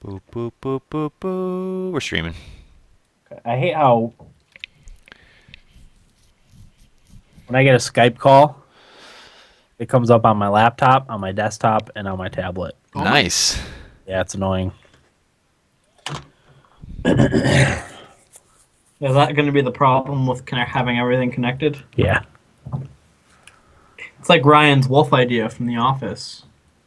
Boop, boop, boop, boop, boop. We're streaming. I hate how when I get a Skype call, it comes up on my laptop, on my desktop, and on my tablet. Oh my! Nice. Yeah, it's annoying. Is that going to be the problem with having everything connected? Yeah. It's like Ryan's wolf idea from The Office.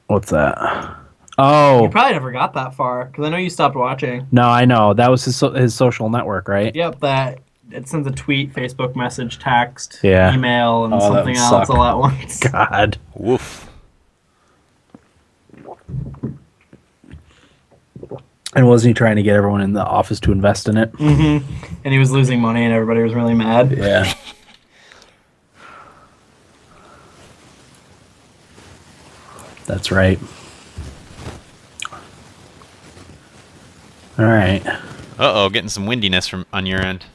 What's that? You Oh, probably never got that far because I know you stopped watching. no, I know. That was his social network, right? Yep, that it sends a tweet, Facebook message, text, Yeah. email, and Oh, that something would else suck. all at once. God. Woof. And wasn't he trying to get everyone in the office to invest in it? And he was losing money, and everybody was really mad. Yeah. That's right. All right. Uh-oh, getting some windiness from on your end.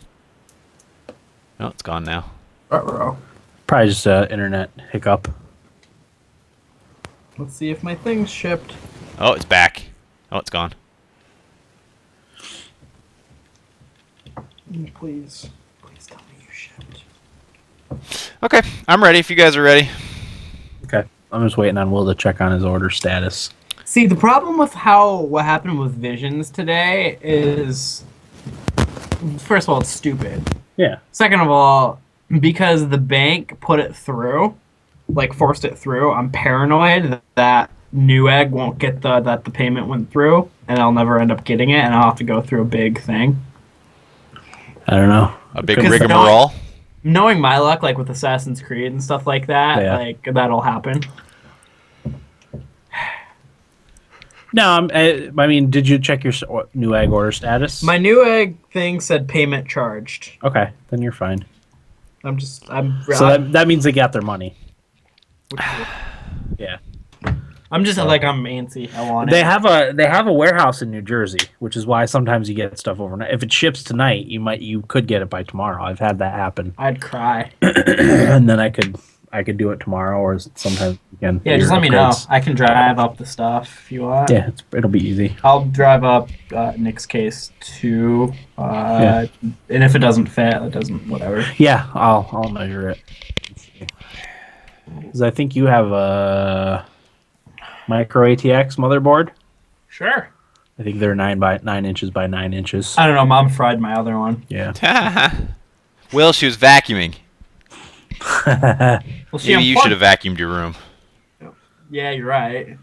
Oh, it's gone now. Uh-oh. Probably just a internet hiccup. Let's see if my thing's shipped. Oh, it's back. Oh, it's gone. Please tell me you shipped. Okay, I'm ready if you guys are ready. Okay. I'm just waiting on Will to check on his order status. See, the problem with what happened with Visions today is, first of all, it's stupid. Yeah. Second of all, because the bank put it through, like forced it through, I'm paranoid that Newegg won't get that the payment went through, and I'll never end up getting it, and I'll have to go through a big thing. I don't know. A big Because rigmarole. Knowing my luck, like with Assassin's Creed and stuff like that, Yeah. like that'll happen. No, I mean, did you check your Newegg order status? My Newegg thing said payment charged. Okay, then you're fine. I'm So that means they got their money. Yeah. I'm just like I'm antsy. I want They it. have a warehouse in New Jersey, which is why sometimes you get stuff overnight. If it ships tonight, you could get it by tomorrow. I've had that happen. I'd cry. And then I could do it tomorrow or sometime again. Yeah, just let me know. I can drive up the stuff if you want. Yeah, it'll be easy. I'll drive up Nick's case too. And if it doesn't fit, it doesn't. Whatever. Yeah, I'll measure it. Because I think you have a micro ATX motherboard. Sure. I think they're 9 inches by 9 inches. I don't know. Mom fried my other one. Yeah. Will, she was vacuuming. Well, she Maybe you should unplugged. have vacuumed your room. Yeah, you're right.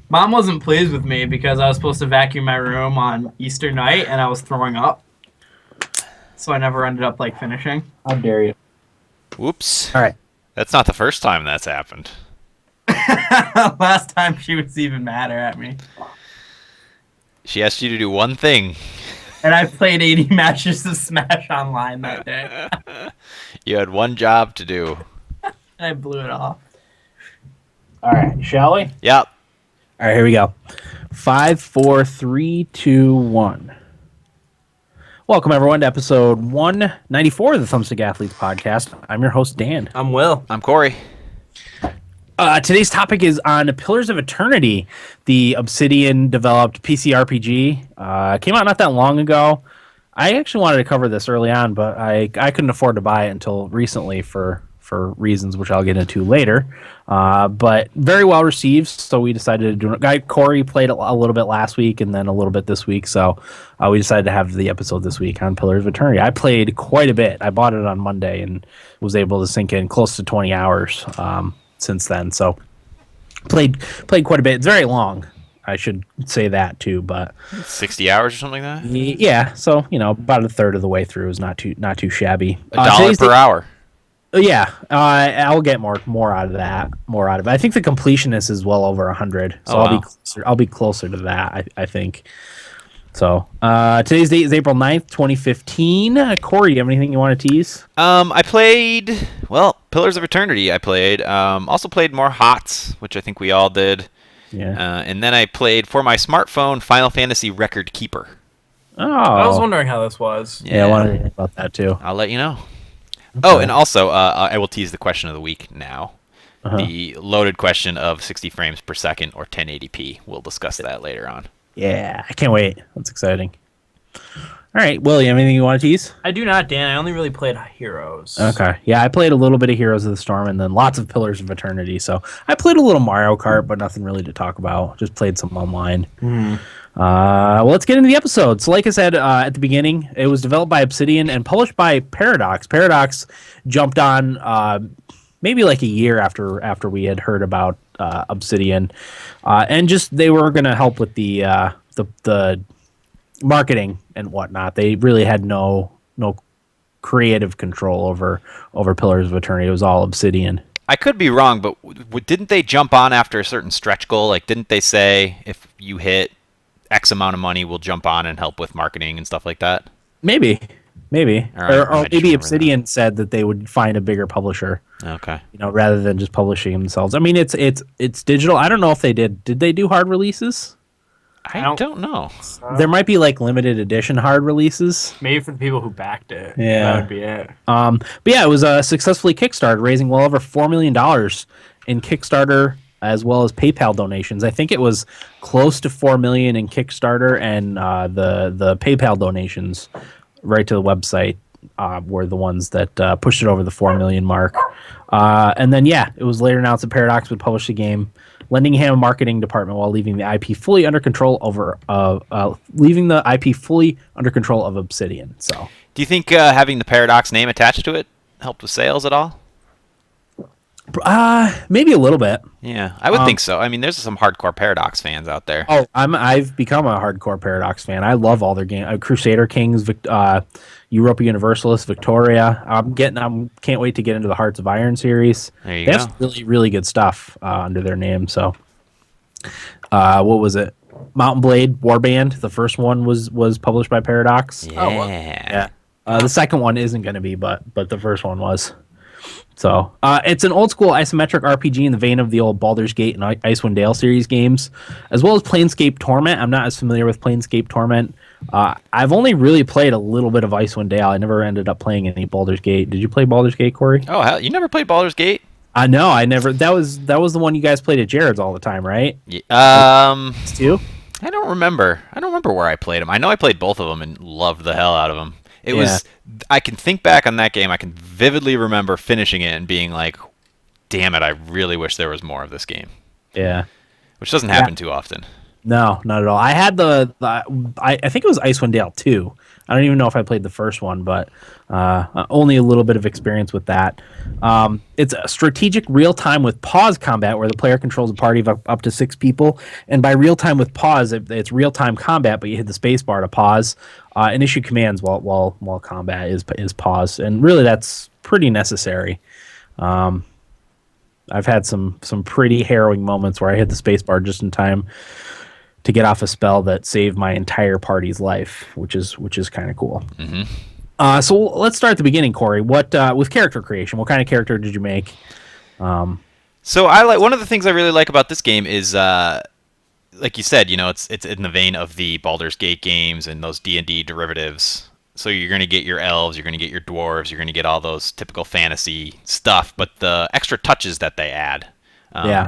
Mom wasn't pleased with me because I was supposed to vacuum my room on Easter night and I was throwing up. So I never ended up like finishing. How dare you? Whoops. All right. That's not the first time that's happened. Last time she was even madder at me. She asked you to do one thing. And I played 80 matches of Smash Online that day. You had one job to do. And I blew it off. All right, shall we? Yep. All right, here we go. 5, 4, 3, 2, 1. Welcome, everyone, to episode 194 of the Thumbstick Athletes podcast. I'm your host, Dan. I'm Will. I'm Corey. Today's topic is on Pillars of Eternity, the Obsidian-developed PC RPG. Came out not that long ago. I actually wanted to cover this early on, but I couldn't afford to buy it until recently for reasons which I'll get into later. But very well received, so we decided to do it. Corey played a little bit last week and then a little bit this week, so we decided to have the episode this week on Pillars of Eternity. I played quite a bit. I bought it on Monday and was able to sink in close to 20 hours since then, so played quite a bit. It's very long, I should say that too, but 60 hours or something like that? yeah, so about a third of the way through is not too shabby. $1 per hour. Yeah, I'll get more out of that. More out of it. I think the completionist is well over 100, so Oh, wow. I'll be closer to that. I think. So today's date is April 9th, 2015. Corey, do you have anything you want to tease? I played, Pillars of Eternity I played. Also played more HOTS, which I think we all did. Yeah. And then I played, for my smartphone, Final Fantasy Record Keeper. Oh. I was wondering how this was. Yeah, I wanted to hear about that too. I'll let you know. Oh, and also, I will tease the question of the week now. the loaded question of 60 frames per second or 1080p. We'll discuss that later on. Yeah, I can't wait. That's exciting. All right, William, anything you want to tease? I do not, Dan. I only really played Heroes. Okay. Yeah, I played a little bit of Heroes of the Storm and then lots of Pillars of Eternity. So I played a little Mario Kart, but nothing really to talk about. Just played some online. Well, let's get into the episode. So like I said at the beginning, it was developed by Obsidian and published by Paradox. Paradox jumped on maybe like a year after we had heard about Obsidian. And just they were going to help with the marketing and whatnot. They really had no creative control over Pillars of Eternity. It was all Obsidian. I could be wrong, but didn't they jump on after a certain stretch goal? Like, didn't they say if you hit X amount of money, we'll jump on and help with marketing and stuff like that? Maybe. Or maybe just Obsidian said that they would find a bigger publisher. Okay. Rather than just publishing themselves. I mean, it's digital. I don't know if they did. Did they do hard releases? I don't know. There might be like limited edition hard releases. Maybe for the people who backed it. Yeah. That would be it. But yeah, it was successfully Kickstarted, raising well over $4 million in Kickstarter as well as PayPal donations. I think it was close to $4 million in Kickstarter, and the PayPal donations right to the website were the ones that pushed it over the $4 million mark. And then yeah, it was later announced that Paradox would publish the game, lending him a marketing department while leaving the IP fully under control of Obsidian. So, do you think having the Paradox name attached to it helped with sales at all? Maybe a little bit. Yeah, I would think so. I mean, there's some hardcore Paradox fans out there. Oh, I've become a hardcore Paradox fan. I love all their games. Crusader Kings, Europa Universalis, Victoria. Can't wait to get into the Hearts of Iron series. There you They go. have some really, really good stuff under their name. So, what was it? Mountain Blade Warband. The first one was published by Paradox. Yeah. The second one isn't going to be, but the first one was. So it's an old school isometric RPG in the vein of the old Baldur's Gate and Icewind Dale series games, as well as Planescape Torment. I'm not as familiar with Planescape Torment. I've only really played a little bit of Icewind Dale. I never ended up playing any Baldur's Gate. Did you play Baldur's Gate, Corey? Oh, hell, you never played Baldur's Gate? No, I never. That was the one you guys played at Jared's all the time, right? Yeah, Two? I don't remember. I don't remember where I played them. I know I played both of them and loved the hell out of them. It was. I can think back on that game. I can vividly remember finishing it and being like, "Damn it! I really wish there was more of this game." Yeah. Which doesn't happen too often. No, not at all. I had I think it was Icewind Dale 2. I don't even know if I played the first one, but only a little bit of experience with that. It's a strategic real-time with pause combat where the player controls a party of up to 6 people. And by real-time with pause, it's real-time combat, but you hit the space bar to pause and issue commands while combat is paused. And really, that's pretty necessary. I've had some pretty harrowing moments where I hit the space bar just in time to get off a spell that saved my entire party's life, which is kind of cool. Mm-hmm. So let's start at the beginning, Corey. What with character creation? What kind of character did you make? So I like one of the things I really like about this game is, like you said, it's in the vein of the Baldur's Gate games and those D&D derivatives. So you're going to get your elves, you're going to get your dwarves, you're going to get all those typical fantasy stuff, but the extra touches that they add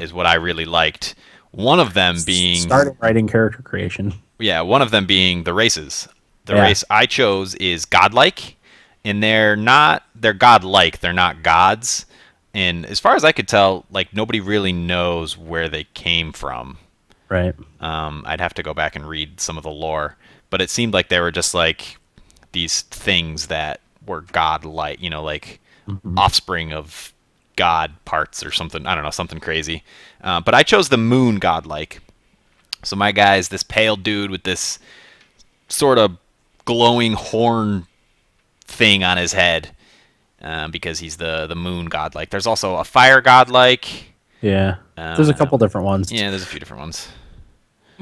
is what I really liked. One of them being starting writing character creation. Yeah, one of them being the races. The race I chose is godlike, and they're godlike. They're not gods. And as far as I could tell, like nobody really knows where they came from. Right. I'd have to go back and read some of the lore, but it seemed like they were just like these things that were godlike, like offspring of god parts or something. I don't know, something crazy. But I chose the moon godlike. So my guy's this pale dude with this sort of glowing horn thing on his head because he's the moon godlike. There's also a fire godlike. Yeah. There's a couple different ones. Yeah, there's a few different ones.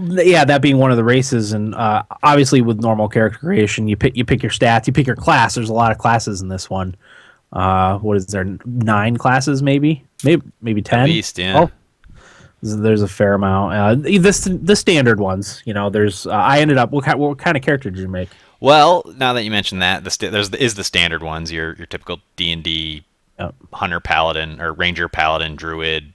Yeah, that being one of the races, and obviously with normal character creation, you pick your stats, you pick your class. There's a lot of classes in this one. What is there? 9 classes, maybe 10. At least, yeah. Oh, there's a fair amount. The standard ones, There's. I ended up. What kind of character did you make? Well, now that you mention that, there's the standard ones, your typical D&D Yep. hunter paladin or ranger paladin druid,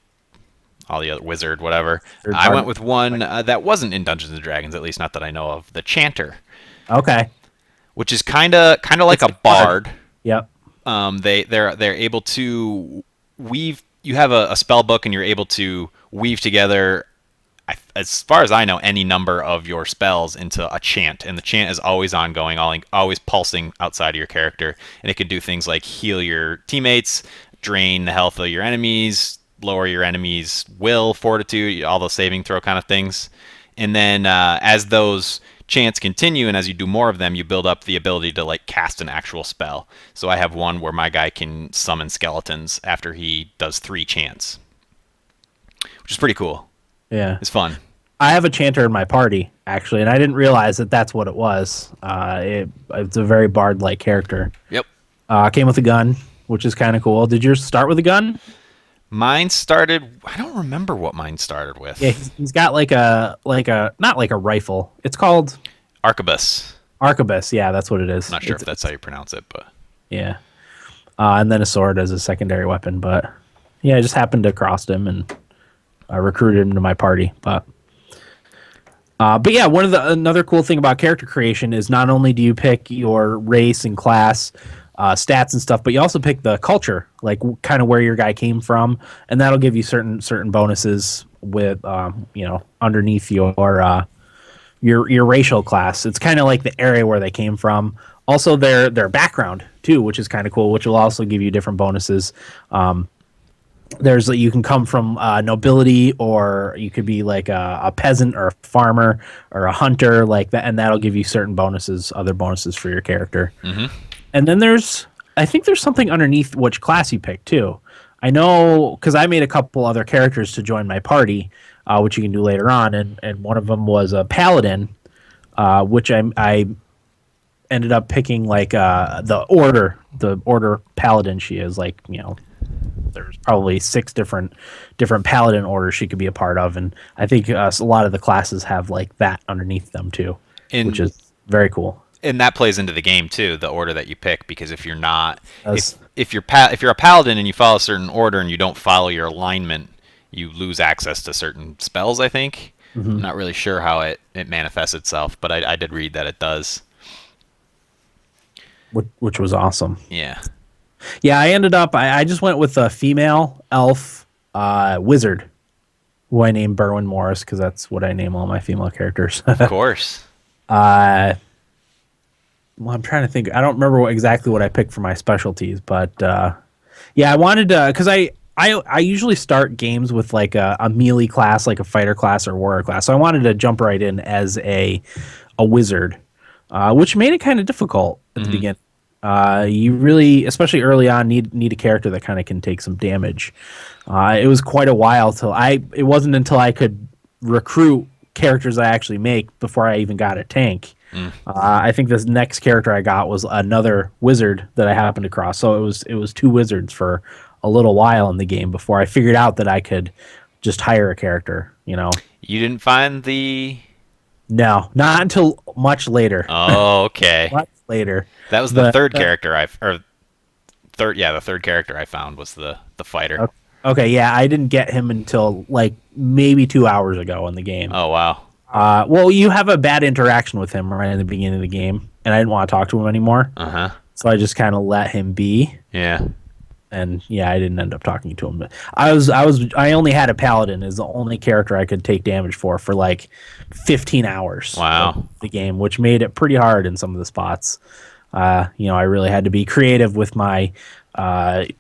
all the other wizard, whatever. Third I part. went with one that wasn't in Dungeons and Dragons, at least not that I know of, the chanter, Okay. which is kind of like It's a bard. Yep. They're able to weave. You have a spell book, and you're able to weave together, as far as I know, any number of your spells into a chant, and the chant is always ongoing, always pulsing outside of your character, and it can do things like heal your teammates, drain the health of your enemies, lower your enemies' will, fortitude, all those saving throw kind of things. And then as those chants continue, and as you do more of them, you build up the ability to like cast an actual spell. So I have one where my guy can summon skeletons after he does 3 chants, which is pretty cool. Yeah. It's fun. I have a chanter in my party actually, and I didn't realize that that's what it was. It's a very bard-like character. Yep. Came with a gun, which is kind of cool. Did yours start with a gun? Mine started. I don't remember what mine started with. Yeah, he's got like a not like a rifle. It's called Arquebus. arquebus. Yeah, that's what it is. Not sure It's- if that's how you pronounce it, but Yeah. And then a sword as a secondary weapon. But yeah, I just happened to cross him and I recruited him to my party. But yeah, another cool thing about character creation is not only do you pick your race and class, stats and stuff, but you also pick the culture, like kind of where your guy came from, and that'll give you certain bonuses with underneath your racial class. It's kind of like the area where they came from. Also, their background too, which is kind of cool, which will also give you different bonuses. You can come from nobility, or you could be like a peasant or a farmer or a hunter, like that, and that'll give you certain bonuses, other bonuses for your character. Mm-hmm. And then I think there's something underneath which class you pick too. I know because I made a couple other characters to join my party, which you can do later on, and one of them was a paladin, which I ended up picking like the order paladin. She is like, there's probably 6 different paladin orders she could be a part of, and I think a lot of the classes have like that underneath them too, which is very cool. And that plays into the game too, the order that you pick, because if you're not, That's- if you're a paladin and you follow a certain order and you don't follow your alignment, you lose access to certain spells. I think. I'm not really sure how it manifests itself, but I did read that it does. Which was awesome. Yeah. Yeah, I ended up. I just went with a female elf wizard, who I named Berwin Morris because that's what I name all my female characters. Of course. Well, I'm trying to think. I don't remember exactly what I picked for my specialties, but yeah, I wanted to because I usually start games with like a melee class, like a fighter class or warrior class. So I wanted to jump right in as a wizard, which made it kind of difficult at the beginning. You really, especially early on, need a character that kind of can take some damage. It was quite a while it wasn't until I could recruit characters I actually make before I even got a tank. I think this next character I got was another wizard that I happened to cross. So it was 2 wizards for a little while in the game before I figured out that I could just hire a character. You didn't find the. No, not until much later. Oh, okay. Much later. That was the third character the third character I found was the fighter. Okay, yeah, I didn't get him until like maybe 2 hours ago in the game. Oh, wow. Well, you have a bad interaction with him right in the beginning of the game, and I didn't want to talk to him anymore. Uh-huh. So I just kind of let him be. Yeah. And yeah, I didn't end up talking to him. But I only had a paladin as the only character I could take damage for like 15 hours. Wow. Of the game, which made it pretty hard in some of the spots. I really had to be creative with my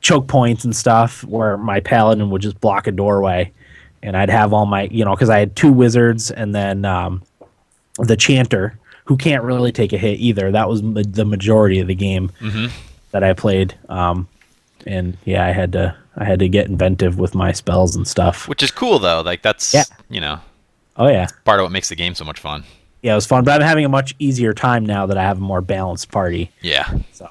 choke points and stuff, where my paladin would just block a doorway, and I'd have all my, because I had 2 wizards and then the chanter, who can't really take a hit either. That was the majority of the game that I played. And yeah, I had to get inventive with my spells and stuff. Which is cool though. Like that's Oh yeah. part of what makes the game so much fun. Yeah, it was fun, but I'm having a much easier time now that I have a more balanced party. Yeah. So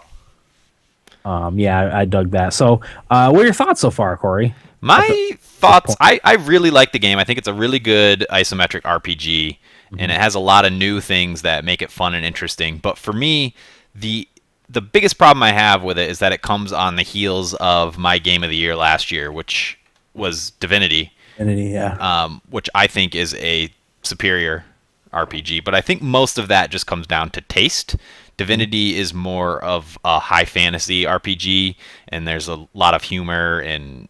yeah, I dug that. So what are your thoughts so far, Corey? My thoughts, I really like the game. I think it's a really good isometric RPG, and it has a lot of new things that make it fun and interesting. But for me, the the biggest problem I have with it is that it comes on the heels of my game of the year last year, which was Divinity, Yeah. which I think is a superior RPG. But I think most of that just comes down to taste. Divinity is more of a high fantasy RPG, and there's a lot of humor and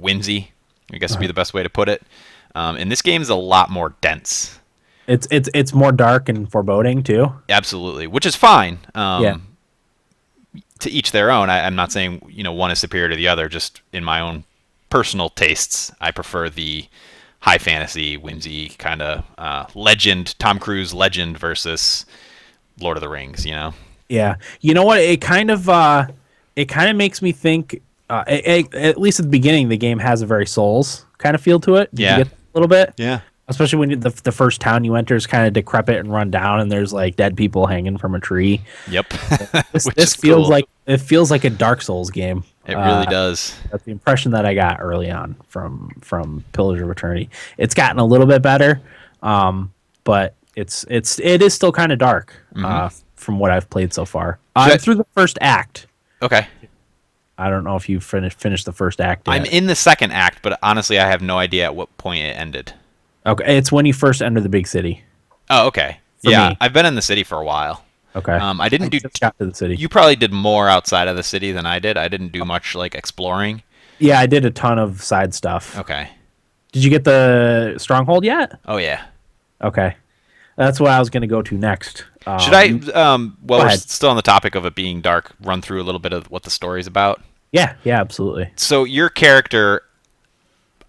whimsy, I guess would be the best way to put it. And this game is a lot more dense. It's more dark and foreboding too. Absolutely, which is fine. Yeah. To each their own. I'm not saying one is superior to the other. Just in my own personal tastes, I prefer the high fantasy, whimsy kind of legend, Tom Cruise legend versus Lord of the Rings. Yeah. You know what? It kind of makes me think. At least at the beginning, the game has a very Souls kind of feel to it. Did you get that a little bit? Yeah. Especially when the first town you enter is kind of decrepit and run down, and there's like dead people hanging from a tree. Yep. This feels like a Dark Souls game. It really does. That's the impression that I got early on from Pillars of Eternity. It's gotten a little bit better, but it is still kind of dark from what I've played so far. I'm through the first act. Okay. I don't know if you finished the first act yet. I'm in the second act, but honestly, I have no idea at what point it ended. Okay, it's when you first enter the big city. Oh, okay. For yeah, me. I've been in the city for a while. Okay. I didn't do. Just got to the city. You probably did more outside of the city than I did. I didn't do much like exploring. Yeah, I did a ton of side stuff. Okay. Did you get the stronghold yet? Oh yeah. Okay. That's what I was going to go to next. Should I? Well, we're ahead. still on the topic of it being dark. Run through a little bit of what the story's about. Yeah, absolutely. So your character,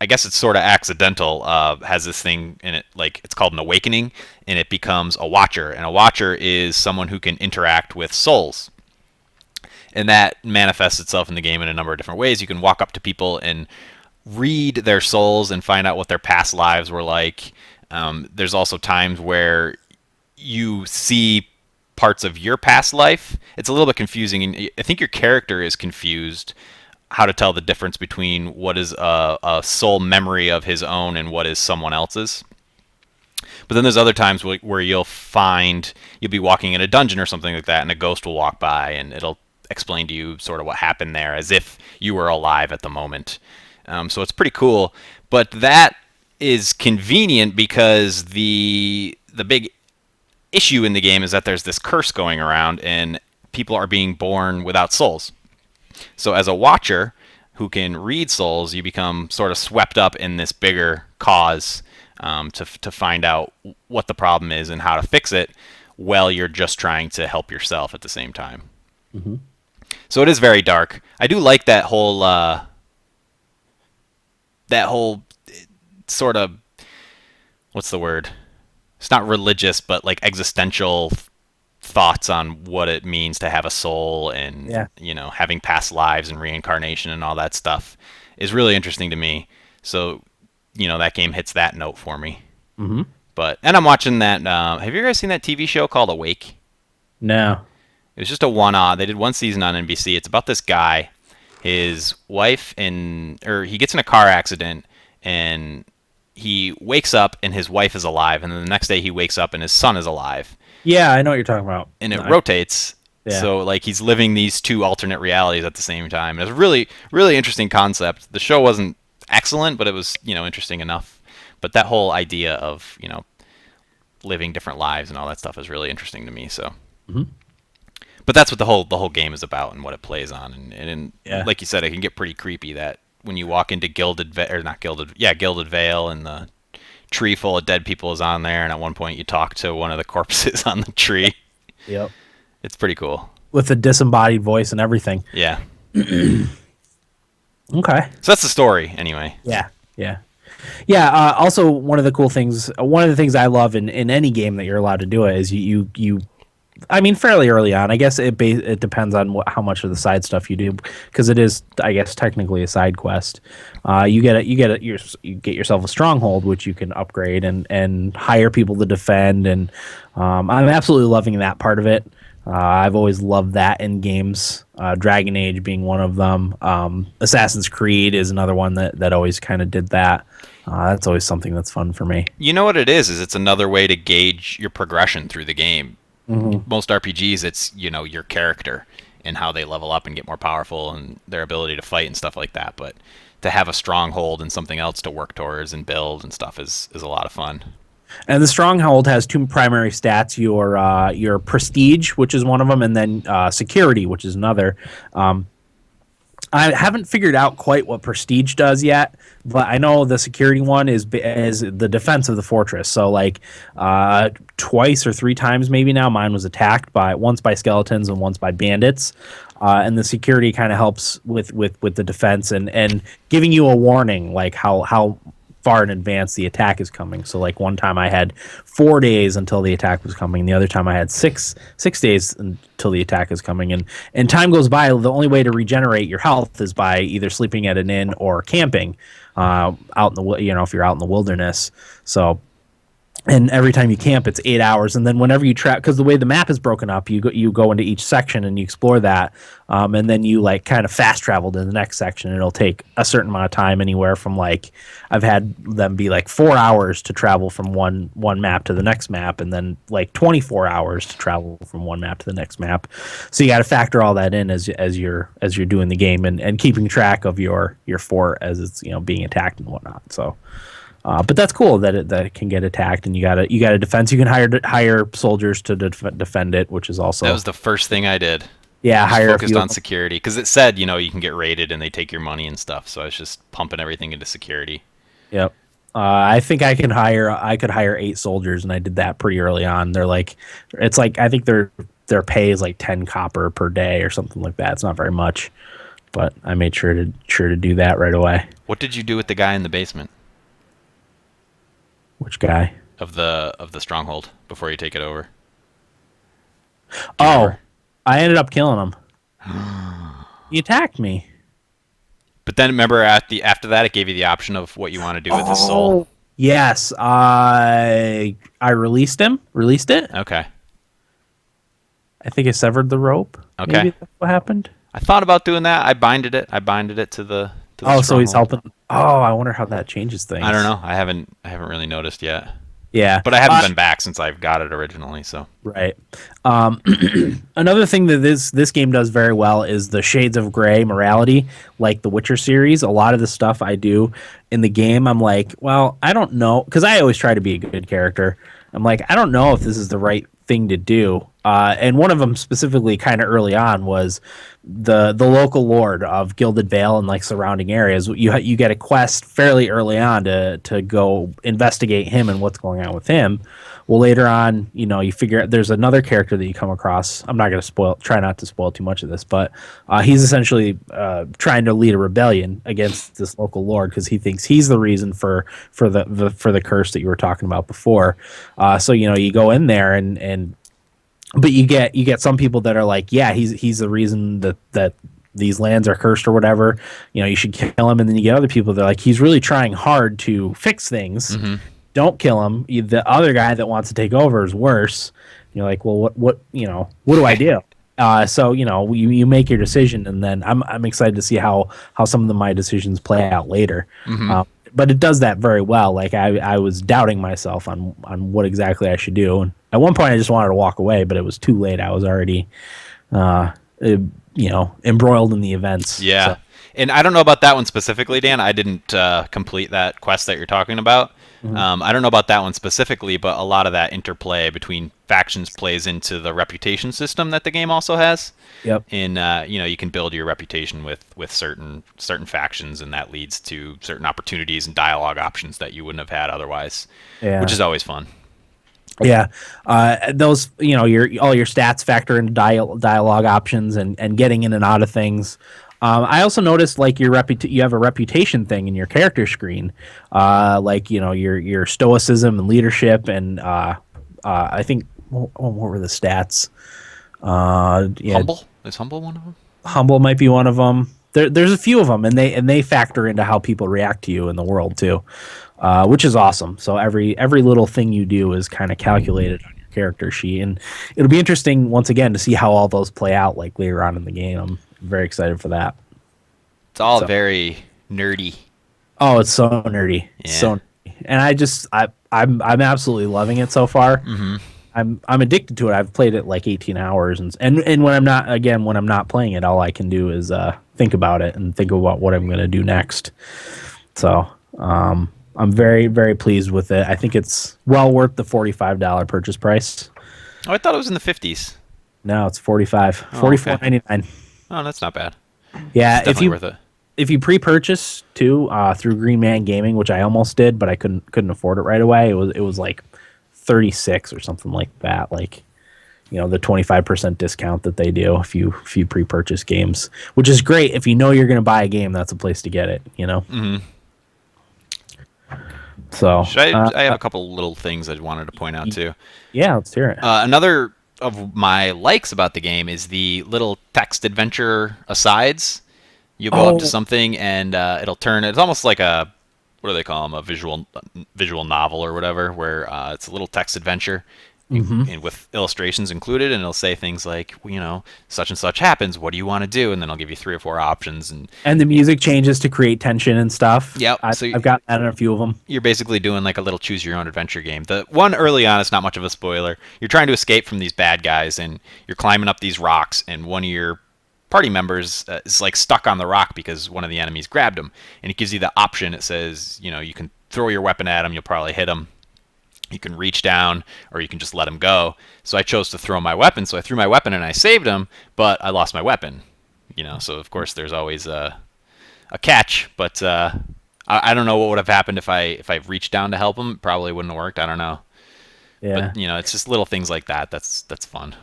I guess it's sort of accidental, has this thing in it, like it's called an awakening, and it becomes a watcher. And a watcher is someone who can interact with souls. And that manifests itself in the game in a number of different ways. You can walk up to people and read their souls and find out what their past lives were like. There's also times where you see parts of your past life. It's a little bit confusing, and I think your character is confused how to tell the difference between what is a soul memory of his own and what is someone else's. But then there's other times where you'll be walking in a dungeon or something like that, and a ghost will walk by, and it'll explain to you sort of what happened there as if you were alive at the moment. So it's pretty cool. But that is convenient because the big issue in the game is that there's this curse going around, and people are being born without souls. So as a watcher who can read souls, you become sort of swept up in this bigger cause to find out what the problem is and how to fix it, while you're just trying to help yourself at the same time. Mm-hmm. So it is very dark. I do like that whole sort of, what's the word? It's not religious, but like existential thoughts on what it means to have a soul, and having past lives and reincarnation and all that stuff is really interesting to me. So that game hits that note for me. Mm-hmm. And I'm watching that. Have you guys seen that TV show called Awake? No. It was just a one-off. They did one season on NBC. It's about this guy, his wife, he gets in a car accident, and he wakes up and his wife is alive, and then the next day he wakes up and his son is alive. Yeah, I know what you're talking about. And it rotates. Yeah. So like he's living these two alternate realities at the same time. It's a really, really interesting concept. The show wasn't excellent, but it was, interesting enough. But that whole idea of, living different lives and all that stuff is really interesting to me. So, But that's what the whole game is about and what it plays on. And like you said, it can get pretty creepy that when you walk into Gilded Vale, and the tree full of dead people is on there, and at one point you talk to one of the corpses on the tree. Yep. It's pretty cool. With a disembodied voice and everything. Yeah. Okay. So that's the story, anyway. Yeah. Also, one of the things I love in any game that you're allowed to do it is you fairly early on. I guess it depends on how much of the side stuff you do, because it is, I guess, technically a side quest. You get yourself a stronghold, which you can upgrade and hire people to defend, and I'm absolutely loving that part of it. I've always loved that in games. Dragon Age being one of them. Assassin's Creed is another one that always kind of did that. That's always something that's fun for me. You know what it is it's another way to gauge your progression through the game. most RPGs, it's your character and how they level up and get more powerful and their ability to fight and stuff like that. But to have a stronghold and something else to work towards and build and stuff is a lot of fun. And the stronghold has two primary stats: your prestige, which is one of them, and then security, which is another. I haven't figured out quite what prestige does yet, but I know the security one is the defense of the fortress. So like twice or three times maybe now, mine was attacked once by skeletons and once by bandits. And the security kind of helps with the defense and giving you a warning, like how far in advance the attack is coming. So like one time I had 4 days until the attack was coming. The other time I had six days until the attack is coming. And time goes by. The only way to regenerate your health is by either sleeping at an inn or camping out in the if you're out in the wilderness. So. And every time you camp, it's 8 hours. And then whenever you because the way the map is broken up, you go into each section and you explore that, and then you like kind of fast travel to the next section. It'll take a certain amount of time, anywhere from like I've had them be like 4 hours to travel from one map to the next map, and then like 24 hours to travel from one map to the next map. So you got to factor all that in as you're doing the game and keeping track of your fort as it's being attacked and whatnot. So. But that's cool that it can get attacked, and you got a defense. You can hire soldiers to defend it, which is also that was the first thing I did. Yeah, hire focused on security because it said you can get raided and they take your money and stuff. So I was just pumping everything into security. Yep. I think I could hire 8 soldiers, and I did that pretty early on. They're like, it's like I think their pay is like 10 copper per day or something like that. It's not very much, but I made sure to do that right away. What did you do with the guy in the basement? Which guy? Of the stronghold before you take it over. I ended up killing him. He attacked me. But then remember after that it gave you the option of what you want to do with his soul. Yes, I released him. Released it. Okay. I think I severed the rope. Okay. Maybe that's what happened. I thought about doing that. I binded it to the so he's helping. Oh, I wonder how that changes things. I don't know. I haven't really noticed yet. Yeah. But I haven't been back since I've got it originally, so. Right. Another thing that this game does very well is the shades of gray morality, like the Witcher series. A lot of the stuff I do in the game, I'm like, well, I don't know, because I always try to be a good character. I'm like, I don't know if this is the right thing to do. And one of them specifically kind of early on was the local lord of Gilded Vale and like surrounding areas. You get a quest fairly early on to go investigate him and what's going on with him. Well, later on, you figure out there's another character that you come across. I'm not going to try not to spoil too much of this, but he's essentially trying to lead a rebellion against this local lord because he thinks he's the reason for the curse that you were talking about before. So you go in there but you get some people that are like, yeah, he's the reason that these lands are cursed or whatever. You should kill him. And then you get other people that are like, he's really trying hard to fix things. Mm-hmm. Don't kill him. The other guy that wants to take over is worse. You're like, well, what do I do? So you make your decision, and then I'm excited to see how some of my decisions play out later. Mm-hmm. But it does that very well. Like I was doubting myself on what exactly I should do, and at one point I just wanted to walk away, but it was too late. I was already, embroiled in the events. Yeah, so. And I don't know about that one specifically, Dan. I didn't complete that quest that you're talking about. Mm-hmm. I don't know about that one specifically, but a lot of that interplay between factions plays into the reputation system that the game also has. Yep. And you can build your reputation with certain factions, and that leads to certain opportunities and dialogue options that you wouldn't have had otherwise. Yeah. Which is always fun. Yeah, those all your stats factor into dialogue options and getting in and out of things. I also noticed like you have a reputation thing in your character screen, like your stoicism and leadership, and I think what were the stats? Humble is humble one of them. Humble might be one of them. There's a few of them, and they factor into how people react to you in the world too, which is awesome. So every little thing you do is kind of calculated on your character sheet, and it'll be interesting once again to see how all those play out like later on in the game. I'm very excited for that. It's all very nerdy. Oh, it's so nerdy. Yeah. So nerdy. And I'm absolutely loving it so far. Mm-hmm. I'm addicted to it. I've played it like 18 hours, and when I'm not playing it, all I can do is think about it and think about what I'm going to do next. So I'm very, very pleased with it. I think it's well worth the $45 purchase price. Oh, I thought it was in the 50s. No, it's 45, Oh, $44.99. Oh, that's not bad. Yeah, It's definitely worth it. If you pre-purchase too through Green Man Gaming, which I almost did, but I couldn't afford it right away. It was like 36 or something like that. Like, the 25% discount that they do if you pre-purchase games, which is great. If you know you're going to buy a game, that's a place to get it. Mm-hmm. So I have a couple little things I wanted to point out too. Yeah, let's hear it. Another of my likes about the game is the little text adventure asides. You go up to something and it'll turn. It's almost like what do they call them? A visual novel or whatever, where it's a little text adventure. And with illustrations included, and it'll say things like, such and such happens. What do you want to do? And then I'll give you 3 or 4 options, and the music changes to create tension and stuff. Yep. I've got that in a few of them. You're basically doing like a little choose your own adventure game. The one early on is not much of a spoiler. You're trying to escape from these bad guys, and you're climbing up these rocks, and one of your party members is like stuck on the rock because one of the enemies grabbed him, and it gives you the option. It says, you can throw your weapon at him. You'll probably hit him. You can reach down, or you can just let him go. So I chose to throw my weapon. So I threw my weapon and I saved him, but I lost my weapon. So of course there's always a catch. But I don't know what would have happened if I reached down to help him. It probably wouldn't have worked. I don't know. Yeah. But it's just little things like that. That's fun.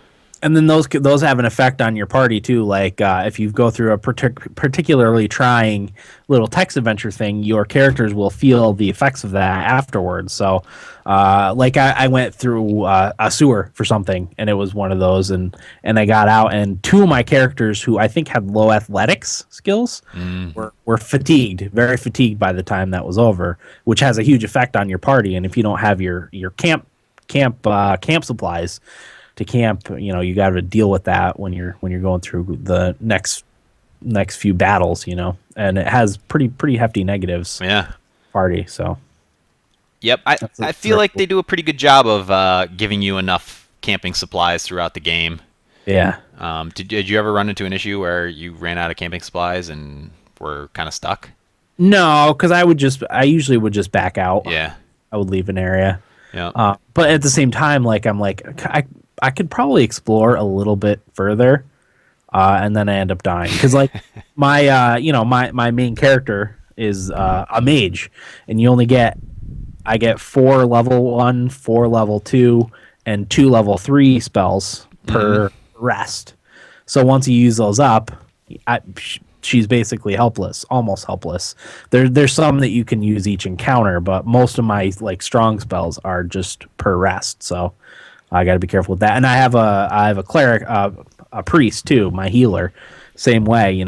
And then those have an effect on your party too. Like if you go through a particularly trying little text adventure thing, your characters will feel the effects of that afterwards. So, like I went through a sewer for something, and it was one of those, and I got out, and 2 of my characters who I think had low athletics skills were fatigued, very fatigued by the time that was over, which has a huge effect on your party. And if you don't have your camp supplies to camp, you got to deal with that when you're going through the next few battles, and it has pretty hefty negatives. Yeah. Party. So. Yep. I feel like they do a pretty good job of giving you enough camping supplies throughout the game. Yeah. Did you ever run into an issue where you ran out of camping supplies and were kind of stuck? No, because I usually would just back out. Yeah. I would leave an area. Yeah. But at the same time, I could probably explore a little bit further, and then I end up dying because my main character is a mage, and I get 4 level 1, 4 level 2, and 2 level 3 spells per rest. So once you use those up, she's basically helpless, almost helpless. There's some that you can use each encounter, but most of my strong spells are just per rest. So I got to be careful with that. And I have a cleric, a priest too, my healer. Same way,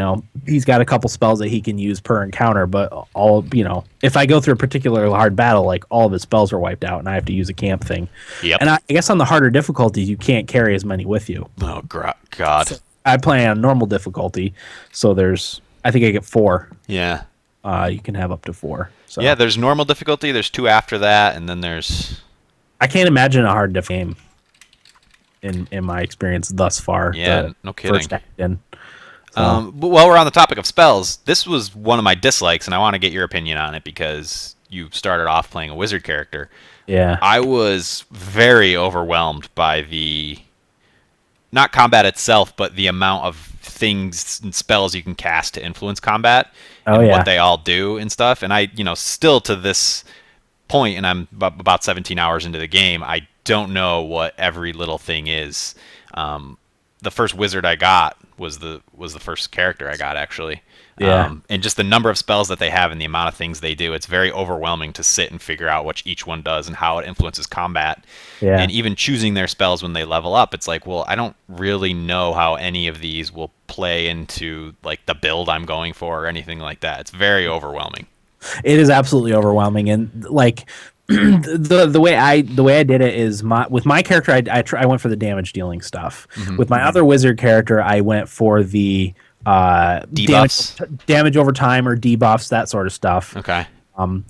he's got a couple spells that he can use per encounter, but if I go through a particular hard battle, all of his spells are wiped out, and I have to use a camp thing. Yep. And I guess on the harder difficulties, you can't carry as many with you. Oh God. So I play on normal difficulty, so I think I get 4. Yeah. You can have up to 4. So yeah, there's normal difficulty. There's 2 after that, and then there's. I can't imagine a hard game. In my experience thus far. Yeah, no kidding. First act in. But while we're on the topic of spells, this was one of my dislikes, and I want to get your opinion on it because you started off playing a wizard character. Yeah. I was very overwhelmed by not combat itself, but the amount of things and spells you can cast to influence combat and what they all do and stuff. And I, still to this point, and I'm about 17 hours into the game, I don't know what every little thing is. The first wizard I got was the first character I got, actually. Yeah. And just the number of spells that they have and the amount of things they do, it's very overwhelming to sit and figure out what each one does and how it influences combat. Yeah. And even choosing their spells when they level up, it's like, well, I don't really know how any of these will play into the build I'm going for or anything like that. It's very overwhelming. It is absolutely overwhelming, and the way I did it is with my character I went for the damage dealing stuff. Mm-hmm. With my other wizard character, I went for the debuffs, damage over time or debuffs, that sort of stuff. Okay. And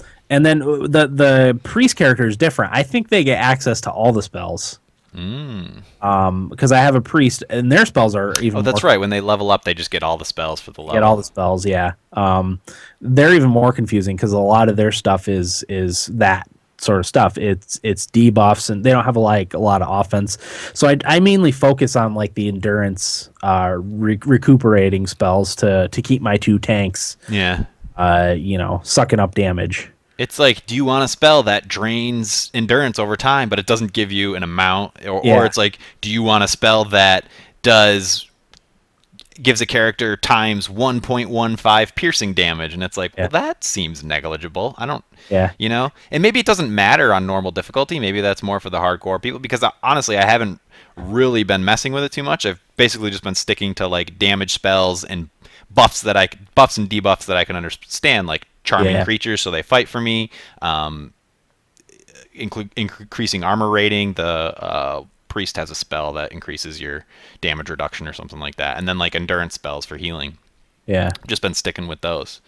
then the priest character is different. I think they get access to all the spells. Because I have a priest, and their spells are Oh, even more. that's right. When they level up, they just get all the spells for the Get all level. the spells, yeah. They're even more confusing because a lot of their stuff is that sort of stuff. It's debuffs, and they don't have a lot of offense. So I mainly focus on like the endurance, recuperating spells to keep my two tanks, Yeah. sucking up damage. It's like, do you want a spell that drains endurance over time, but it doesn't give you an amount? Or Yeah, it's like, do you want a spell that does gives a character times 1.15 piercing damage? And it's like, well, yeah, that seems negligible. I don't, yeah, and maybe it doesn't matter on normal difficulty. Maybe that's more for the hardcore people because honestly, I haven't really been messing with it too much. I've basically just been sticking to like damage spells and buffs and debuffs that I can understand, like charming yeah. creatures so they fight for me, increasing armor rating. The priest has a spell that increases your damage reduction or something like that, and then like endurance spells for healing. Yeah. Just been sticking with those.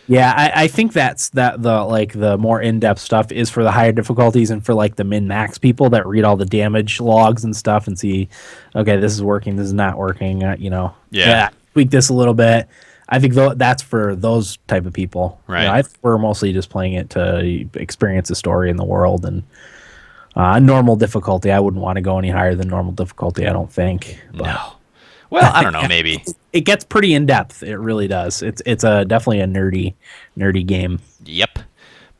Yeah, I think that the like the more in-depth stuff is for the higher difficulties and for like the min-max people that read all the damage logs and stuff and see, okay, this is working, this is not working, Yeah. yeah, tweak this a little bit. I think that's for those type of people. Right. We're mostly just playing it to experience the story in the world and normal difficulty. I wouldn't want to go any higher than normal difficulty, I don't think. But No. Well, I don't know. Maybe. it gets pretty in depth. It really does. It's a definitely a nerdy game. Yep.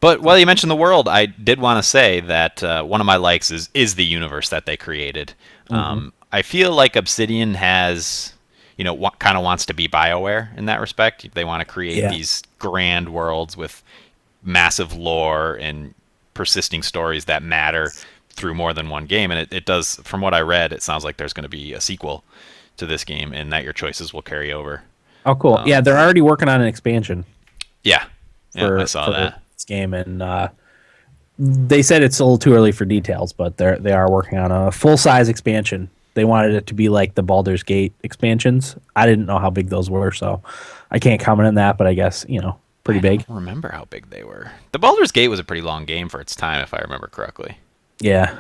But while you mentioned the world, I did want to say that one of my likes is the universe that they created. I feel like Obsidian has, kind of wants to be BioWare in that respect. They want to create Yeah. these grand worlds with massive lore and persisting stories that matter through more than one game. And it does, from what I read, it sounds like there's going to be a sequel to this game and that your choices will carry over. Oh, cool. Yeah, they're already working on an expansion Yeah. Yeah, for I saw that. this game, and they said it's a little too early for details, but they are working on a full size expansion. They wanted it to be like the Baldur's Gate expansions. I didn't know how big those were, so I can't comment on that. But I guess pretty big. I don't remember how big they were. The Baldur's Gate was a pretty long game for its time, if I remember correctly. Yeah,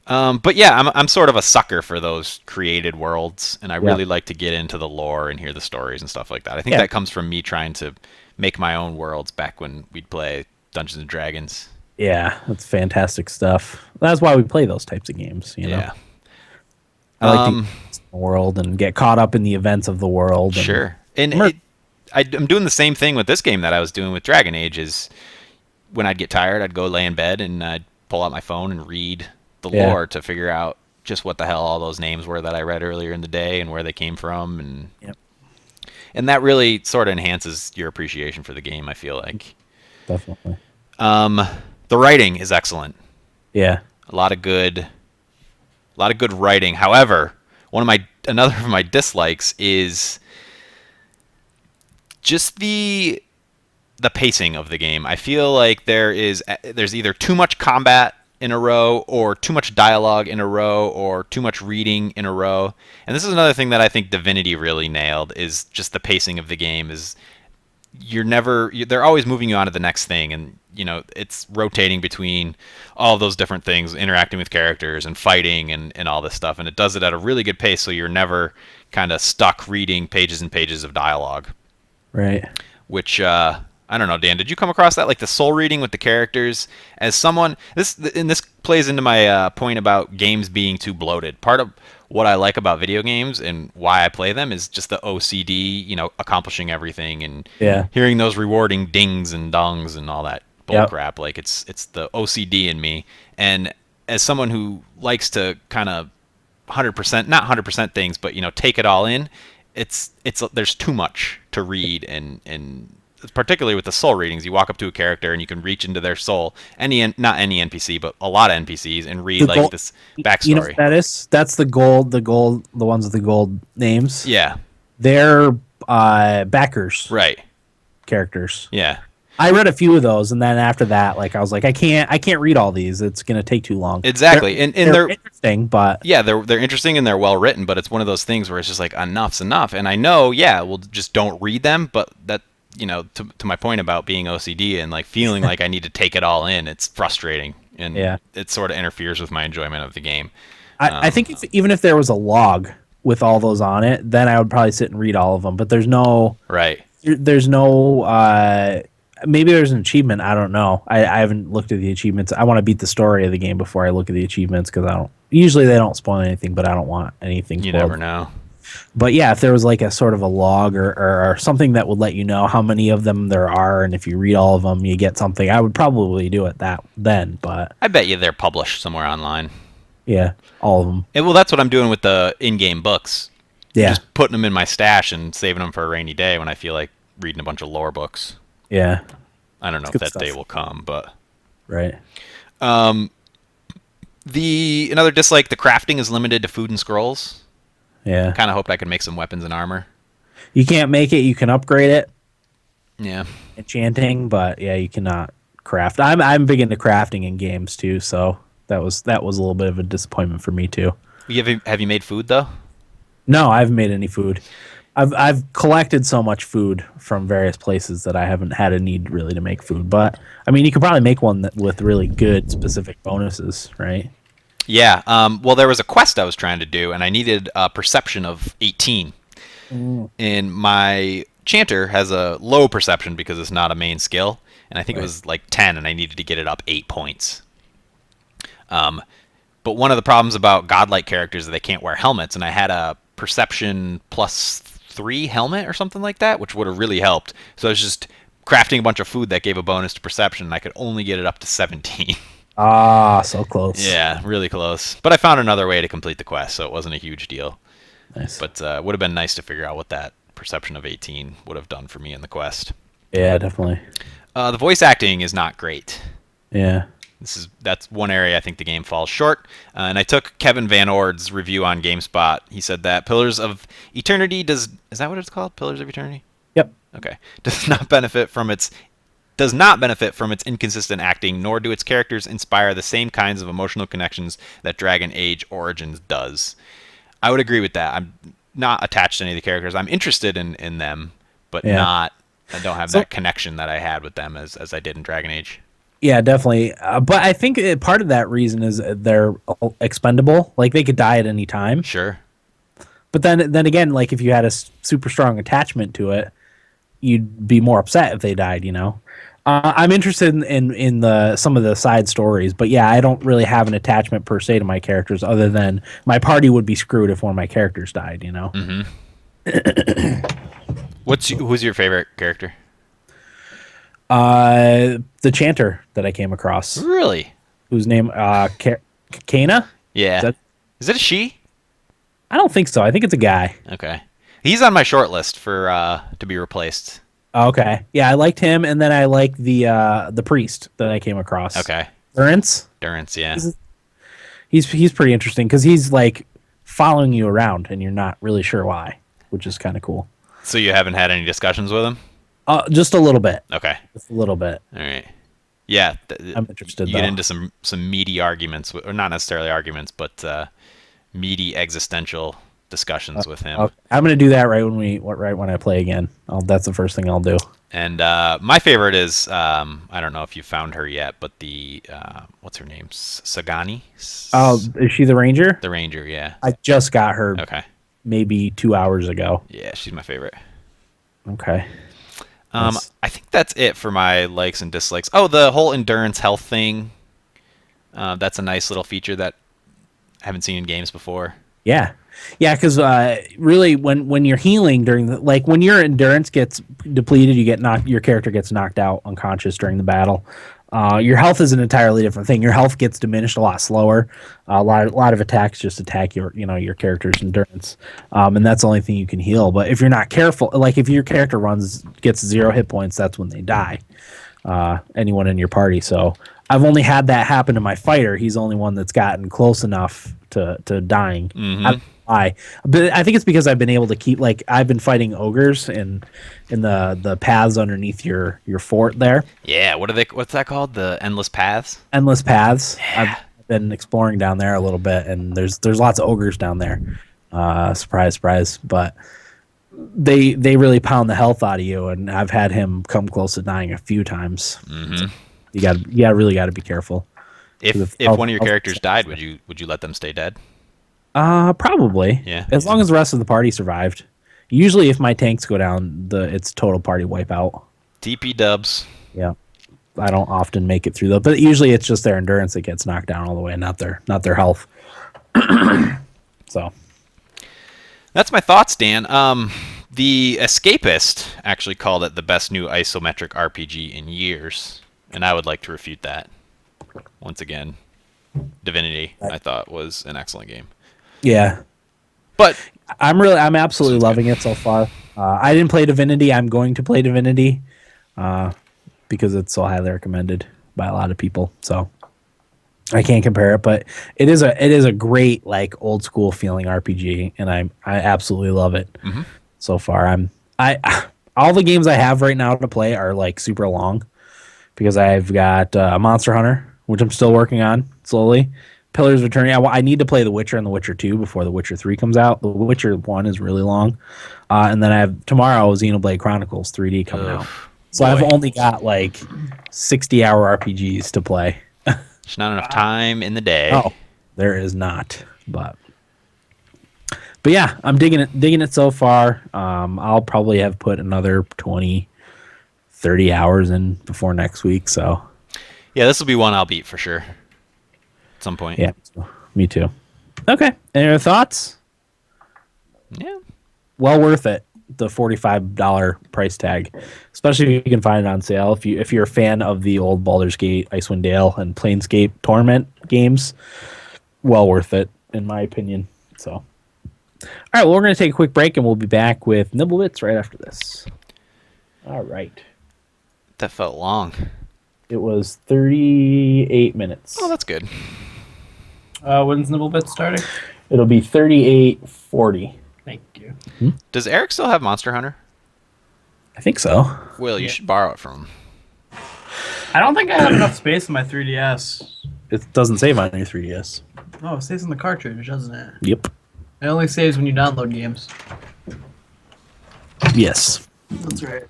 But yeah, I'm sort of a sucker for those created worlds, and I yeah, really like to get into the lore and hear the stories and stuff like that. I think yeah, that comes from me trying to make my own worlds back when we'd play Dungeons and Dragons. yeah. That's fantastic stuff. That's why we play those types of games. Yeah. I like to get in the world and get caught up in the events of the world. And Sure. And Mer- I'm doing the same thing with this game that I was doing with Dragon Age. Is when I'd get tired, I'd go lay in bed and I'd pull out my phone and read the Yeah. lore to figure out just what the hell all those names were that I read earlier in the day and where they came from, Yep, and that really sort of enhances your appreciation for the game. I feel like definitely. the writing is excellent. Yeah, A lot of good writing. However, another of my dislikes is just the pacing of the game. I feel like there's either too much combat in a row or too much dialogue in a row or too much reading in a row. And this is another thing that I think Divinity really nailed is just the pacing of the game is they're always moving you on to the next thing, and it's rotating between all those different things, interacting with characters and fighting and all this stuff, and it does it at a really good pace, so you're never kind of stuck reading pages and pages of dialogue. right. Which I don't know, Dan, did you come across that, like the soul reading with the characters? As someone, this plays into my point about games being too bloated. Part of what I like about video games and why I play them is just the OCD, accomplishing everything and Yeah, hearing those rewarding dings and dongs and all that bull yep, crap. Like it's the OCD in me. And as someone who likes to kind of 100%, not 100% things, but take it all in, it's there's too much to read, and particularly with the soul readings, you walk up to a character and you can reach into their soul, not any NPC but a lot of NPCs, and read the like gold. this You know what backstory. that is? That's the gold. The ones with the gold names. Yeah, They're backers right. characters. Yeah, I read a few of those, and then after that, like I was like, I can't read all these. It's gonna take too long. exactly. And They're they're interesting, but yeah, they're interesting and they're well written, but it's one of those things where it's just like enough's enough. And I know, yeah, well, just don't read them, but that to my point about being OCD and like feeling like I need to take it all in, it's frustrating, and Yeah. it sort of interferes with my enjoyment of the game. I think even if there was a log with all those on it, then I would probably sit and read all of them. But there's no Right. there's no maybe there's an achievement. I don't know. I haven't looked at the achievements. I want to beat the story of the game before I look at the achievements because I don't. Usually they don't spoil anything, but I don't want anything. You spoiled. never know. But yeah, if there was like a sort of a log or something that would let you know how many of them there are, and if you read all of them, you get something, I would probably do it then. But I bet you they're published somewhere online. yeah, all of them. Well, that's what I'm doing with the in-game books. Yeah, Just putting them in my stash and saving them for a rainy day when I feel like reading a bunch of lore books. yeah, I don't know if good that stuff. day will come, but right. another dislike: the crafting is limited to food and scrolls. Yeah, Kind of hoped I could make some weapons and armor. you can't make it. You can upgrade it, Yeah. enchanting, but yeah, you cannot craft. I'm big into crafting in games too, so that was a little bit of a disappointment for me too. Have you made food though? No, I haven't made any food. I've collected so much food from various places that I haven't had a need really to make food. But I mean, you could probably make one with really good specific bonuses, right? Yeah. Well, there was a quest I was trying to do, and I needed a perception of 18. And my chanter has a low perception because it's not a main skill, and I think it was like 10, and I needed to get it up 8 points. But one of the problems about godlike characters is they can't wear helmets, and I had a perception +3 helmet or something like that, which would have really helped. So I was just crafting a bunch of food that gave a bonus to perception, and I could only get it up to 17. Ah, so close. Yeah, really close. But I found another way to complete the quest, so it wasn't a huge deal. Nice. But it would have been nice to figure out what that perception of 18 would have done for me in the quest. Yeah, definitely. The voice acting is not great. Yeah. That's one area I think the game falls short. And I took Kevin Van Ord's review on GameSpot. He said that Pillars of Eternity is that what it's called? Pillars of Eternity? Yep. Okay. Does not benefit from its inconsistent acting, nor do its characters inspire the same kinds of emotional connections that Dragon Age Origins does. I would agree with that. I'm not attached to any of the characters. I'm interested in them, but I don't have that connection that I had with them as I did in Dragon Age. Yeah, definitely. But I think part of that reason is they're expendable. Like they could die at any time. Sure. But then again, like if you had a super strong attachment to it, you'd be more upset if they died. You know. I'm interested in some of the side stories, but yeah, I don't really have an attachment per se to my characters, other than my party would be screwed if one of my characters died. You know. Mm-hmm. Who's your favorite character? The chanter that I came across. Really? Whose name? Kana? Yeah. Is it a she? I don't think so. I think it's a guy. Okay. He's on my short list for to be replaced. Okay. Yeah, I liked him, and then I liked the priest that I came across. Okay. Durance, yeah. He's pretty interesting because he's like following you around, and you're not really sure why, which is kind of cool. So you haven't had any discussions with him? Just a little bit. Okay. Just a little bit. All right. Yeah. I'm interested. You get into some meaty arguments, or not necessarily arguments, but meaty existential discussions with him. Okay. I'm gonna do that right when I play again. That's the first thing I'll do. And my favorite is I don't know if you found her yet, but the what's her name? Sagani. Oh, is she the ranger? The ranger, yeah. I just got her. Okay. Maybe 2 hours ago. Yeah, she's my favorite. Okay. I think that's it for my likes and dislikes. Oh, the whole endurance health thing. That's a nice little feature that I haven't seen in games before. Yeah. Yeah, because really, when you're healing when your endurance gets depleted, your character gets knocked out unconscious during the battle. Your health is an entirely different thing. Your health gets diminished a lot slower. A lot of attacks just attack your character's endurance, and that's the only thing you can heal. But if you're not careful, like if your character gets 0 hit points, that's when they die. Anyone in your party. So I've only had that happen to my fighter. He's the only one that's gotten close enough to dying. Mm-hmm. But I think it's because I've been able to keep I've been fighting ogres in the paths underneath your fort there. Yeah, what's that called? The endless paths? Endless paths. Yeah. I've been exploring down there a little bit, and there's lots of ogres down there. Surprise, surprise. But they really pound the health out of you, and I've had him come close to dying a few times. Mm-hmm. So you really got to be careful. If one of your characters died, would you let them stay dead? Probably. Yeah. As long as the rest of the party survived. Usually, if my tanks go down, it's total party wipeout. TP dubs. Yeah. I don't often make it through though, but usually it's just their endurance that gets knocked down all the way, not their health. So That's my thoughts, Dan. The Escapist actually called it the best new isometric RPG in years, and I would like to refute that. Once again, Divinity, I thought, was an excellent game. yeah, But I'm absolutely loving it so far. I didn't play Divinity. I'm going to play Divinity because it's so highly recommended by a lot of people. So I can't compare it, but it is a great like old school feeling RPG, and I absolutely love it so far. I all the games I have right now to play are like super long because I've got Monster Hunter, which I'm still working on slowly. Pillars of Eternity. I need to play The Witcher and The Witcher 2 before The Witcher 3 comes out. The Witcher 1 is really long. And then I have tomorrow Xenoblade Chronicles 3D coming out. So I've only got like 60-hour RPGs to play. there's not enough time in the day. Oh, there is not. But yeah, I'm digging it so far. I'll probably have put another 20, 30 hours in before next week. So Yeah, this will be one I'll beat for sure. At some point. yeah, me too. Okay, any other thoughts? Yeah. Well worth it. The $45 price tag, especially if you can find it on sale. If you're a fan of the old Baldur's Gate, Icewind Dale, and Planescape Torment games, well worth it in my opinion. So, all right, well, we're going to take a quick break and we'll be back with Nibblebits right after this. All right, That felt long. it was 38 minutes. Oh, that's good. When's Nibblebit starting? It'll be 38:40. Thank you. Does Eric still have Monster Hunter? I think so. Will, you should borrow it from him. I don't think I have enough space in my 3DS. It doesn't save on your 3DS. Oh, it stays in the cartridge, doesn't it? Yep. It only saves when you download games. Yes. That's right.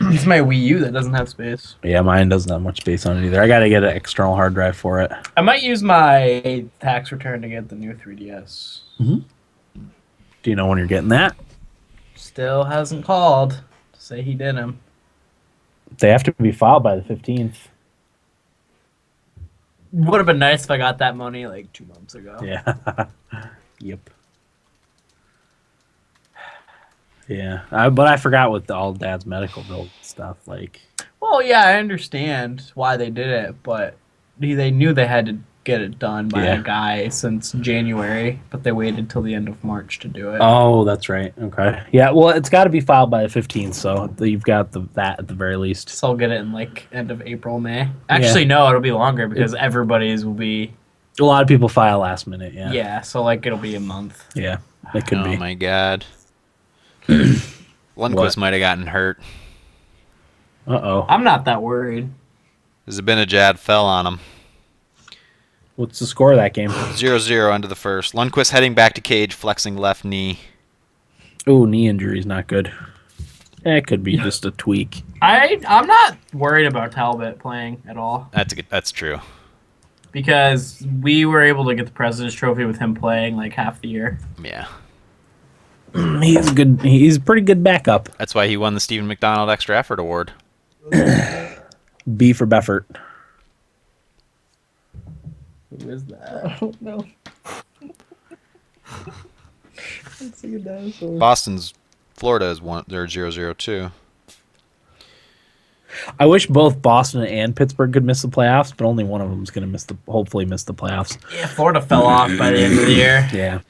It's my Wii U that doesn't have space. Yeah, mine doesn't have much space on it either. I got to get an external hard drive for it. I might use my tax return to get the new 3DS. Do you know when you're getting that? Still hasn't called to say he did him. They have to be filed by the 15th. Would have been nice if I got that money like 2 months ago. Yeah. Yep. Yeah. But I forgot with all Dad's medical bill stuff. Like, Well, yeah, I understand why they did it, but they knew they had to get it done by a guy since January, but they waited till the end of March to do it. oh, that's right. Okay. Yeah. Well, it's got to be filed by the 15th, so you've got that at the very least. So I'll get it in like end of April, May. Actually, no, it'll be longer because everybody's will be. A lot of people file last minute. Yeah. Yeah, so like it'll be a month. Yeah. It could be. Oh my god. What? Lundqvist might have gotten hurt. Uh-oh. I'm not that worried. Zabinajad fell on him. What's the score of that game? 0-0 into the first. Lundqvist heading back to cage, flexing left knee. Oh, knee injury is not good. It could be just a tweak. I'm not worried about Talbot playing at all That's true. because we were able to get the President's Trophy with him playing like half the year. Yeah. He's good. He's a pretty good backup. That's why he won the Stephen McDonald Extra Effort Award. B for Beffert. Who is that? I don't know. Let's see a dinosaur. Boston's Florida is 0-0 too. I wish both Boston and Pittsburgh could miss the playoffs, but only one of them is going to hopefully miss the playoffs. Yeah, Florida fell off by the end of the year. Yeah.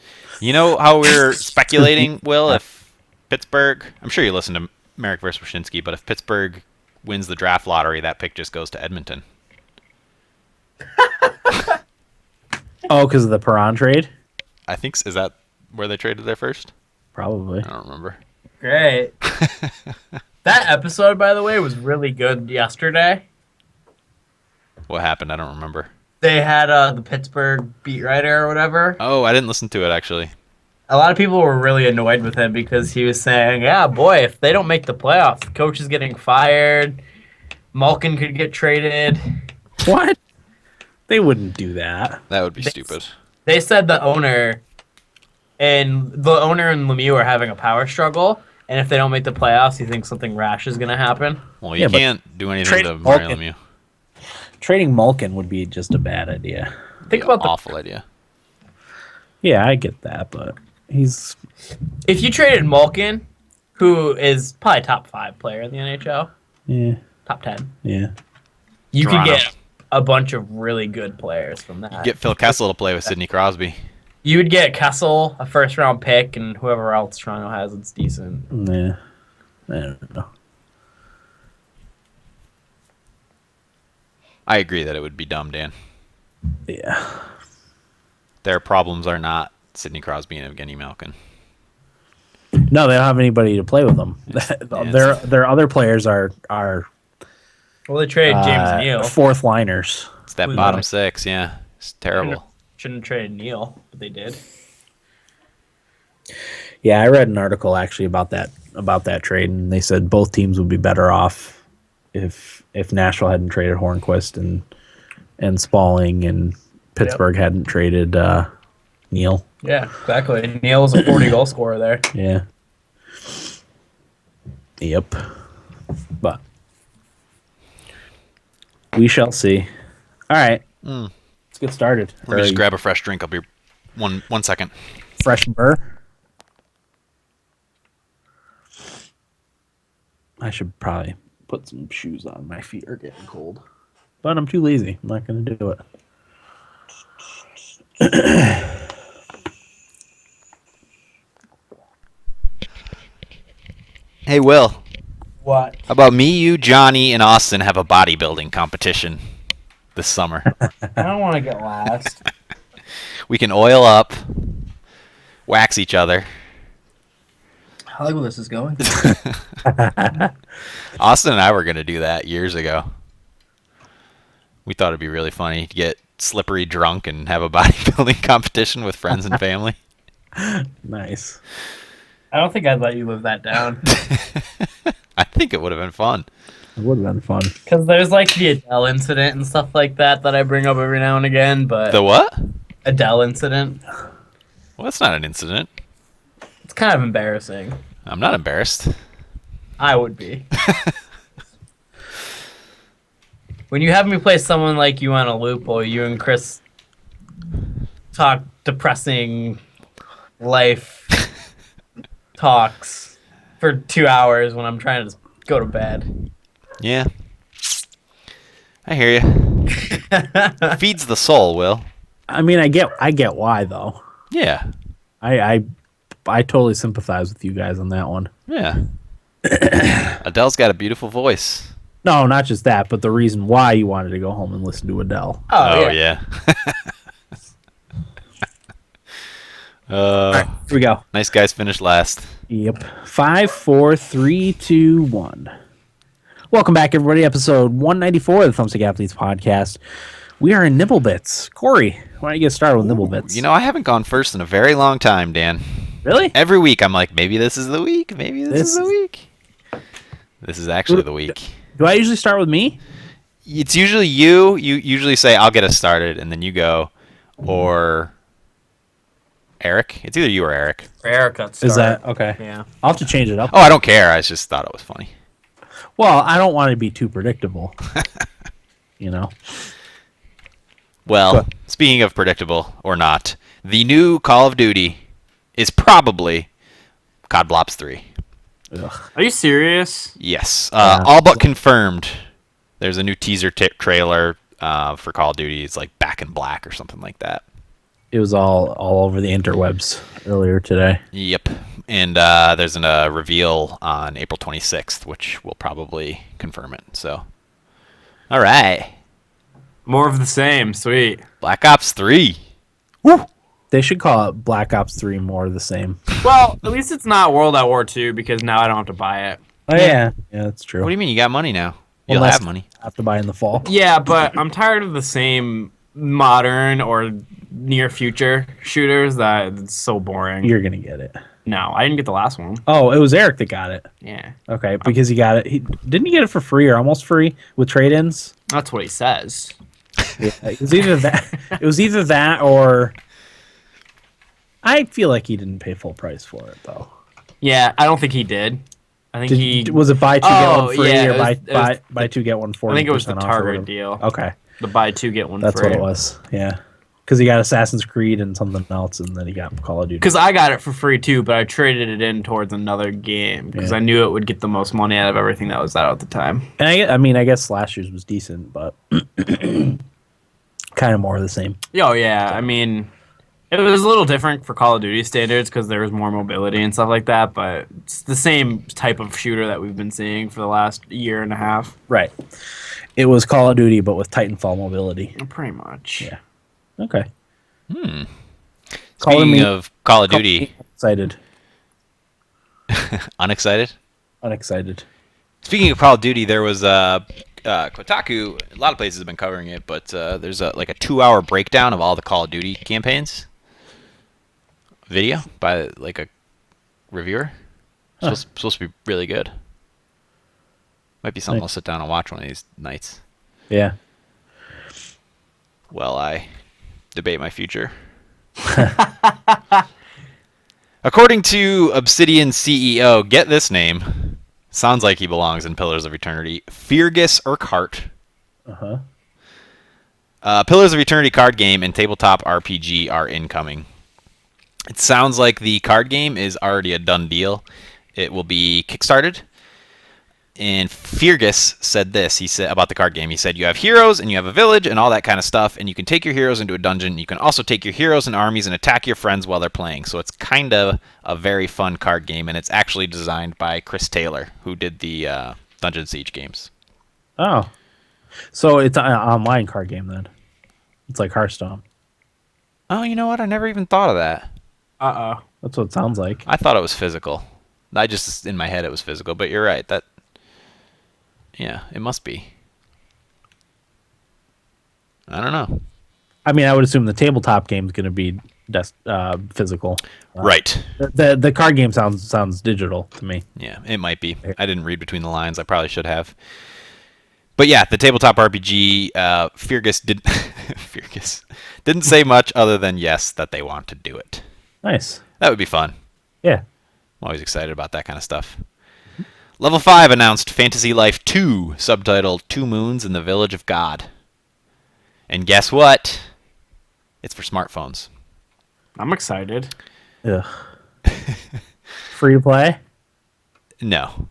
You know how we're speculating, Will, if Pittsburgh, I'm sure you listen to Merrick versus Wyshynski, but if Pittsburgh wins the draft lottery, that pick just goes to Edmonton. Oh, because of the Perron trade? I think, is that where they traded there first? Probably. I don't remember. Great. That episode, by the way, was really good yesterday. What happened? I don't remember. They had the Pittsburgh beat writer or whatever. Oh, I didn't listen to it, actually. A lot of people were really annoyed with him because he was saying, yeah, boy, if they don't make the playoffs, the coach is getting fired. Malkin could get traded. What? They wouldn't do that. That would be stupid. They said the owner and the owner and Lemieux are having a power struggle. And if they don't make the playoffs, you think something rash is going to happen? Well, you can't do anything to Mario Lemieux. Trading Malkin would be just a bad idea. Think about the awful idea. Yeah, I get that, but he's... If you traded Malkin, who is probably top 5 player in the NHL. Yeah. Top 10. Yeah. You could get a bunch of really good players from that. You get Phil Kessel to play with Sidney Crosby. You would get Kessel, a first-round pick, and whoever else Toronto has that's decent. Yeah. I don't know. I agree that it would be dumb, Dan. Yeah. Their problems are not Sidney Crosby and Evgeny Malkin. No, they don't have anybody to play with them. Their other players are well, they traded James Neal. Fourth liners. It's that bottom six, yeah. It's terrible. Shouldn't have traded Neal, but they did. Yeah, I read an article actually about that trade, and they said both teams would be better off if Nashville hadn't traded Hornquist and Spalling, and Pittsburgh hadn't traded Neal. Yeah, exactly. Neal was a 40-goal scorer there. Yeah. Yep. But we shall see. All right. Let's get started. Let me just grab a fresh drink. I'll be 1 second. Fresh burr. I should probably put some shoes on. My feet are getting cold. But I'm too lazy. I'm not going to do it. Hey, Will. What? How about me, you, Johnny, and Austin have a bodybuilding competition this summer? I don't want to get last. We can oil up, wax each other. I like where this is going. Austin and I were going to do that years ago. We thought it'd be really funny to get slippery drunk and have a bodybuilding competition with friends and family. Nice. I don't think I'd let you live that down. I think it would have been fun. It would have been fun. Because there's like the Adele incident and stuff like that I bring up every now and again, but... The what? Adele incident. Well, that's not an incident. It's kind of embarrassing. I'm not embarrassed. I would be. When you have me play someone like you on a loop while you and Chris talk depressing life talks for 2 hours when I'm trying to go to bed. Yeah. I hear you. Feeds the soul, Will. I mean, I get why though. Yeah. I totally sympathize with you guys on that one. Yeah. Adele's got a beautiful voice. No, not just that, but the reason why you wanted to go home and listen to Adele. Oh yeah. All right, here we go. Nice guys finished last. Yep. 5, 4, 3, 2, 1. Welcome back, everybody. Episode 194 of the Thumbstick Athletes podcast. We are in Nibble Bits. Corey, why don't you get started with Nibble Bits? You know, I haven't gone first in a very long time, Dan. Really? Every week I'm like, maybe this is the week. Maybe this is the week. This is actually the week. Do I usually start with me? It's usually you. You usually say, I'll get us started, and then you go. Or Eric. It's either you or Eric. Eric got started. Is that okay? Yeah. I'll have to change it up. Oh, I don't care. I just thought it was funny. Well, I don't want to be too predictable. You know? Well, speaking of predictable or not, the new Call of Duty is probably COD Blops 3. Ugh. Are you serious? Yes. All but confirmed. There's a new teaser trailer for Call of Duty. It's like Back in Black or something like that. It was all over the interwebs earlier today. Yep. And there's a reveal on April 26th, which will probably confirm it. So, all right. More of the same. Sweet. Black Ops 3. Woo! They should call it Black Ops 3 more of the same. Well, at least it's not World at War 2 because now I don't have to buy it. Oh, yeah. Yeah, that's true. What do you mean? You got money now. You'll Unless have money. I have to buy in the fall. Yeah, but I'm tired of the same modern or near future shooters that it's so boring. You're going to get it. No, I didn't get the last one. Oh, it was Eric that got it. Yeah. Okay, because he got it. Didn't he get it for free or almost free with trade-ins? That's what he says. Yeah, it was either that. It was either that or I feel like he didn't pay full price for it though. Yeah, I don't think he did. I think he Was it buy two get Oh, one free yeah, or it was buy two get one 40%? I think it was the off or Target whatever? deal. Okay, The buy two get one that's free. what it was. Yeah, because he got Assassin's Creed and something else, and then he got Call of Duty. Because I got it for free too, but I traded it in towards another game because I knew it would get the most money out of everything that was out at the time. And I guess last year's was decent, but kind of more of the same. Oh yeah, I mean, it was a little different for Call of Duty standards because there was more mobility and stuff like that, but it's the same type of shooter that we've been seeing for the last year and a half. Right. It was Call of Duty, but with Titanfall mobility. Pretty much. Yeah. Okay. Speaking of Call of Duty, Excited. unexcited. Unexcited. Speaking of Call of Duty, there was Kotaku. A lot of places have been covering it, but there's a 2-hour breakdown of all the Call of Duty campaigns. Video by like a reviewer. Supposed to be really good. Might be something I'll sit down and watch one of these nights. Yeah. While I debate my future. According to Obsidian CEO, get this name. Sounds like he belongs in Pillars of Eternity. Fergus Urquhart. Uh-huh. Pillars of Eternity card game and tabletop RPG are incoming. It sounds like the card game is already a done deal. It will be kickstarted. And Fergus said this. He said about the card game. He said, you have heroes and you have a village and all that kind of stuff, and you can take your heroes into a dungeon. You can also take your heroes and armies and attack your friends while they're playing. So it's kind of a very fun card game, and it's actually designed by Chris Taylor, who did the Dungeon Siege games. Oh. So it's an online card game then. It's like Hearthstone. Oh, you know what? I never even thought of that. Uh-oh. That's what it sounds like. I thought it was physical. I just, in my head, it was physical. But you're right. Yeah, it must be. I don't know. I mean, I would assume the tabletop game is going to be physical. Right. The card game sounds digital to me. Yeah, it might be. I didn't read between the lines. I probably should have. But yeah, the tabletop RPG, Fergus didn't say much other than yes, that they want to do it. Nice. That would be fun. Yeah. I'm always excited about that kind of stuff. Level 5 announced Fantasy Life 2, subtitled 2 Moons in the Village of God. And guess what? It's for smartphones. I'm excited. Ugh. Free to play? No.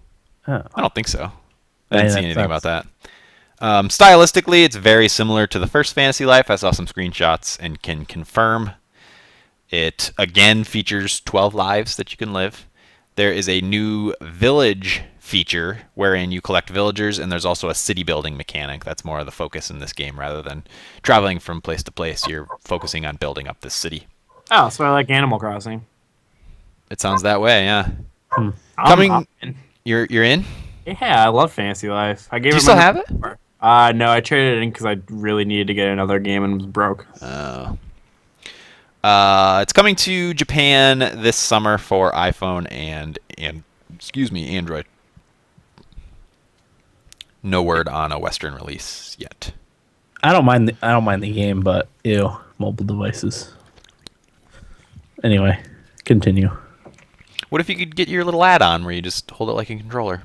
Oh. I don't think so. I didn't see anything that's- about that. Stylistically, it's very similar to the first Fantasy Life. I saw some screenshots and can confirm. It, again, features 12 lives that you can live. There is a new village feature wherein you collect villagers, and there's also a city building mechanic. That's more of the focus in this game rather than traveling from place to place. You're focusing on building up this city. Oh, so I like Animal Crossing. It sounds that way, yeah. I'm Coming, in. you're in? Yeah, I love Fantasy Life. I gave Do you it still my- have it? No, I traded it in because I really needed to get another game and was broke. It's coming to Japan this summer for iPhone and Android. No word on a Western release yet. I don't mind the game, but ew, mobile devices. Anyway, continue. What if you could get your little add-on where you just hold it like a controller?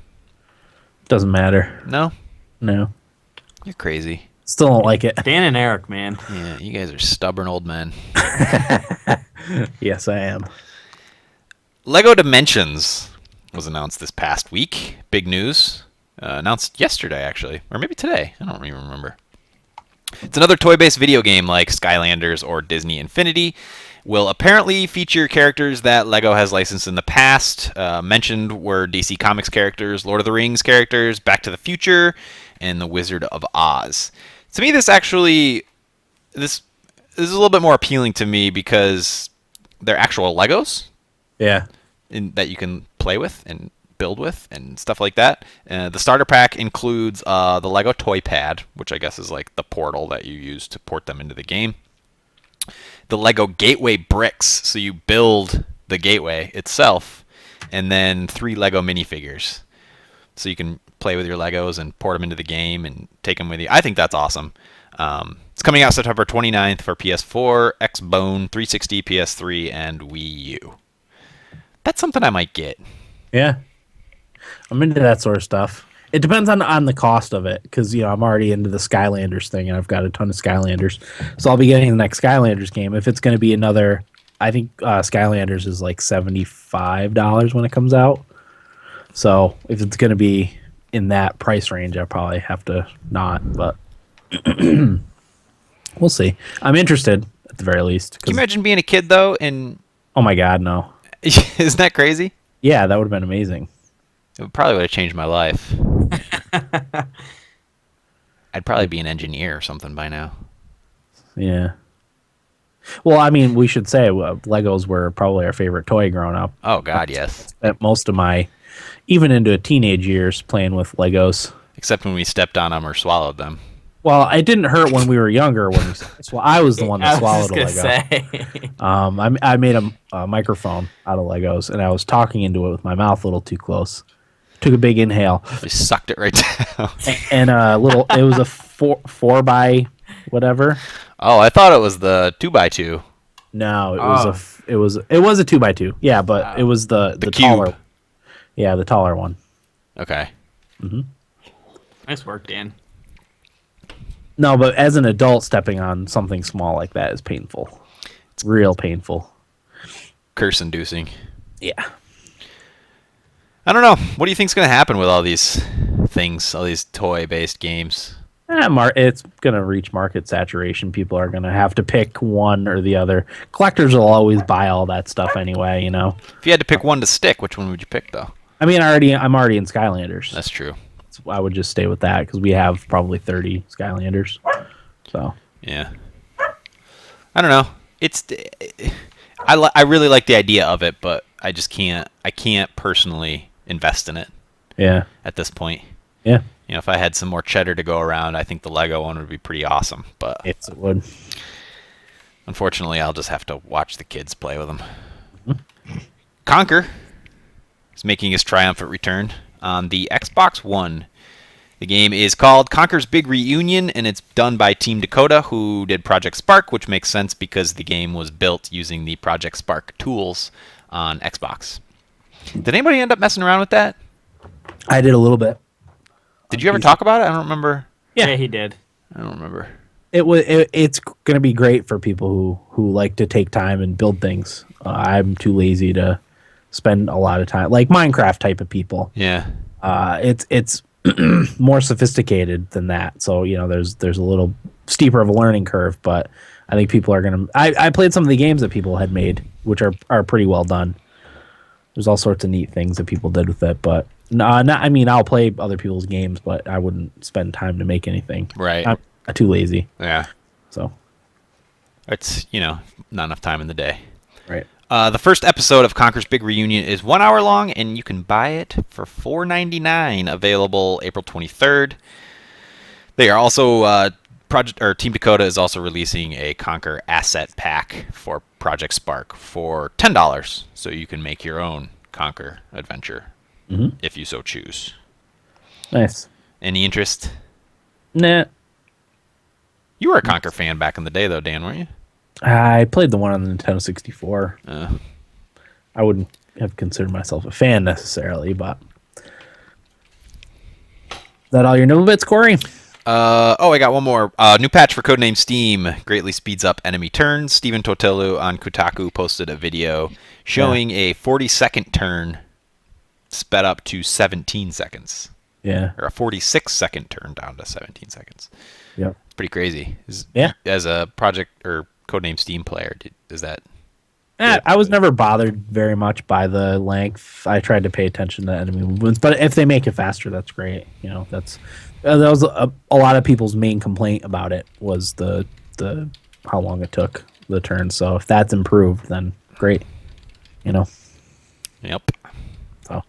Doesn't matter. No? No. You're crazy. Still don't like it. Dan and Eric, man. Yeah, you guys are stubborn old men. Yes, I am. Lego Dimensions was announced this past week. Big news. Announced yesterday, actually. Or maybe today. I don't even remember. It's another toy-based video game like Skylanders or Disney Infinity. Will apparently feature characters that LEGO has licensed in the past. Mentioned were DC Comics characters, Lord of the Rings characters, Back to the Future, and The Wizard of Oz. To me, this is a little bit more appealing to me because they're actual Legos Yeah. that you can play with and build with and stuff like that. The starter pack includes the Lego Toy Pad, which I guess is like the portal that you use to port them into the game. The Lego Gateway bricks, so you build the gateway itself, and then 3 Lego minifigures. So you can play with your Legos and port them into the game and take them with you. I think that's awesome. It's coming out September 29th for PS4, Xbone, 360, PS3, and Wii U. That's something I might get. Yeah, I'm into that sort of stuff. It depends on the cost of it, because I'm already into the Skylanders thing, and I've got a ton of Skylanders, so I'll be getting the next Skylanders game. If it's going to be another, I think Skylanders is like $75 when it comes out. So if it's going to be in that price range, I probably have to not. But we'll see. I'm interested at the very least. Can you imagine being a kid though? And oh my god, no! isn't that crazy? Yeah, that would have been amazing. It probably would have changed my life. I'd probably be an engineer or something by now. Yeah. Well, I mean, we should say Legos were probably our favorite toy growing up. Oh God, yes. Spent most of my, even into teenage years, playing with Legos. Except when we stepped on them or swallowed them. Well, it didn't hurt when we were younger. Well, I was the one that swallowed a Lego. Say. I made a microphone out of Legos, and I was talking into it with my mouth a little too close. Took a big inhale. We sucked it right down. And it was a four by whatever. Oh, I thought it was the 2x2. No, it was a 2x2. Yeah, but it was the cube. taller. Yeah, the taller one. Okay. Nice work, Dan. No, but as an adult, stepping on something small like that is painful. It's real painful. Curse-inducing. Yeah. I don't know. What do you think's going to happen with all these things, all these toy-based games? It's going to reach market saturation. People are going to have to pick one or the other. Collectors will always buy all that stuff anyway, If you had to pick one to stick, which one would you pick, though? I mean, I'm already in Skylanders. That's true. So I would just stay with that because we have probably 30 Skylanders. So yeah, I don't know. I really like the idea of it, but I just can't. I can't personally invest in it. Yeah. At this point. Yeah. If I had some more cheddar to go around, I think the Lego one would be pretty awesome. But it would. Unfortunately, I'll just have to watch the kids play with them. Conker is making his triumphant return on the Xbox One. The game is called Conker's Big Reunion, and it's done by Team Dakota, who did Project Spark, which makes sense because the game was built using the Project Spark tools on Xbox. Did anybody end up messing around with that? I did a little bit. Did you ever talk about it? I don't remember. Yeah, he did. I don't remember. It's going to be great for people who like to take time and build things. I'm too lazy to spend a lot of time, like Minecraft type of people. Yeah. It's more sophisticated than that. So, there's a little steeper of a learning curve, but I think people are going to... I played some of the games that people had made, which are pretty well done. There's all sorts of neat things that people did with it, but I'll play other people's games, but I wouldn't spend time to make anything. Right. I'm too lazy. Yeah. So it's, not enough time in the day. Right. The first episode of Conker's Big Reunion is 1 hour long, and you can buy it for $4.99, available April 23rd. They are also Team Dakota is also releasing a Conker asset pack for Project Spark for $10, so you can make your own Conker adventure if you so choose. Nice. Any interest? Nah. You were a Conker fan back in the day, though, Dan, weren't you? I played the one on the Nintendo 64. I wouldn't have considered myself a fan necessarily, but... Is that all your new bits, Corey? I got one more. New patch for Codename Steam greatly speeds up enemy turns. Steven Totelu on Kotaku posted a video showing a 40-second turn sped up to 17 seconds. Yeah. Or a 46-second turn down to 17 seconds. Yep. It's pretty crazy. As a project or Codename Steam player, is that... I was never bothered very much by the length. I tried to pay attention to enemy movements, but if they make it faster, that's great. That was a lot of people's main complaint about it was the how long it took the turn. So if that's improved, then great. Yep. So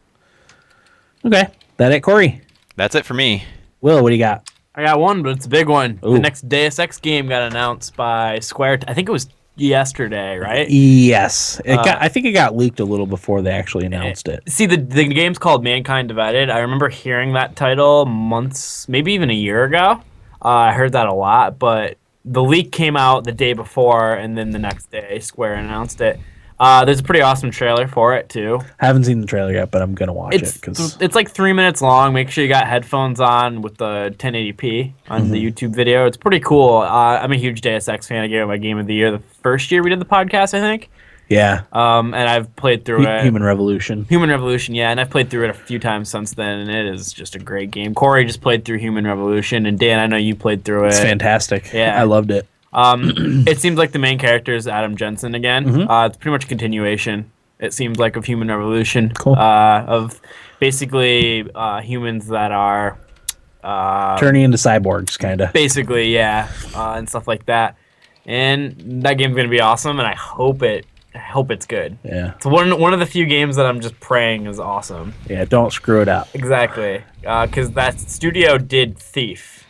okay, that it, Corey. That's it for me. Will, what do you got? I got one, but it's a big one. Ooh. The next Deus Ex game got announced by Square. I think it was yesterday, right? Yes, I think it got leaked a little before they actually announced it. See, the game's called Mankind Divided. I remember hearing that title months, maybe even a year ago. I heard that a lot, but the leak came out the day before, and then the next day, Square announced it. There's a pretty awesome trailer for it too. I haven't seen the trailer yet, but I'm gonna watch it It's like 3 minutes long. Make sure you got headphones on with the 1080p on the YouTube video. It's pretty cool. I'm a huge Deus Ex fan. I gave it my game of the year the first year we did the podcast, I think. yeah, And I've played through it. Human Revolution. Human Revolution, yeah, and I've played through it a few times since then, and it is just a great game. Corey just played through Human Revolution, and Dan, I know you played through it. It's fantastic. Yeah. I loved it. It seems like the main character is Adam Jensen again. It's pretty much a continuation, it seems like, of Human Revolution. Cool. Of basically humans that are Turning into cyborgs, kind of. basically, yeah, and stuff like that. And that game's gonna be awesome, and I hope it's good. Yeah, It's one of the few games that I'm just praying is awesome. yeah. Don't screw it up. Exactly, because that studio did Thief.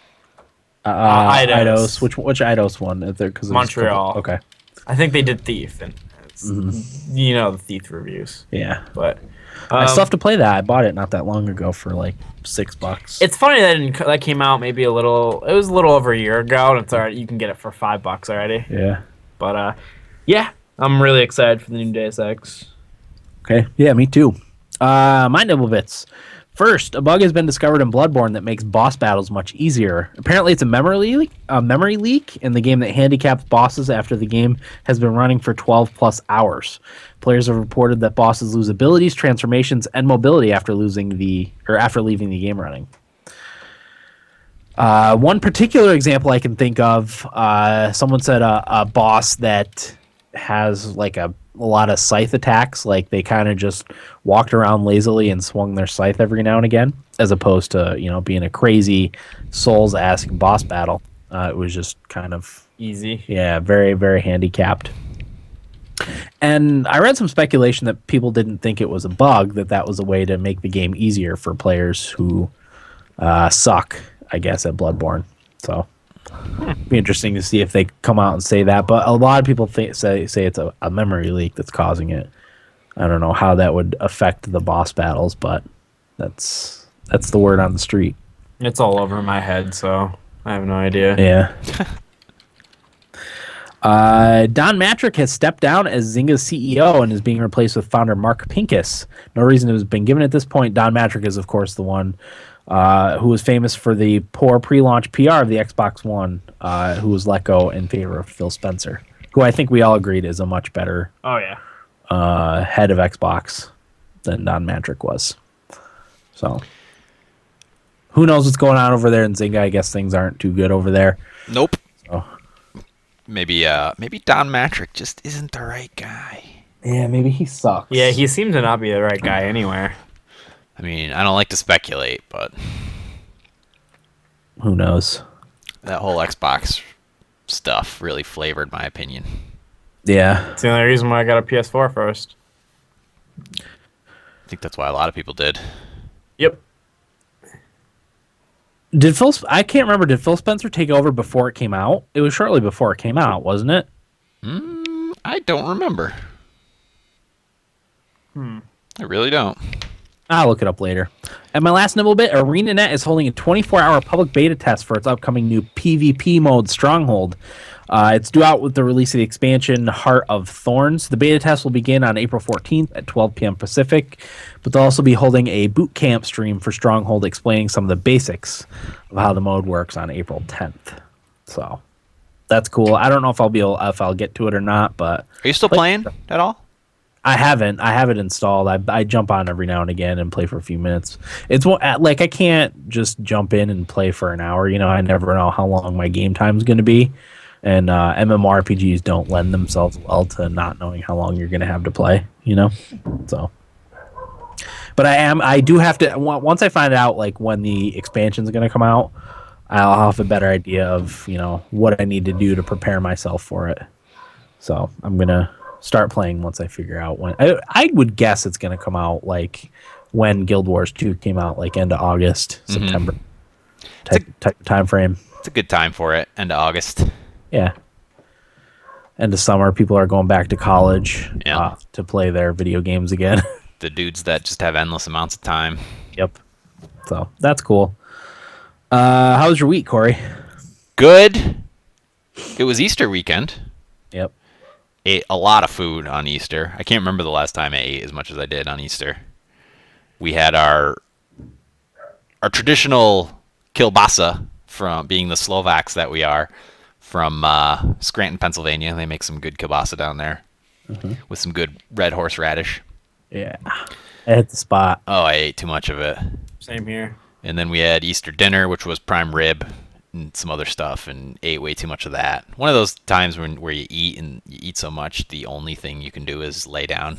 Eidos. Which Eidos one? Because Montreal. Okay. I think they did Thief, and it's, you know the Thief reviews. Yeah. But I still have to play that. I bought it not that long ago for like $6. it's funny that came out maybe it was a little over a year ago, and it's already, you can get it for $5 already. Yeah. But yeah, I'm really excited for the new Deus Ex. Okay. Yeah, me too. My nibble bits. First, a bug has been discovered in Bloodborne that makes boss battles much easier. Apparently, it's a memory leak in the game that handicaps bosses after the game has been running for 12 plus hours. Players have reported that bosses lose abilities, transformations, and mobility after leaving the game running. One particular example I can think of, someone said a boss that has like a lot of scythe attacks, like they kind of just walked around lazily and swung their scythe every now and again, as opposed to being a crazy Souls-esque boss battle. It was just kind of Easy. yeah, very very handicapped. And I read some speculation that people didn't think it was a bug, that was a way to make the game easier for players who suck, I guess, at Bloodborne. So be interesting to see if they come out and say that, but a lot of people say it's a memory leak that's causing it. I don't know how that would affect the boss battles, but that's the word on the street. It's all over my head, so I have no idea. Yeah. Don Matrick has stepped down as Zynga's CEO and is being replaced with founder Mark Pincus. No reason has been given at this point. Don Matrick is, of course, the one who was famous for the poor pre-launch PR of the Xbox One, who was let go in favor of Phil Spencer, who I think we all agreed is a much better Oh yeah. head of Xbox than Don Matrick was. So, who knows what's going on over there in Zynga? I guess things aren't too good over there. Nope. So, Maybe Don Matrick just isn't the right guy. yeah, maybe he sucks. Yeah, he seems to not be the right guy anywhere. I mean, I don't like to speculate, but Who knows? that whole Xbox stuff really flavored my opinion. Yeah. It's the only reason why I got a PS4 first. I think that's why a lot of people did. Yep. I can't remember. Did Phil Spencer take over before it came out? It was shortly before it came out, wasn't it? I don't remember. I really don't. I'll look it up later. And my last nibble bit, ArenaNet is holding a 24-hour public beta test for its upcoming new PvP mode, Stronghold. It's due out with the release of the expansion, Heart of Thorns. The beta test will begin on April 14th at 12 p.m. Pacific, but they'll also be holding a boot camp stream for Stronghold explaining some of the basics of how the mode works on April 10th. So that's cool. I don't know if I'll get to it or not, but Are you still playing at all? I haven't. I have it installed. I jump on every now and again and play for a few minutes. It's like I can't just jump in and play for an hour. I never know how long my game time is going to be, and MMORPGs don't lend themselves well to not knowing how long you're going to have to play. So. But I do have to, once I find out like when the expansion is going to come out, I'll have a better idea of what I need to do to prepare myself for it. So I'm gonna start playing once I figure out when. I would guess it's going to come out like when Guild Wars 2 came out, like end of August, September type time frame. It's a good time for it. End of August. Yeah. End of summer, people are going back to college to play their video games again. The dudes that just have endless amounts of time. Yep. So that's cool. How was your week, Corey? good. It was Easter weekend. Yep. Ate a lot of food on Easter. I can't remember the last time I ate as much as I did on Easter. We had our traditional kielbasa, from being the Slovaks that we are, from Scranton, Pennsylvania. They make some good kielbasa down there with some good red horseradish. Yeah. I hit the spot. Oh, I ate too much of it. Same here. And then we had Easter dinner, which was prime rib and some other stuff, and ate way too much of that. One of those times where you eat and you eat so much, the only thing you can do is lay down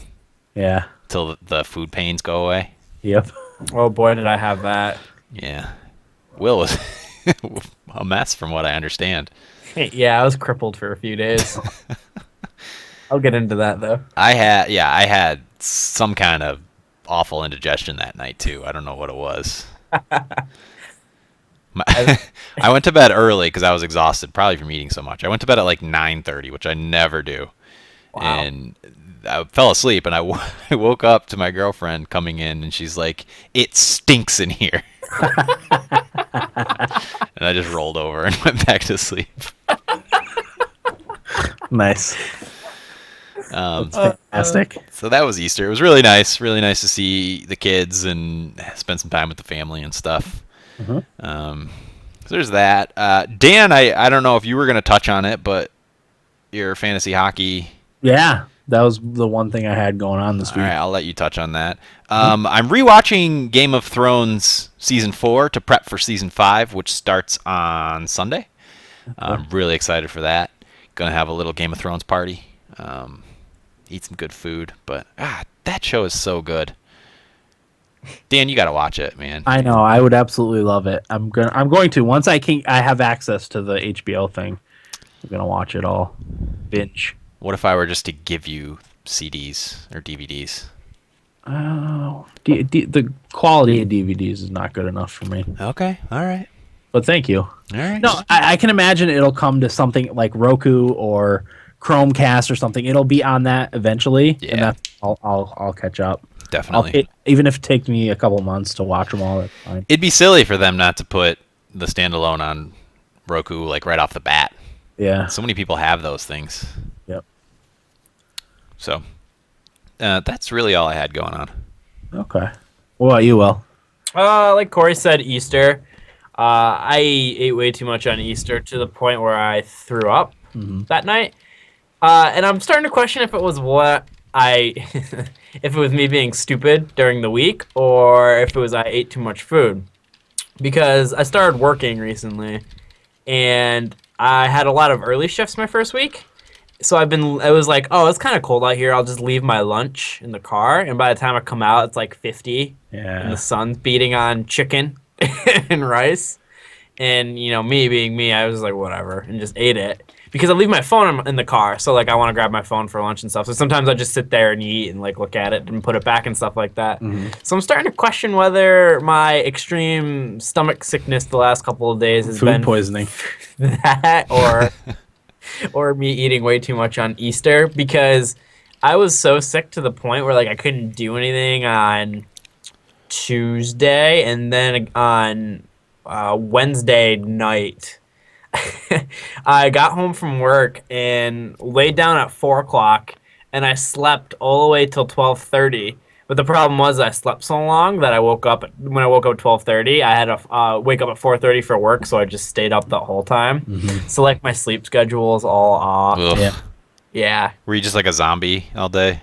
Yeah. till the food pains go away. Yep. Oh boy, did I have that. Yeah. Will was a mess from what I understand. Yeah, I was crippled for a few days. I'll get into that though. I had some kind of awful indigestion that night too. I don't know what it was. I went to bed early because I was exhausted, probably from eating so much. I went to bed at like 9:30, which I never do. Wow. And I fell asleep, and I woke up to my girlfriend coming in, and she's like, "It stinks in here." And I just rolled over and went back to sleep. Nice. That's Fantastic. So that was Easter. It was really nice to see the kids and spend some time with the family and stuff. So there's that. Dan, I don't know if you were going to touch on it, but your fantasy hockey. Yeah. That was the one thing I had going on this week. All right, I'll let you touch on that. I'm rewatching Game of Thrones Season 4 to prep for Season 5, which starts on Sunday. I'm really excited for that. Going to have a little Game of Thrones party. Eat some good food. But that show is so good. Dan, you got to watch it, man. I know. I would absolutely love it. I'm going to once I have access to the HBO thing. I'm gonna watch it all. Binge. What if I were just to give you CDs or DVDs? Oh, the quality of DVDs is not good enough for me. Okay, all right. But thank you. All right. No, I can imagine it'll come to something like Roku or Chromecast or something. It'll be on that eventually, and that's I'll catch up. Definitely. Even if it takes me a couple months to watch them all, that's fine. It'd be silly for them not to put the standalone on Roku like right off the bat. Yeah. So many people have those things. Yep. So that's really all I had going on. Okay. What about you, Will? Like Corey said, Easter. I ate way too much on Easter to the point where I threw up that night. And I'm starting to question if it was if it was me being stupid during the week or if it was I ate too much food. Because I started working recently and I had a lot of early shifts my first week. So I was like, oh, it's kind of cold out here. I'll just leave my lunch in the car. And by the time I come out, it's like 50. Yeah. And the sun's beating on chicken and rice. And, me being me, I was like, whatever, and just ate it. Because I leave my phone in the car, so, like, I want to grab my phone for lunch and stuff. So sometimes I just sit there and eat and, like, look at it and put it back and stuff like that. So I'm starting to question whether my extreme stomach sickness the last couple of days has been Food poisoning. that or me eating way too much on Easter. Because I was so sick to the point where, like, I couldn't do anything on Tuesday, and then on Wednesday night I got home from work and laid down at 4 o'clock, and I slept all the way till 12:30. But the problem was I slept so long that when I woke up at 12:30, I had to wake up at 4:30 for work, so I just stayed up the whole time. So like my sleep schedule is all off. Ugh. Yeah. Were you just like a zombie all day?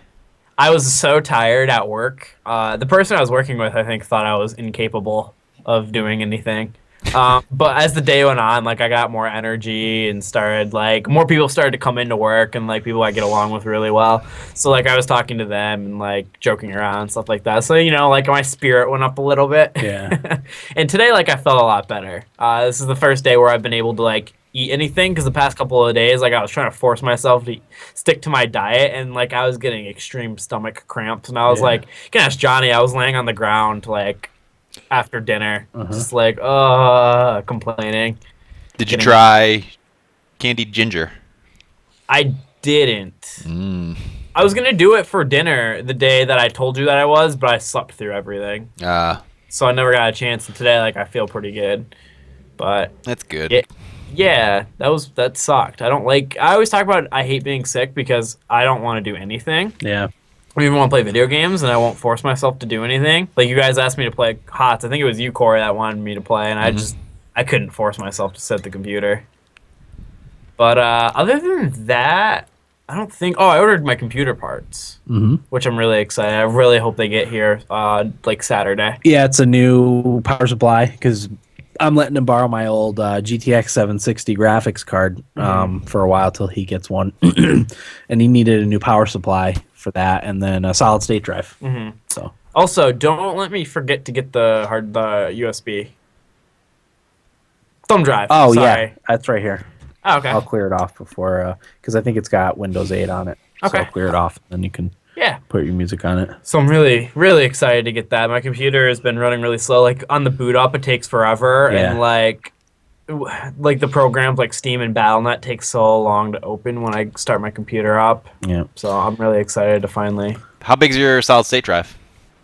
I was so tired at work. The person I was working with, I think, thought I was incapable of doing anything. But as the day went on, like I got more energy and started like more people started to come into work and like people I get along with really well. So like I was talking to them and like joking around and stuff like that. So like my spirit went up a little bit. Yeah. And today like I felt a lot better. This is the first day where I've been able to like eat anything because the past couple of days like I was trying to force myself to stick to my diet and like I was getting extreme stomach cramps and I was like, you can ask Johnny. I was laying on the ground like after dinner, just like complaining. Did you try candied ginger? I didn't. I was gonna do it for dinner the day that I told you that I was, but I slept through everything. So I never got a chance. And today, like, I feel pretty good. But that's good. Yeah, that sucked. I always talk about I hate being sick because I don't want to do anything. Yeah. I don't even want to play video games, and I won't force myself to do anything. Like, you guys asked me to play HOTS. I think it was you, Corey, that wanted me to play, and I couldn't force myself to set the computer. But other than that, I don't think. Oh, I ordered my computer parts, which I'm really excited. I really hope they get here like Saturday. Yeah, it's a new power supply because I'm letting him borrow my old GTX 760 graphics card for a while till he gets one, and he needed a new power supply for that, and then a solid state drive. So Also, don't let me forget to get the USB thumb drive. oh Sorry. yeah, that's right here. Oh, okay. I'll clear it off before because I think it's got Windows 8 on it. Okay. So I'll clear it off, and then you can Yeah. put your music on it. So I'm really, really excited to get that. My computer has been running really slow. Like, on the boot up, it takes forever, Yeah. and like the programs like Steam and Battle.net take so long to open when I start my computer up. Yeah. So I'm really excited to finally How big's your solid state drive?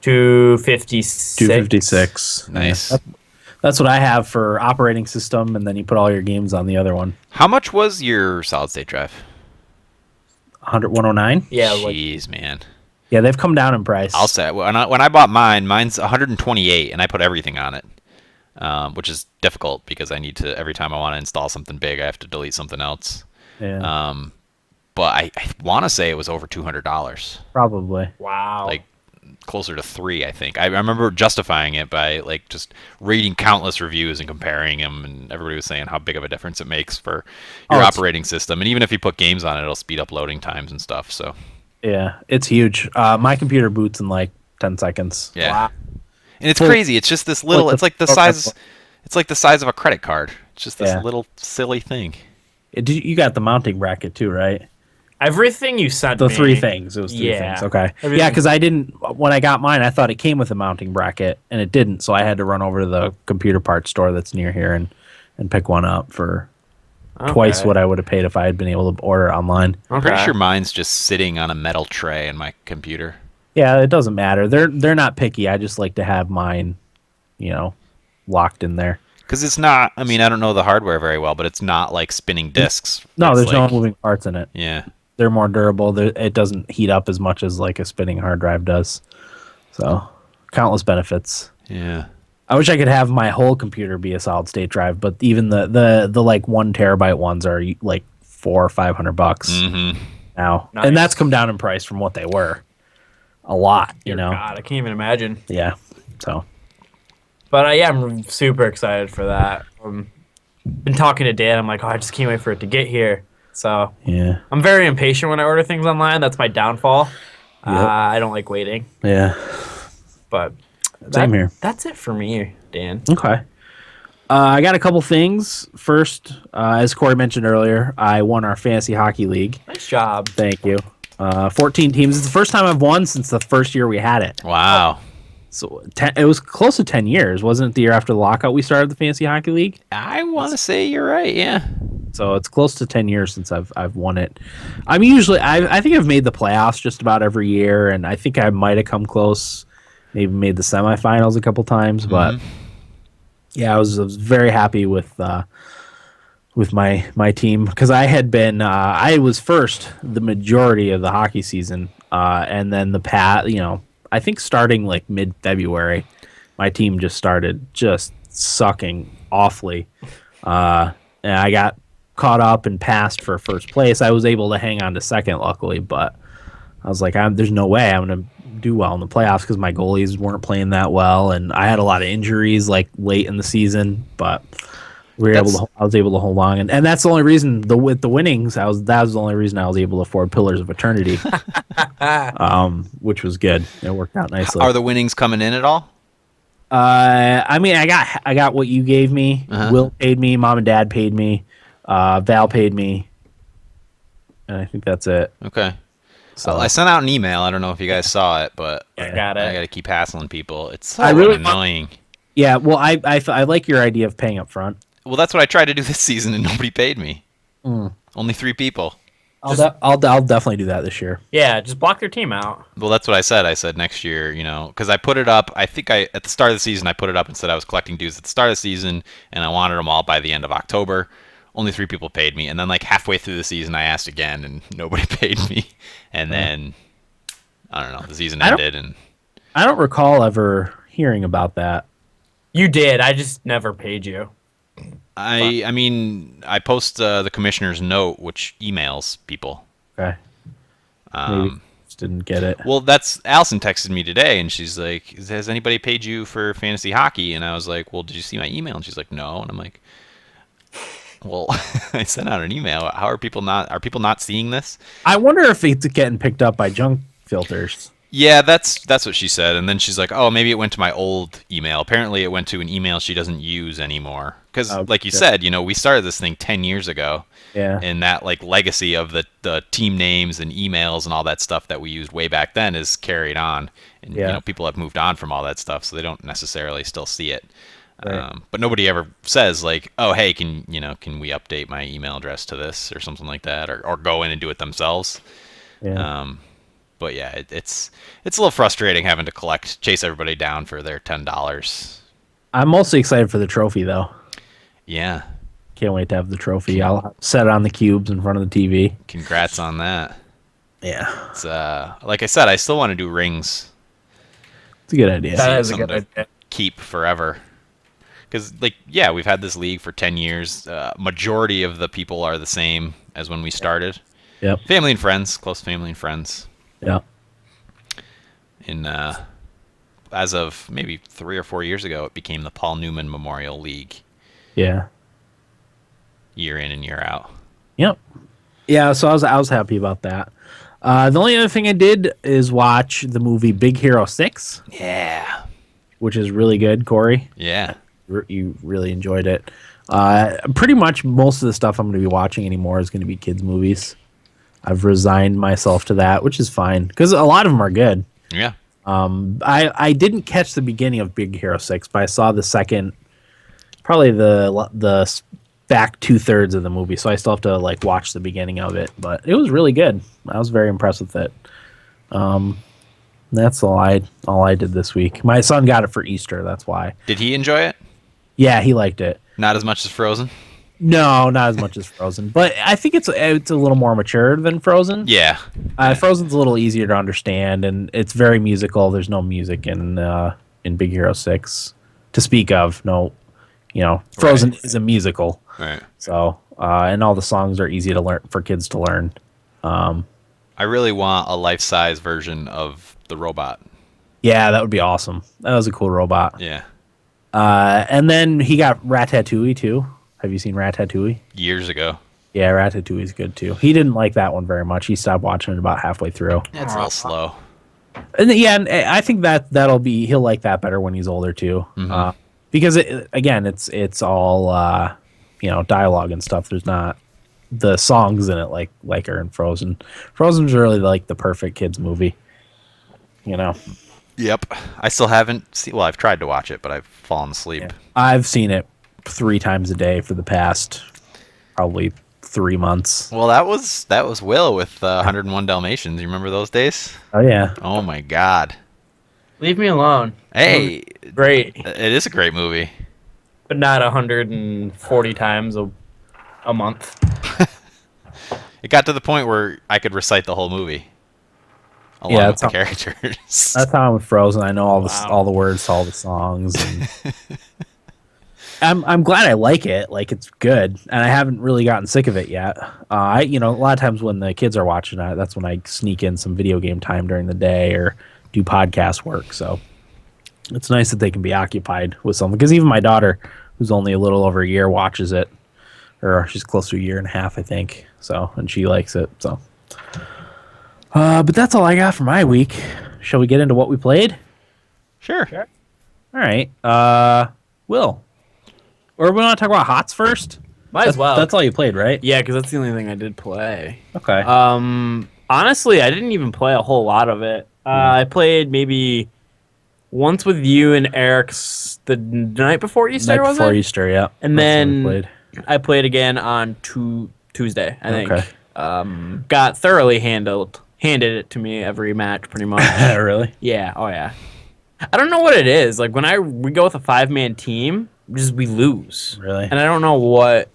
256. 256. Nice. Yeah. That's what I have for operating system, and then you put all your games on the other one. How much was your solid state drive? 109? Yeah, like Jeez, man. Yeah, they've come down in price. I'll say when I bought mine's 128, and I put everything on it, which is difficult because I need to every time I want to install something big, I have to delete something else. Yeah, But I want to say it was over $200, probably. wow. like closer to $300, I think. I remember justifying it by like just reading countless reviews and comparing them, and everybody was saying how big of a difference it makes for your operating system. And even if you put games on it, it'll speed up loading times and stuff. So Yeah, it's huge. My computer boots in like 10 seconds. yeah. Wow. And it's crazy. It's just this little. It's like the size. It's like the size of a credit card. It's just this little silly thing. You got the mounting bracket too, right? Everything you sent The me. three things. It was three Yeah. things. Okay. Everything- Yeah, because I didn't. When I got mine, I thought it came with a mounting bracket, and it didn't. So I had to run over to the computer parts store that's near here and pick one up for twice what I would have paid if I had been able to order it online. I'm pretty sure mine's just sitting on a metal tray in my computer. Yeah, it doesn't matter. They're not picky. I just like to have mine, locked in there. Because it's not. I mean, I don't know the hardware very well, but it's not like spinning discs. No, It's there's like, no moving parts in it. Yeah. They're more durable. It doesn't heat up as much as like a spinning hard drive does. So, countless benefits. Yeah. I wish I could have my whole computer be a solid state drive, but even the like 1 terabyte ones are like $400 or $500 now, Nice. and that's come down in price from what they were. A lot, Dear God, I can't even imagine. Yeah. So But yeah, I'm super excited for that. Been talking to Dan. I'm like, I just can't wait for it to get here. So yeah, I'm very impatient when I order things online. That's my downfall. Yep. I don't like waiting. yeah. But Same here. That's it for me, Dan. Okay. I got a couple things. First, as Corey mentioned earlier, I won our fantasy hockey league. Nice job. Thank you. 14 teams. It's the first time I've won since the first year we had it. Wow. So it was close to 10 years. Wasn't it the year after the lockout we started the fantasy hockey league? I want to say you're right. Yeah. So it's close to 10 years since I've won it. I'm usually I think I've made the playoffs just about every year, and I think I might have come close, maybe made the semifinals a couple times, but yeah, I was very happy with my team because I had been I was first the majority of the hockey season, and then I think starting like mid-February, my team just started just sucking awfully, and I got caught up and passed for first place. I was able to hang on to second, luckily, but I was like, there's no way I'm going to do well in the playoffs because my goalies weren't playing that well, and I had a lot of injuries like late in the season, but I was able to hold on, and that's the only reason with the winnings that was the only reason I was able to afford Pillars of Eternity, which was good. It worked out nicely. Are the winnings coming in at all? I mean, I got what you gave me. Will paid me. Mom and Dad paid me. Val paid me, and I think that's it. Okay. So I sent out an email. I don't know if you guys saw it, but I got it. I got to keep hassling people. It's so annoying. Yeah, well, I like your idea of paying up front. Well, that's what I tried to do this season, and nobody paid me. Only 3 people. I'll definitely do that this year. Yeah, just block their team out. Well, that's what I said. I said next year, because I put it up. I think at the start of the season, I put it up and said I was collecting dues at the start of the season, and I wanted them all by the end of October. only 3 people paid me. And then like halfway through the season, I asked again, and nobody paid me. And then I don't know, the season ended, and I don't recall ever hearing about that. You did. I just never paid you. I mean, I post the commissioner's note, which emails people. Okay. Maybe just didn't get it. Well, that's Allison texted me today, and she's like, "Has anybody paid you for fantasy hockey?" And I was like, "Well, did you see my email?" And she's like, "No." And I'm like, "Well, I sent out an email. How are people not seeing this?" I wonder if it's getting picked up by junk filters. Yeah, that's what she said. And then she's like, "Oh, maybe it went to my old email." Apparently, it went to an email she doesn't use anymore. Because, like you said, we started this thing 10 years ago. Yeah. And that like legacy of the team names and emails and all that stuff that we used way back then is carried on. And people have moved on from all that stuff, so they don't necessarily still see it. Right. But nobody ever says like, "Oh, hey, can we update my email address to this," or something like that, or go in and do it themselves. Yeah. But yeah, it's a little frustrating having to chase everybody down for their $10. I'm mostly excited for the trophy, though. Yeah. Can't wait to have the trophy. I'll set it on the cubes in front of the TV. Congrats on that. Yeah. It's like I said, I still want to do rings. It's a good idea. That is a Something good to idea. keep forever. Because, we've had this league for 10 years. Majority of the people are the same as when we started. Yep. Family and friends, close family and friends. Yeah. As of maybe 3 or 4 years ago, it became the Paul Newman Memorial League. Yeah. Year in and year out. Yep. Yeah, so I was happy about that. The only other thing I did is watch the movie Big Hero 6, Yeah. which is really good, Corey. Yeah. You really enjoyed it. Pretty much most of the stuff I'm going to be watching anymore is going to be kids' movies. I've resigned myself to that, which is fine, because a lot of them are good. Yeah. I didn't catch the beginning of Big Hero 6, but I saw the second, probably the back 2/3 of the movie, so I still have to watch the beginning of it. But it was really good. I was very impressed with it. That's all I did this week. My son got it for Easter. That's why. Did he enjoy it? Yeah, he liked it. Not as much as Frozen? No, not as much as Frozen, but I think it's a little more mature than Frozen. Yeah. Frozen's a little easier to understand, and it's very musical. There's no music in Big Hero 6 to speak of. No, Frozen is a musical. Right. So, and all the songs are easy to learn for kids to learn. I really want a life-size version of the robot. Yeah, that would be awesome. That was a cool robot. Yeah. And then he got Ratatouille too. Have you seen Ratatouille? Years ago. Yeah, Ratatouille's good too. He didn't like that one very much. He stopped watching it about halfway through. It's a little slow. And and I think he'll like that better when he's older too. Mm-hmm. Because it's all dialogue and stuff. There's not the songs in it like are in Frozen. Frozen's really like the perfect kids movie. Yep. I still haven't seen. Well, I've tried to watch it, but I've fallen asleep. Yeah. I've seen it 3 times a day for the past probably 3 months. Well, that was Will with 101 Dalmatians. You remember those days? Oh yeah. Oh my God. Leave me alone. Hey, Great, it is a great movie. but not 140 times a month. It got to the point where I could recite the whole movie along with the characters. That's how I'm with Frozen. I know all the Wow. all the words to all the songs. And I'm glad I like it. Like, it's good, and I haven't really gotten sick of it yet. A lot of times when the kids are watching it, that's when I sneak in some video game time during the day or do podcast work. So it's nice that they can be occupied with something. Because even my daughter, who's only a little over a year, watches it, or she's close to a year and a half, I think. So, and she likes it. So, but that's all I got for my week. Shall we get into what we played? Sure. All right. Will. Or we want to talk about HOTS first? Might as well. That's all you played, right? Yeah, because that's the only thing I did play. Okay. Honestly, I didn't even play a whole lot of it. I played maybe once with you and Eric's the night before Easter, Night was before it? Easter, yeah. And That's when we then played. I played again on Tuesday, I think. Okay. Got thoroughly handed it to me every match, pretty much. Really? Yeah, oh yeah. I don't know what it is. Like, when we go with a 5-man team, we lose. Really? And I don't know what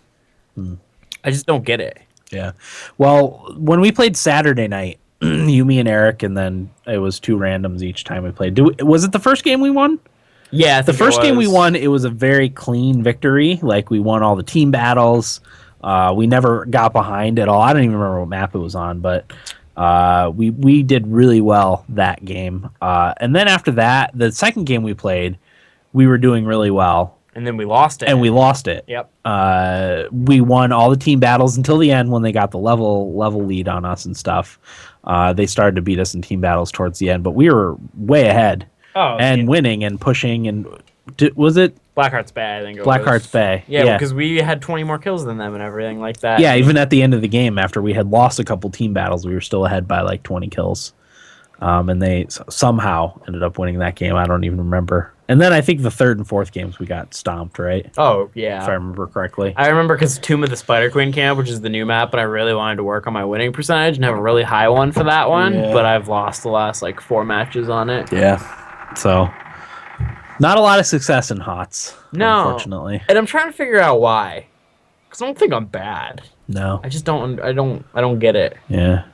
I just don't get it. Yeah. Well, when we played Saturday night, you, me, and Eric, and then it was 2 randoms each time we played. Was it the first game we won? Yeah, I The think first game we was. won, it was a very clean victory. Like, we won all the team battles. We never got behind at all. I don't even remember what map it was on, but we did really well that game. And then after that, the second game we played, we were doing really well. And then we lost it. And we lost it. Yep. We won all the team battles until the end when they got the level lead on us and stuff. They started to beat us in team battles towards the end, but we were way ahead and winning and pushing. And was it Blackheart's Bay? I think it Blackheart's was. Bay? Yeah, because we had 20 more kills than them and everything like that. Yeah, even at the end of the game, after we had lost a couple team battles, we were still ahead by like 20 kills. And they somehow ended up winning that game. I don't even remember. And then I think the third and fourth games we got stomped, right? Oh, yeah. If I remember correctly. I remember because Tomb of the Spider Queen camp, which is the new map, but I really wanted to work on my winning percentage and have a really high one for that one. Yeah. But I've lost the last like 4 matches on it. Yeah. So, not a lot of success in HOTS, unfortunately. And I'm trying to figure out why. Because I don't think I'm bad. No. I just don't. I don't get it. Yeah.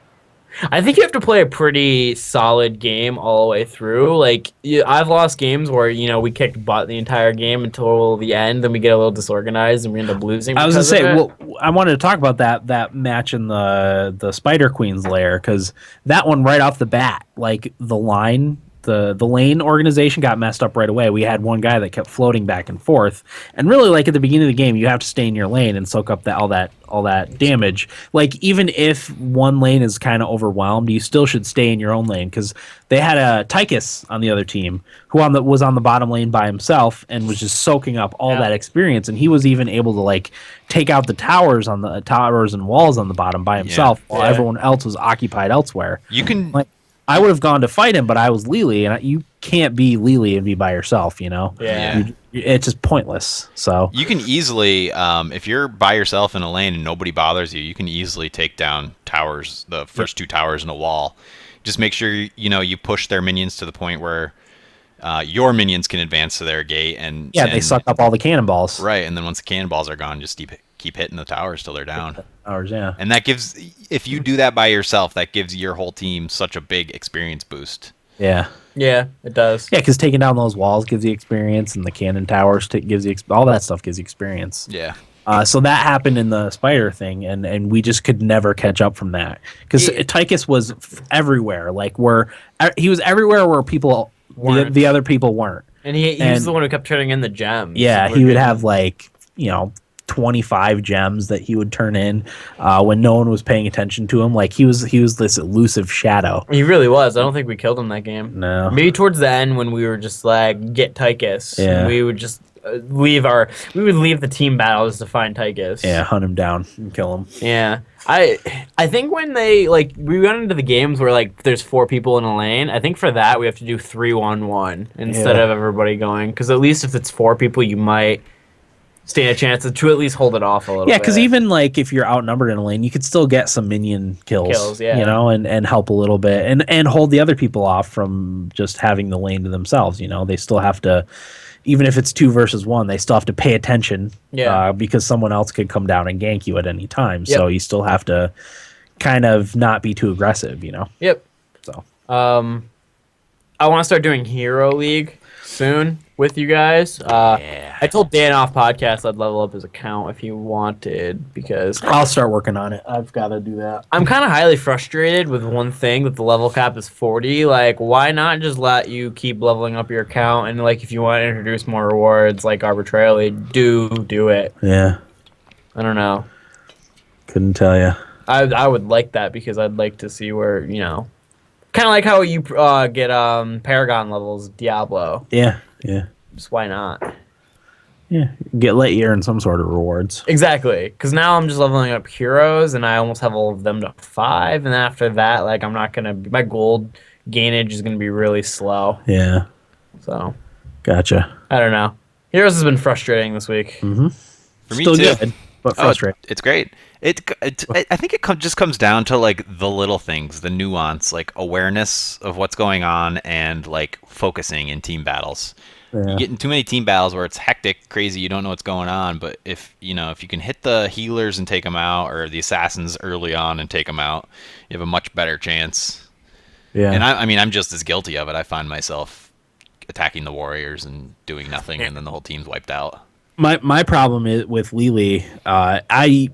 I think you have to play a pretty solid game all the way through. Like, I've lost games where, we kicked butt the entire game until the end, then we get a little disorganized and we end up losing. I was going to say, well, I wanted to talk about that match in the Spider Queen's lair, because that one right off the bat, like the line, the lane organization got messed up right away. We had one guy that kept floating back and forth, and really, like at the beginning of the game, you have to stay in your lane and soak up all that damage. Like, even if one lane is kind of overwhelmed, you still should stay in your own lane, because they had a Tychus on the other team who was on the bottom lane by himself and was just soaking up all that experience, and he was even able to like take out the towers and walls on the bottom by himself while everyone else was occupied elsewhere. You can I would have gone to fight him, but I was Lily, and you can't be Lily and be by yourself, Yeah. It's just pointless. So you can easily, if you're by yourself in a lane and nobody bothers you, you can easily take down towers, the first 2 towers in a wall. Just make sure you push their minions to the point where your minions can advance to their gate, and they suck up all the cannonballs. Right, and then once the cannonballs are gone, just keep hitting the towers till they're down. Yeah. And that gives, if you do that by yourself, that gives your whole team such a big experience boost. Yeah. Yeah, it does. Yeah, because taking down those walls gives you experience, and the cannon towers gives you all that stuff gives you experience. Yeah. So that happened in the spider thing, and we just could never catch up from that, because Tychus was everywhere. Like he was everywhere where people the other people weren't. And he was the one who kept turning in the gems. Yeah, he would have 25 gems that he would turn in when no one was paying attention to him. Like he was this elusive shadow. He really was. I don't think we killed him that game. No. Maybe towards the end when we were just like, get Tychus. Yeah. We would just leave the team battles to find Tychus. Yeah, hunt him down and kill him. Yeah. I think when we went into the games where like there's 4 people in a lane, I think for that we have to do 3-1-1 instead of everybody going, because at least if it's 4 people you might stand a chance to at least hold it off a little bit. Yeah, because even like if you're outnumbered in a lane, you could still get some minion kills, and help a little bit, and hold the other people off from just having the lane to themselves. They still have to, even if it's 2 versus 1, they still have to pay attention. Because someone else could come down and gank you at any time. So you still have to kind of not be too aggressive. Yep. So I want to start doing Hero League soon with you guys. I told Dan off podcast I'd level up his account if he wanted, because I'll start working on it. I've got to do that. I'm kind of highly frustrated with one thing, that the level cap is 40. Like, why not just let you keep leveling up your account, and like if you want to introduce more rewards like arbitrarily, do it. Yeah. I don't know. Couldn't tell you. I would like that, because I'd like to see where, kind of like how you get Paragon levels Diablo. Yeah. Just why not? Yeah. Let you earn some sort of rewards. Exactly, because now I'm just leveling up heroes, and I almost have all of them to 5, and after that, like I'm not gonna. My gold gainage is gonna be really slow. Yeah. So. Gotcha. I don't know. Heroes has been frustrating this week. Mm-hmm. For me Still too. good. but Oh, frustrating. it's great. I think it just comes down to like the little things, the nuance, like awareness of what's going on, and like focusing in team battles. You Yeah. get in too many team battles where it's hectic, crazy, you don't know what's going on. But if you can hit the healers and take them out, or the assassins early on and take them out, you have a much better chance. Yeah. And I mean, I'm just as guilty of it. I find myself attacking the warriors and doing nothing, and then the whole team's wiped out. My problem is with Lily. I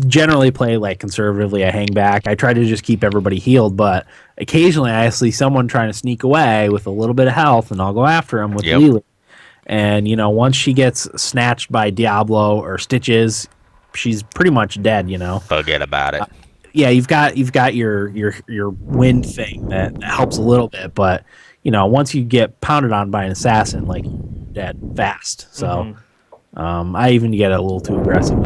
generally play like conservatively. I hang back. I try to just keep everybody healed, but occasionally I see someone trying to sneak away with a little bit of health, and I'll go after him with Yep. Lily. And once she gets snatched by Diablo or Stitches, she's pretty much dead. Forget about it. Yeah, you've got your wind thing that helps a little bit, but once you get pounded on by an assassin, like dead fast. So. I even get a little too aggressive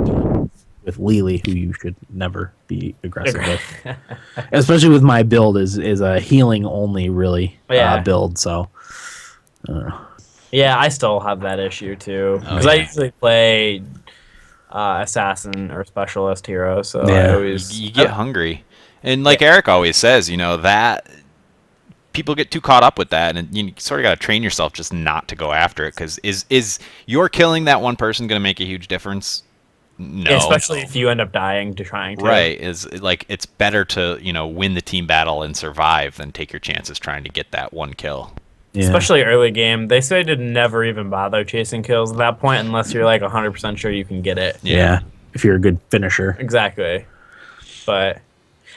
with Lily, who you should never be aggressive with, especially with my build is a healing only really build. So, Yeah, I still have that issue too because I usually play assassin or specialist hero, so I always you get hungry, and like Eric always says, that people get too caught up with that, and you sort of got to train yourself just not to go after it, because is your killing that one person going to make a huge difference? No. Yeah, especially if you end up dying to trying to. Right. Is like it's better to, win the team battle and survive than take your chances trying to get that one kill. yeah. Especially early game. They say to never even bother chasing kills at that point unless you're like 100% sure you can get it. Yeah, if you're a good finisher. Exactly. But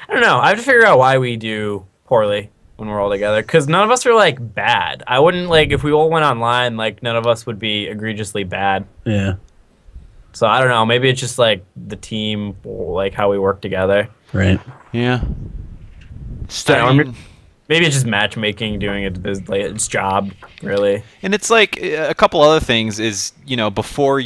I don't know. I have to figure out why we do poorly when we're all together, because none of us are like bad. I wouldn't like if we all went online, like none of us would be egregiously bad. Yeah. So I don't know. Maybe it's just like the team, like how we work together. Right. Yeah. Maybe it's just matchmaking doing its job, really. And it's like a couple other things is, before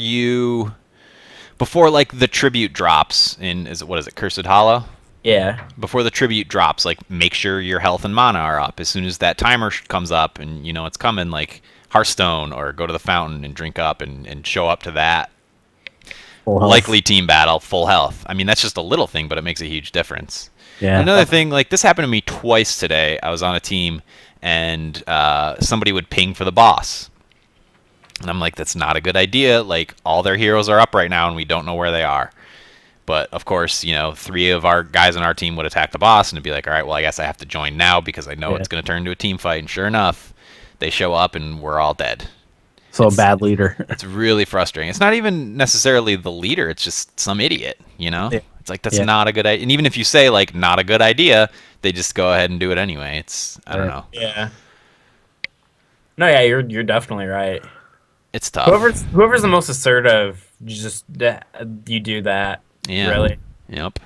like the tribute drops in, what is it, Cursed Hollow? Yeah. Before the tribute drops, like make sure your health and mana are up. As soon as that timer comes up and it's coming, like Hearthstone, or go to the fountain and drink up and show up to that likely team battle full health. I mean, that's just a little thing, but it makes a huge difference. Yeah. Another thing, like this happened to me twice today. I was on a team and somebody would ping for the boss. And I'm like, that's not a good idea. Like all their heroes are up right now and we don't know where they are. But of course, 3 of our guys on our team would attack the boss and it'd be like, all right, well, I guess I have to join now because I know it's going to turn into a team fight. And sure enough, they show up and we're all dead. So a bad leader. It's really frustrating. It's not even necessarily the leader. It's just some idiot, Yeah. It's like, that's not a good idea. And even if you say like, not a good idea, they just go ahead and do it anyway. I don't know. Yeah. No, yeah, you're definitely right. It's tough. Whoever's the most assertive, you do that. Yeah. Really. Yep.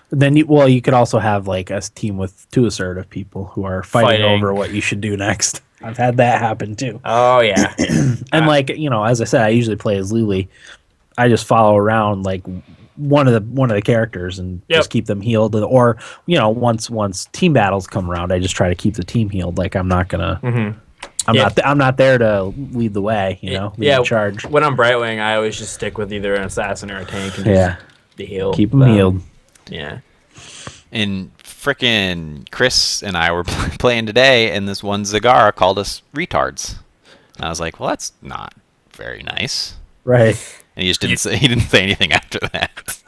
Then you could also have like a team with 2 assertive people who are fighting over what you should do next. I've had that happen too. Oh yeah. And like, as I said, I usually play as Lily. I just follow around like one of the characters and just keep them healed. Or once team battles come around, I just try to keep the team healed. Like I'm not gonna. I'm not there to lead the way. Lead the charge. When I'm Brightwing, I always just stick with either an assassin or a tank and just heal. Keep them healed. Yeah. And frickin' Chris and I were playing today, and this one Zagara called us retards. And I was like, well, that's not very nice. Right. And he didn't say anything after that.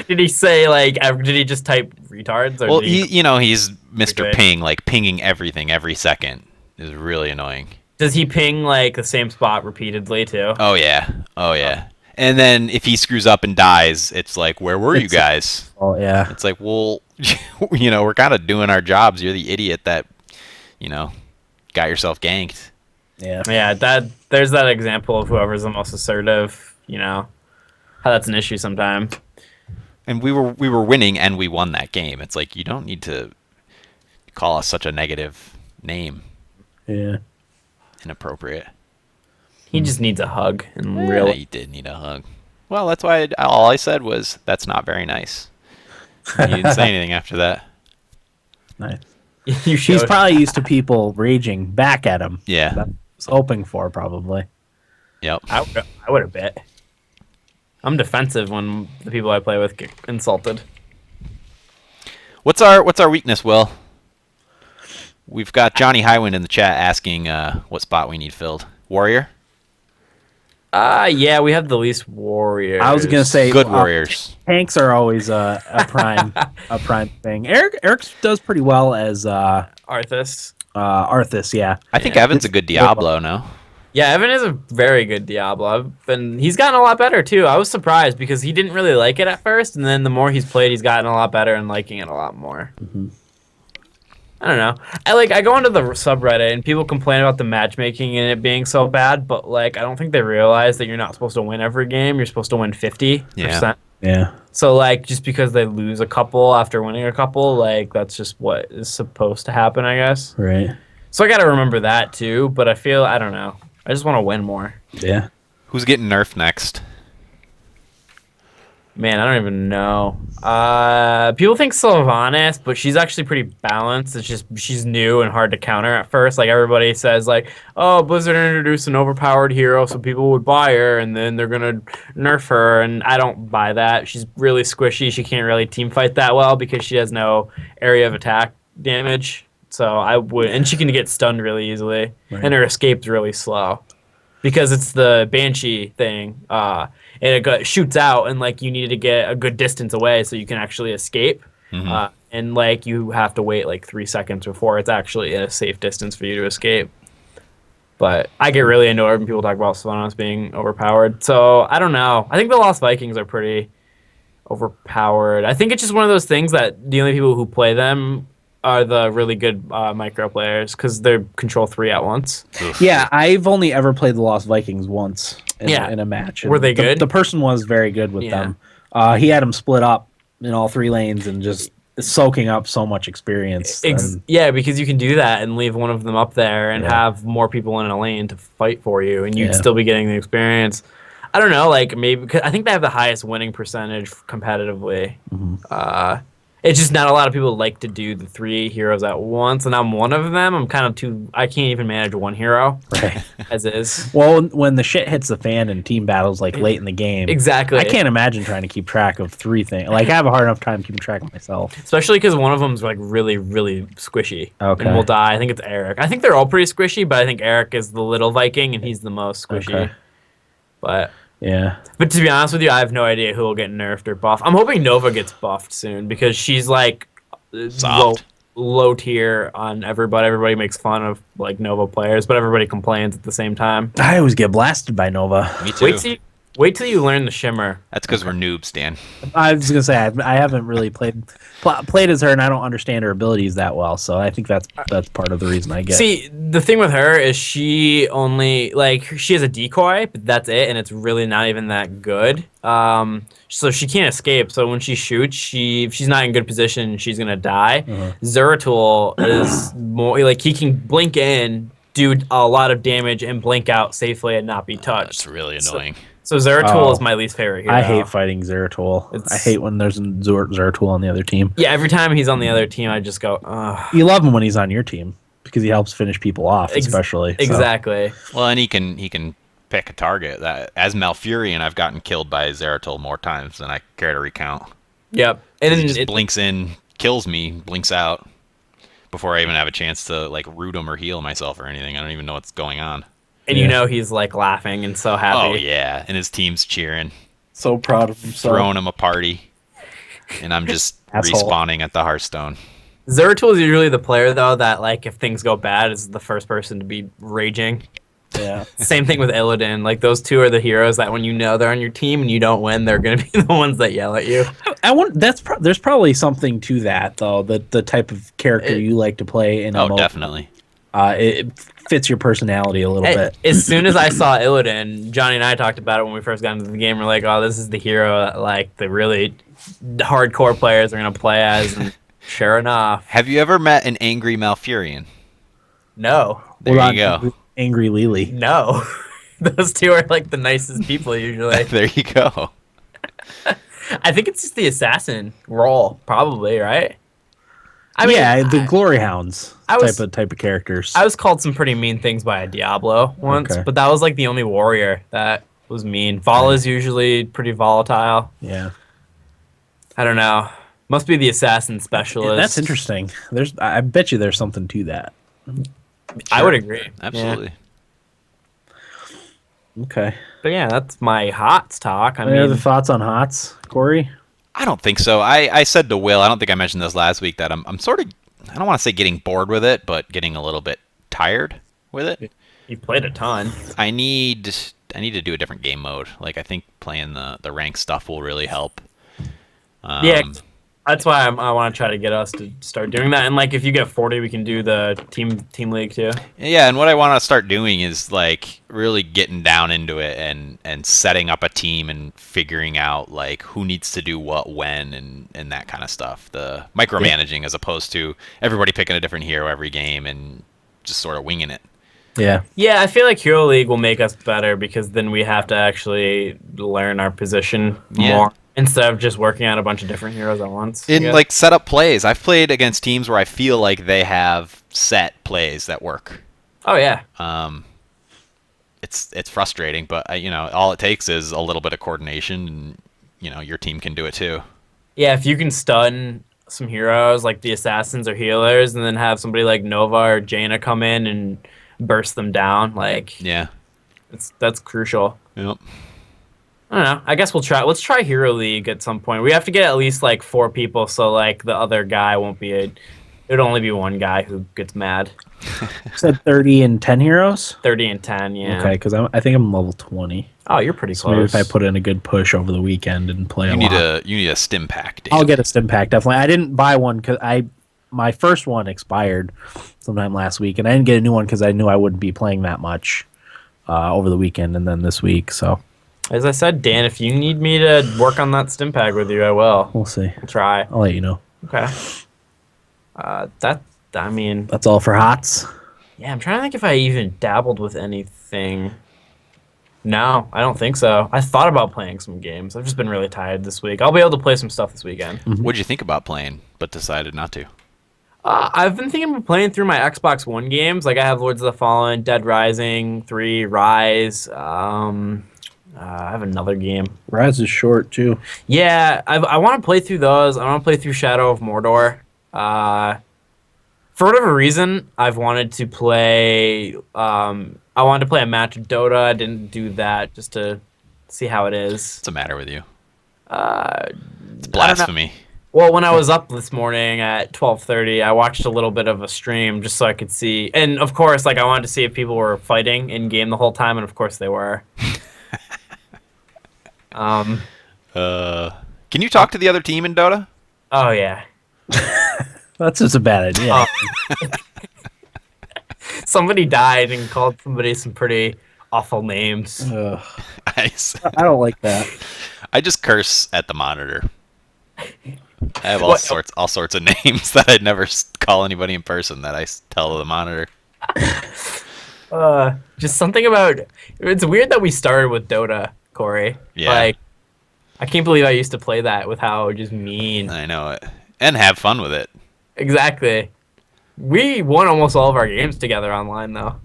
Did he say like? Did he just type retards? Or he's Mr. Ping, like pinging everything every second is really annoying. Does he ping like the same spot repeatedly too? Oh yeah. And then if he screws up and dies, it's like, where were you guys? Oh yeah. It's like, well, we're kind of doing our jobs. You're the idiot that, got yourself ganked. Yeah. Yeah. There's that example of whoever's the most assertive. How that's an issue sometimes. And we were winning, and we won that game. It's like, you don't need to call us such a negative name. Yeah. Inappropriate. He just needs a hug. And he did need a hug. Well, that's why all I said was, that's not very nice. You didn't say anything after that. Nice. He's He's probably used to people raging back at him. Yeah. That's what I was hoping for, probably. Yep. I would have bet. I'm defensive when the people I play with get insulted. What's our weakness, Will? We've got Johnny Highwind in the chat asking what spot we need filled. Warrior? Yeah, we have the least warriors. I was gonna say Good warriors. tanks are always a prime a prime thing. Eric does pretty well as Arthas. Arthas. Yeah, I think Evan's a good Diablo now. Yeah, Evan is a very good Diablo, and he's gotten a lot better too. I was surprised because he didn't really like it at first, and then the more he's played, he's gotten a lot better and liking it a lot more. Mm-hmm. I don't know. I go into the subreddit and people complain about the matchmaking and it being so bad, but like I don't think they realize that you're not supposed to win every game. You're supposed to win 50%. Yeah. So like just because they lose a couple after winning a couple, like that's just what is supposed to happen, I guess. Right. So I got to remember that too, but I don't know. I just want to win more. Yeah. Who's getting nerfed next? Man, I don't even know. People think Sylvanas, but she's actually pretty balanced. It's just she's new and hard to counter at first. Like everybody says, like, oh, Blizzard introduced an overpowered hero, so people would buy her, and then they're gonna nerf her. And I don't buy that. She's really squishy. She can't really team fight that well because she has no area of attack damage. So I would, and she can get stunned really easily, and her escape's really slow because it's the Banshee thing. And it shoots out, and like you need to get a good distance away so you can actually escape. Mm-hmm. And like you have to wait like 3 seconds before it's actually a safe distance for you to escape. But I get really annoyed when people talk about Sylvanas being overpowered. So I don't know. I think the Lost Vikings are pretty overpowered. I think it's just one of those things that the only people who play them are the really good micro players because they control 3 at once. Yeah, I've only ever played the Lost Vikings once in a match. Were they good? The person was very good with them. He had them split up in all 3 lanes and just soaking up so much experience. Yeah, because you can do that and leave one of them up there and have more people in a lane to fight for you, and you'd still be getting the experience. I don't know, like maybe cause I think they have the highest winning percentage competitively. Mm-hmm. It's just not a lot of people like to do the 3 heroes at once, and I'm one of them. I'm kind of I can't even manage 1 hero as is. Well, when the shit hits the fan in team battles like late in the game, exactly. I can't imagine trying to keep track of 3 things. Like I have a hard enough time keeping track of myself, especially because one of them's like really, really squishy and will die. I think it's Eric. I think they're all pretty squishy, but I think Eric is the little Viking and he's the most squishy. Okay. But. Yeah. But to be honest with you, I have no idea who will get nerfed or buffed. I'm hoping Nova gets buffed soon because she's like low tier on everybody. Everybody makes fun of like Nova players, but everybody complains at the same time. I always get blasted by Nova. Me too. Wait till you learn the shimmer. That's because we're noobs, Dan. I was gonna say I haven't really played as her, and I don't understand her abilities that well. So I think that's part of the reason I get. See, the thing with her is she only she has a decoy, but that's it, and it's really not even that good. So she can't escape. So when she shoots, if she's not in good position, she's gonna die. Zeratul is more like he can blink in, do a lot of damage, and blink out safely and not be touched. That's really annoying. So Zeratul is my least favorite hero. I hate fighting Zeratul. I hate when there's Zeratul on the other team. Yeah, every time he's on the other team, I just go, ugh. You love him when he's on your team because he helps finish people off, especially. Exactly. So. Well, and he can pick a target. That as Malfurion, I've gotten killed by Zeratul more times than I care to recount. Yep. And he just blinks in, kills me, blinks out before I even have a chance to like root him or heal myself or anything. I don't even know what's going on. And you know he's like laughing and so happy. Oh yeah, and his team's cheering. So proud of himself. Throwing him a party. And I'm just respawning at the Hearthstone. Zeratul is usually the player though that like if things go bad is the first person to be raging. Yeah. Same thing with Illidan. Like those two are the heroes that when you know they're on your team and you don't win, they're gonna be the ones that yell at you. There's probably something to that though. The type of character you like to play in. Oh, definitely. It fits your personality a little bit. As soon as I saw Illidan, Johnny and I talked about it when we first got into the game. We're like, oh, this is the hero that like the really hardcore players are gonna play as. And sure enough. Have you ever met an angry Malfurion? No. There you go. Angry Lily. No. Those two are like the nicest people usually. There you go. I think it's just the assassin role, probably, right? I mean, the Glory Hounds type of characters. I was called some pretty mean things by a Diablo once, but that was like the only warrior that was mean. Vol is usually pretty volatile. Yeah. I don't know. Must be the assassin Yeah, specialist. that's interesting. I bet you there's something to that. I would agree. Absolutely. Okay. But yeah, that's my HOTS talk. I Any other mean, thoughts on HOTS, Corey? I don't think so. I said to Will, I don't think I mentioned this last week, that I'm sort of, I don't want to say getting bored with it, but getting a little bit tired with it. you played a ton. I need to do a different game mode. Like, I think playing the ranked stuff will really help. Yeah, that's why I want to try to get us to start doing that. And like, if you get 40, we can do the team league too. Yeah, and what I want to start doing is like really getting down into it and setting up a team and figuring out like who needs to do what when and that kind of stuff. The micromanaging as opposed to everybody picking a different hero every game and just sort of winging it. Yeah. Yeah, I feel like Hero League will make us better because then we have to actually learn our position more instead of just working on a bunch of different heroes at once. In like set up plays, I've played against teams where I feel like they have set plays that work. Oh yeah. It's frustrating, but all it takes is a little bit of coordination, and your team can do it too. Yeah, if you can stun some heroes like the assassins or healers, and then have somebody like Nova or Jaina come in and burst them down, like Yeah. that's crucial. Yep. I don't know. I guess let's try Hero League at some point. We have to get at least like 4 people, so like the other guy won't be it would only be one guy who gets mad. You said 30 and 10 heroes? 30 and 10, yeah. Okay, because I think I'm level 20. Oh, you're pretty So maybe close. if I put in a good push over the weekend and play You a need lot. you need a stim pack, Dave. I'll get a stim pack, definitely. I didn't buy one because my first one expired sometime last week, and I didn't get a new one because I knew I wouldn't be playing that much over the weekend and then this week. So As I said, Dan, if you need me to work on that stim pack with you, I will. we'll see. I'll try. I'll let you know. Okay. I mean, That's all for HOTS. yeah, I'm trying to think if I even dabbled with anything. No, I don't think so. I thought about playing some games. I've just been really tired this week. I'll be able to play some stuff this weekend. What'd you think about playing, but decided not to? I've been thinking of playing through my Xbox One games. Like I have Lords of the Fallen, Dead Rising 3, Rise. I have another game. Rise is short, too. Yeah, I want to play through those. I want to play through Shadow of Mordor. For whatever reason, I've wanted to play. I wanted to play a match of Dota. I didn't do that just to see how it is. What's the matter with you? It's I don't know. blasphemy. Well, when I was up this morning at 12:30, I watched a little bit of a stream just so I could see. And of course, like I wanted to see if people were fighting in game the whole time, and of course they were. Can you talk to the other team in Dota? Oh yeah. That's just a bad idea. Somebody died and called somebody some pretty awful names. Ugh. I I don't like that. just curse at the monitor. I have all sorts of names that I'd never call anybody in person that I tell to the monitor. Just something about it's weird that we started with Dota, Corey. Yeah. Like, I can't believe I used to play that with how just mean. I know it. And have fun with it. Exactly. We won almost all of our games together online, though.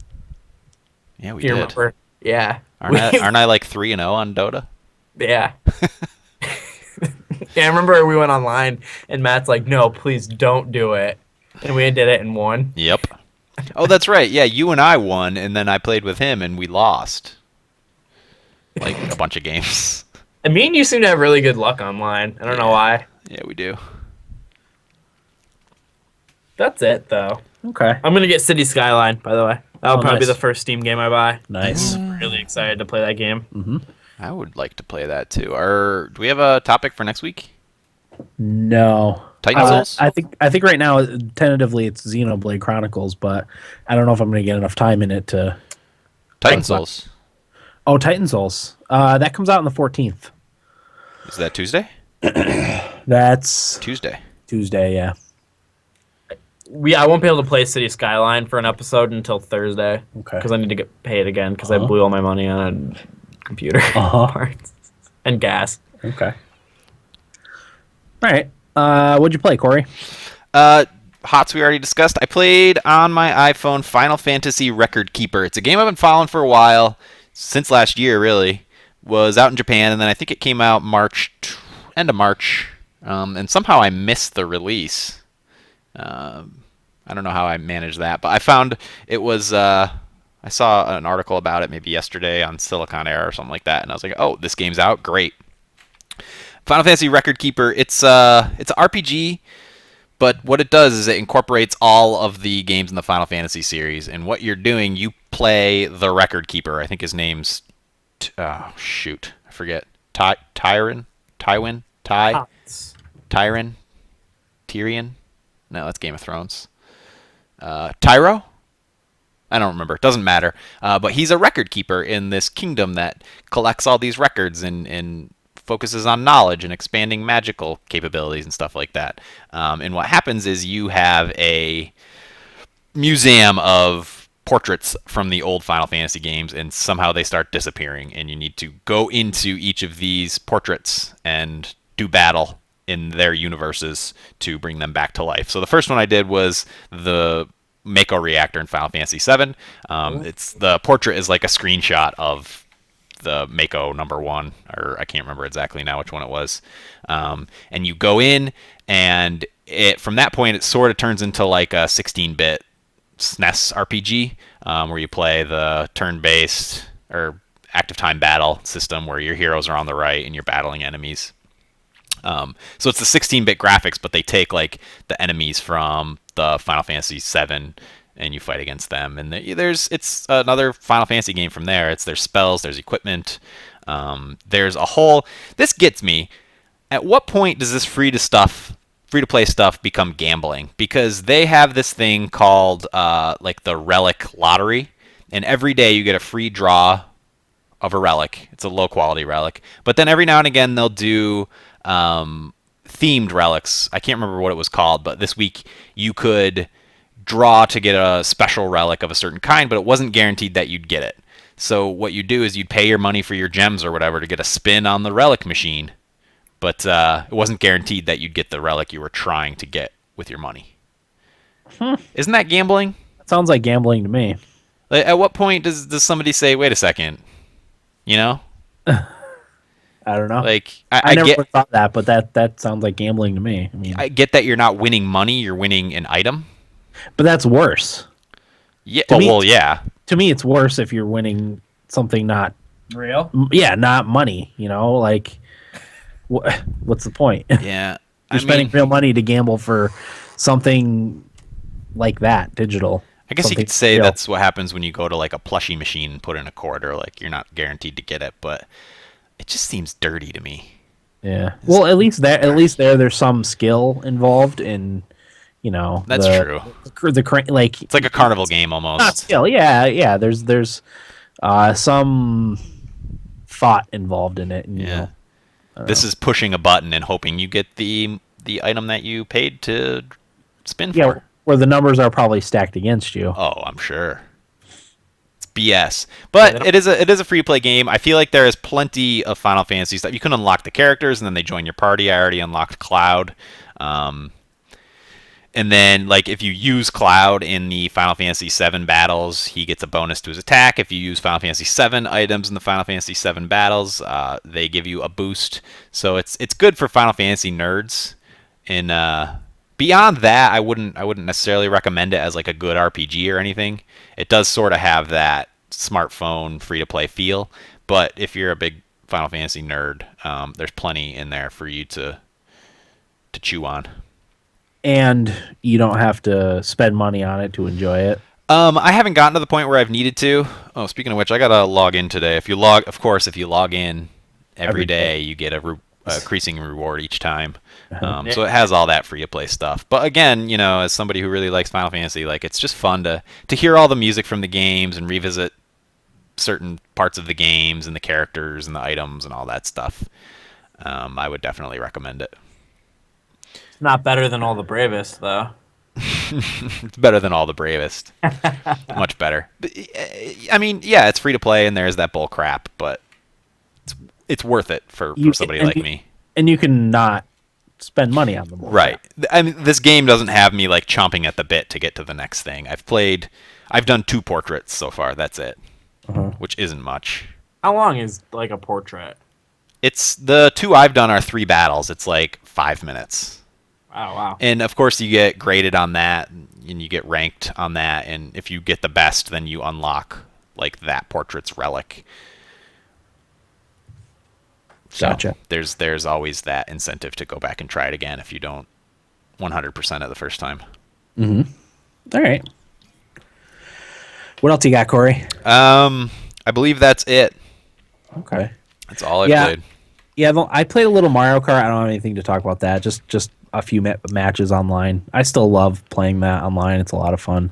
Yeah, we Do you did. remember? Yeah. Aren't I like 3-0 on Dota? Yeah. Yeah, I remember we went online and Matt's like, "No, please don't do it," and we did it and won. Yep. Oh, that's right. Yeah, you and I won, and then I played with him, and we lost. Like a bunch of games. And me and you seem to have really good luck online. I don't know why. Yeah, we do. That's it, though. Okay. I'm gonna get City Skyline, by the way. That'll probably be nice. the first Steam game I buy. Nice. Really excited to play that game. I would like to play that too. Do we have a topic for next week? No. Titan Souls? I think right now, tentatively, it's Xenoblade Chronicles, but I don't know if I'm going to get enough time in it to... Titan Souls. Oh, Titan Souls. That comes out on the 14th. Is that Tuesday? That's Tuesday. Tuesday, yeah. I won't be able to play City Skyline for an episode until Thursday. Okay. Because I need to get paid again because I blew all my money on a computer parts and gas. Okay. All right. What'd you play, Corey? HOTS we already discussed. I played on my iPhone Final Fantasy Record Keeper. It's a game I've been following for a while, since last year really, was out in Japan, and then I think it came out end of March, and somehow I missed the release. I don't know how I managed that, but I found it was. I saw an article about it maybe yesterday on Silicon Air or something like that, and I was like, "Oh, this game's out, great!" Final Fantasy Record Keeper. It's an RPG, but what it does is it incorporates all of the games in the Final Fantasy series, and what you're doing, you play the Record Keeper. I think his name's I forget. Tyron, Tywin, Tyron, Tyrion. No, that's Game of Thrones. Tyro. I don't remember. It doesn't matter. But he's a record keeper in this kingdom that collects all these records and focuses on knowledge and expanding magical capabilities and stuff like that. And what happens is you have a museum of portraits from the old Final Fantasy games, and somehow they start disappearing, and you need to go into each of these portraits and do battle in their universes to bring them back to life. So the first one I did was the Mako reactor in Final Fantasy VII. It's the portrait is like a screenshot of the Mako #1, or I can't remember exactly now which one it was. And you go in, and from that point it sort of turns into like a 16-bit SNES RPG, where you play the turn-based or active time battle system where your heroes are on the right and you're battling enemies. So it's the 16-bit graphics, but they take like the enemies from the Final Fantasy VII and you fight against them. And it's another Final Fantasy game from there. There's spells, there's equipment, there's a whole. This gets me. At what point does this free-to-play stuff become gambling? Because they have this thing called like the Relic Lottery, and every day you get a free draw of a relic. It's a low-quality relic, but then every now and again they'll do themed relics. I can't remember what it was called, but this week you could draw to get a special relic of a certain kind, but it wasn't guaranteed that you'd get it. So what you do is you'd pay your money for your gems or whatever to get a spin on the relic machine, but it wasn't guaranteed that you'd get the relic you were trying to get with your money. Isn't that gambling? That sounds like gambling to me. Like, at what point does somebody say, wait a second, you know? I don't know. Like I never thought that, but that sounds like gambling to me. I mean, I get that you're not winning money, you're winning an item. But that's worse. Yeah. Well, yeah. To me, it's worse if you're winning something not Real? Yeah, not money. You know, like what's the point? Yeah. You're spending real money to gamble for something like that, digital. I guess you could say that's what happens when you go to like a plushie machine and put in a quarter. Like you're not guaranteed to get it, but it just seems dirty to me. Yeah. Well, at least there's some skill involved in, you know. That's true. Like it's like a carnival game almost. Not skill. Yeah. There's some thought involved in it. And, yeah. You know, this is pushing a button and hoping you get the item that you paid to spin for. Yeah, where the numbers are probably stacked against you. Oh, I'm sure. It's BS. But it is a free play game. I feel like there is plenty of Final Fantasy stuff. You can unlock the characters and then they join your party. I already unlocked Cloud. And then, like, if you use Cloud in the Final Fantasy VII battles, he gets a bonus to his attack. If you use Final Fantasy VII items in the Final Fantasy VII battles, they give you a boost. So it's good for Final Fantasy nerds. And beyond that, I wouldn't necessarily recommend it as like a good RPG or anything. It does sort of have that smartphone free-to-play feel. But if you're a big Final Fantasy nerd, there's plenty in there for you to chew on. And you don't have to spend money on it to enjoy it. I haven't gotten to the point where I've needed to. Oh, speaking of which, I gotta log in today. If you log in every day, you get a increasing reward each time. So it has all that free to play stuff. But again, you know, as somebody who really likes Final Fantasy, like it's just fun to hear all the music from the games and revisit certain parts of the games and the characters and the items and all that stuff. I would definitely recommend it. Not better than All the Bravest, though. It's better than All the Bravest. Much better. But, I mean, yeah, it's free to play and there's that bull crap, but it's worth it for somebody like me. And you can not spend money on them. Right. I mean, this game doesn't have me like chomping at the bit to get to the next thing. I've done 2 portraits so far. That's it, which isn't much. How long is like a portrait? It's the 2 I've done are 3 battles. It's like 5 minutes. Oh wow. And of course, you get graded on that, and you get ranked on that. And if you get the best, then you unlock like that portrait's relic. So Gotcha. there's always that incentive to go back and try it again if you don't 100% it the first time. All right. What else you got, Corey? I believe that's it. Okay. That's all I've Yeah. played. Yeah, I played a little Mario Kart. I don't have anything to talk about that. Just a few matches online. I still love playing that online. It's a lot of fun.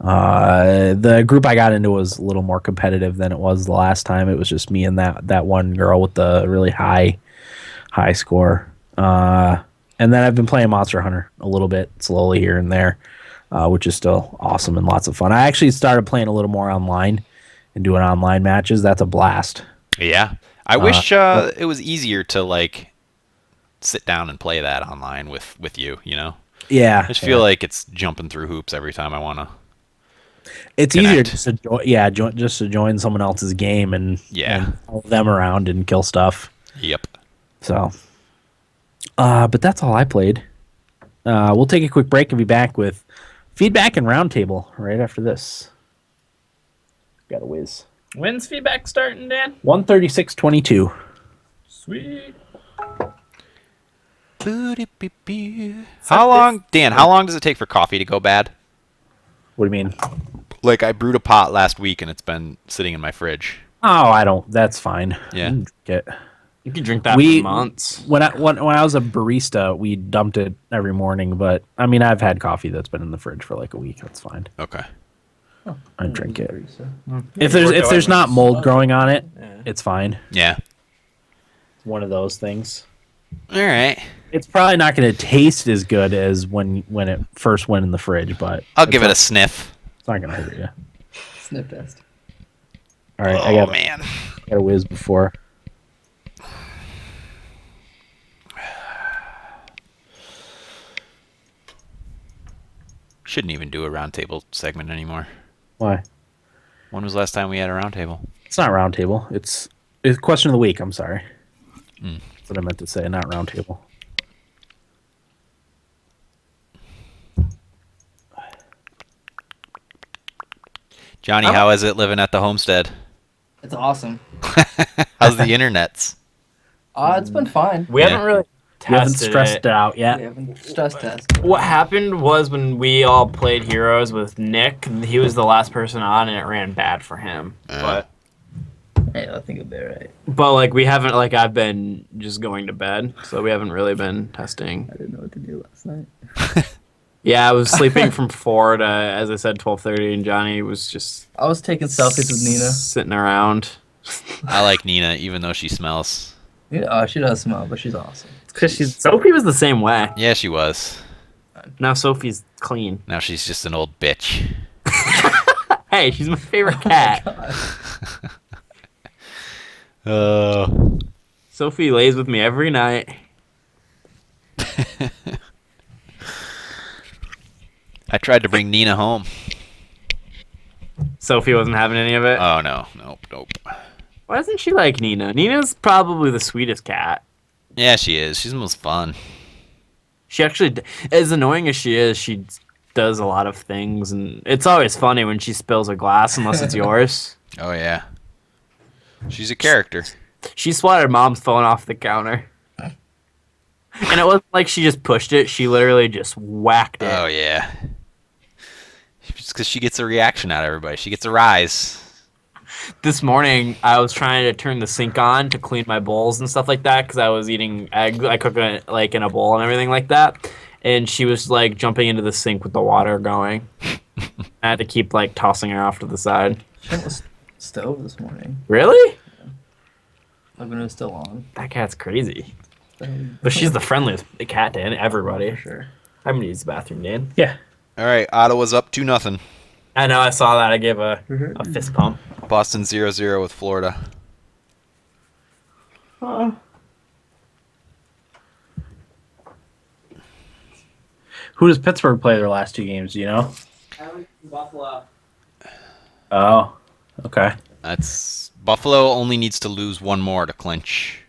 The group I got into was a little more competitive than it was the last time. It was just me and that one girl with the really high score. And then I've been playing Monster Hunter a little bit, slowly here and there, which is still awesome and lots of fun. I actually started playing a little more online and doing online matches. That's a blast. Yeah. I wish it was easier to like sit down and play that online with you, you know? Yeah. I just feel like it's jumping through hoops every time I want to. It's connect. easier just to just to join someone else's game and follow them around and kill stuff. Yep. So, but that's all I played. We'll take a quick break and be back with feedback and roundtable right after this. Got a whiz. When's feedback starting, Dan? 136.22. Sweet. How long, Dan? How long does it take for coffee to go bad? What do you mean? Like I brewed a pot last week and it's been sitting in my fridge. Oh, I don't. That's fine. Yeah. I can drink it. You can drink that for months. When I was a barista, we dumped it every morning. But I mean, I've had coffee that's been in the fridge for like a week. That's fine. Okay. I drink it. If there's not mold growing on it, it's fine. Yeah. It's one of those things. All right. It's probably not going to taste as good as when it first went in the fridge, but I'll give it a sniff. It's not going to hurt you. Sniff test. All right, Oh man. got a whiz before. Shouldn't even do a roundtable segment anymore. Why? When was the last time we had a roundtable? It's not roundtable. It's question of the week. I'm sorry. Mm. That's what I meant to say. Not roundtable. Johnny, how is it living at the homestead? It's awesome. How's the internets? It's been fine. We Yeah. haven't really You haven't tested stressed it. it out We yet. haven't stress test. What happened was when we all played Heroes with Nick, he was the last person on, and it ran bad for him. Hey, I think it'll be alright. But like we haven't like I've been just going to bed, so we haven't really been testing. I didn't know what to do last night. Yeah, I was sleeping from 4 to, as I said, 12:30, and Johnny was just I was taking selfies with Nina. sitting around. I like Nina, even though she smells. Yeah, she does smell, but she's awesome. Because Sophie was the same way. Yeah, she was. Now Sophie's clean. Now she's just an old bitch. Hey, she's my favorite cat. Sophie lays with me every night. I tried to bring Nina home. Sophie wasn't having any of it. Oh no, nope. Why doesn't she like Nina? Nina's probably the sweetest cat. Yeah, she is. She's the most fun. She actually, as annoying as she is, she does a lot of things, and it's always funny when she spills a glass unless it's yours. Oh yeah. She's a character. She swatted Mom's phone off the counter. And it wasn't like she just pushed it. She literally just whacked it. Oh yeah. Just because she gets a reaction out of everybody. She gets a rise. This morning, I was trying to turn the sink on to clean my bowls and stuff like that because I was eating eggs. I cook it like in a bowl and everything like that. And she was like jumping into the sink with the water going. I had to keep like tossing her off to the side. She went with stove this morning. Really? Oven was still on. That cat's crazy. But she's the friendliest cat to everybody. For sure. I'm gonna use the bathroom, Dan. Yeah. All right, Ottawa's up 2-0. I know. I saw that. I gave a fist pump. Boston 0-0 with Florida. Who does Pittsburgh play their last 2 games? Do you know? Buffalo. Oh, okay. That's Buffalo only needs to lose one more to clinch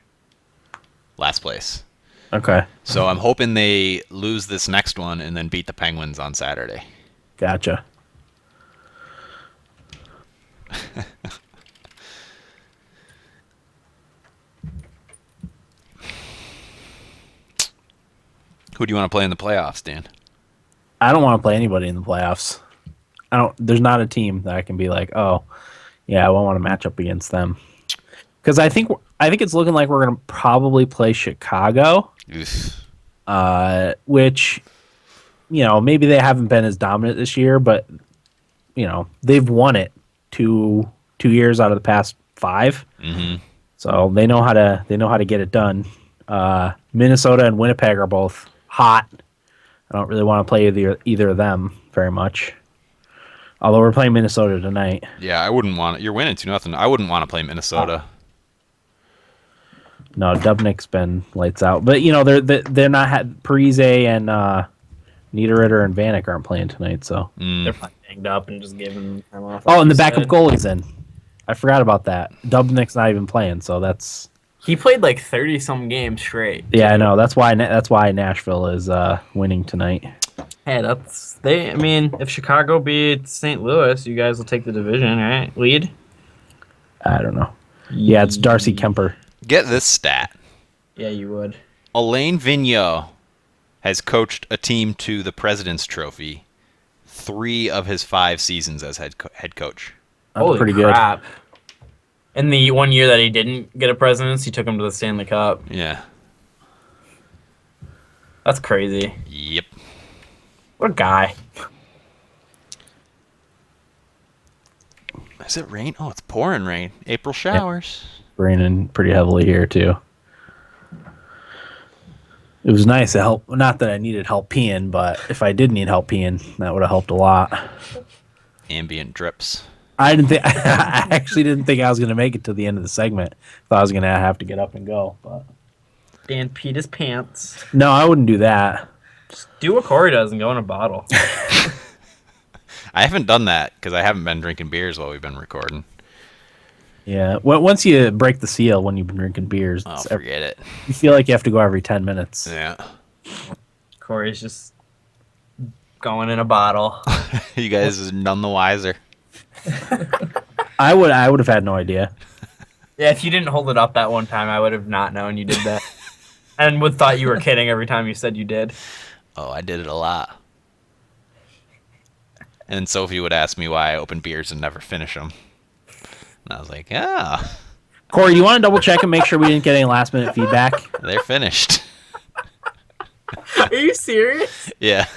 last place. Okay, So I'm hoping they lose this next one and then beat the Penguins on Saturday. gotcha. Who do you want to play in the playoffs, Dan? I don't want to play anybody in the playoffs. I don't. There's not a team that I can be like, oh, yeah, I won't want to match up against them. Because I think it's looking like we're going to probably play Chicago, which, maybe they haven't been as dominant this year, but they've won it two years out of the past 5. Mm-hmm. So they know how to get it done. Minnesota and Winnipeg are both hot. I don't really want to play either of them very much. Although we're playing Minnesota tonight. Yeah, I wouldn't want it. You're winning 2-0. I wouldn't want to play Minnesota. No, Dubnik's been lights out. But they're not Parise and Niederreiter and Vanek aren't playing tonight. So They're probably banged up and just giving time off. oh, and the backup goalie's in. I forgot about that. Dubnik's not even playing, so that's. He played like 30-some games straight. Yeah, I know. That's why Nashville is winning tonight. Hey, if Chicago beats St. Louis, you guys will take the division, right? Lead? I don't know. Yeah, it's Darcy Kemper. Get this stat. Yeah, you would. Alain Vigneault has coached a team to the President's Trophy 3 of his 5 seasons as head coach. That's Holy pretty crap. In the 1 year that he didn't get a presidency, he took him to the Stanley Cup. Yeah. That's crazy. Yep. What a guy. Is it rain? Oh, it's pouring rain. April showers. Raining pretty heavily here too. It was nice to help. Not that I needed help peeing, but if I did need help peeing, that would have helped a lot. Ambient drips. I actually didn't think I was going to make it to the end of the segment. Thought I was going to have to get up and go, but Dan peed his pants. no, I wouldn't do that. Just do what Corey does and go in a bottle. I haven't done that because I haven't been drinking beers while we've been recording. Yeah, once you break the seal when you've been drinking beers, Oh, forget it. you feel like you have to go every 10 minutes. Yeah. Corey's just going in a bottle. You guys are none the wiser. I would have had no idea. Yeah, if you didn't hold it up that one time, I would have not known you did that. And would thought you were kidding every time you said you did. Oh, I did it a lot. And Sophie would ask me why I open beers and never finish them. And I was like, ah, Corey, do you want to double check and make sure we didn't get any last minute feedback? they're finished. Are you serious? Yeah.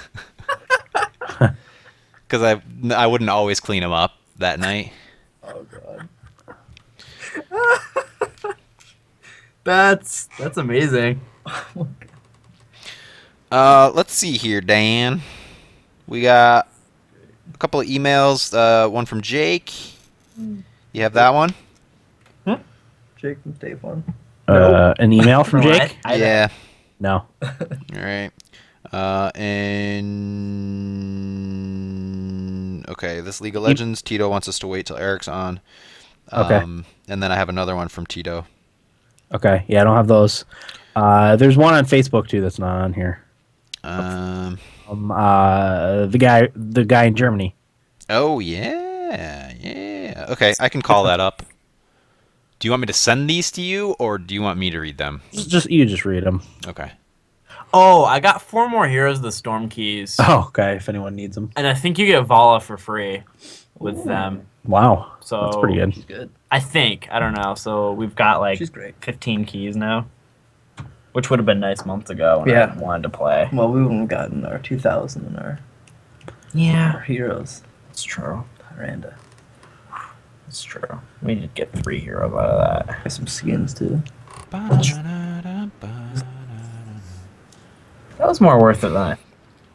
Because I wouldn't always clean them up that night. Oh god. That's amazing. Let's see here, Dan. We got a couple of emails. One from Jake. You have that one? Jake from Dave one. An email from No, Jake? Yeah. No. All right. And okay, this League of Legends, Tito wants us to wait till Eric's on. Okay. And then I have another one from Tito. Okay. Yeah, I don't have those. There's one on Facebook too that's not on here. Um. The guy in Germany. Oh yeah. Okay, I can call that up. Do you want me to send these to you, or do you want me to read them? You just read them. Okay. Oh, I got 4 more Heroes of the Storm keys. Oh, okay. If anyone needs them. And I think you get Vala for free with them. Wow. So That's pretty good. She's good. I think. I don't know. So we've got like She's great. 15 keys now. Which would have been nice months ago when Yeah. I wanted to play. Well, we wouldn't have gotten our 2,000 and our Yeah. heroes. It's true. Miranda. It's true. We did get 3 heroes out of that. Got some skins too. That was more worth it than I.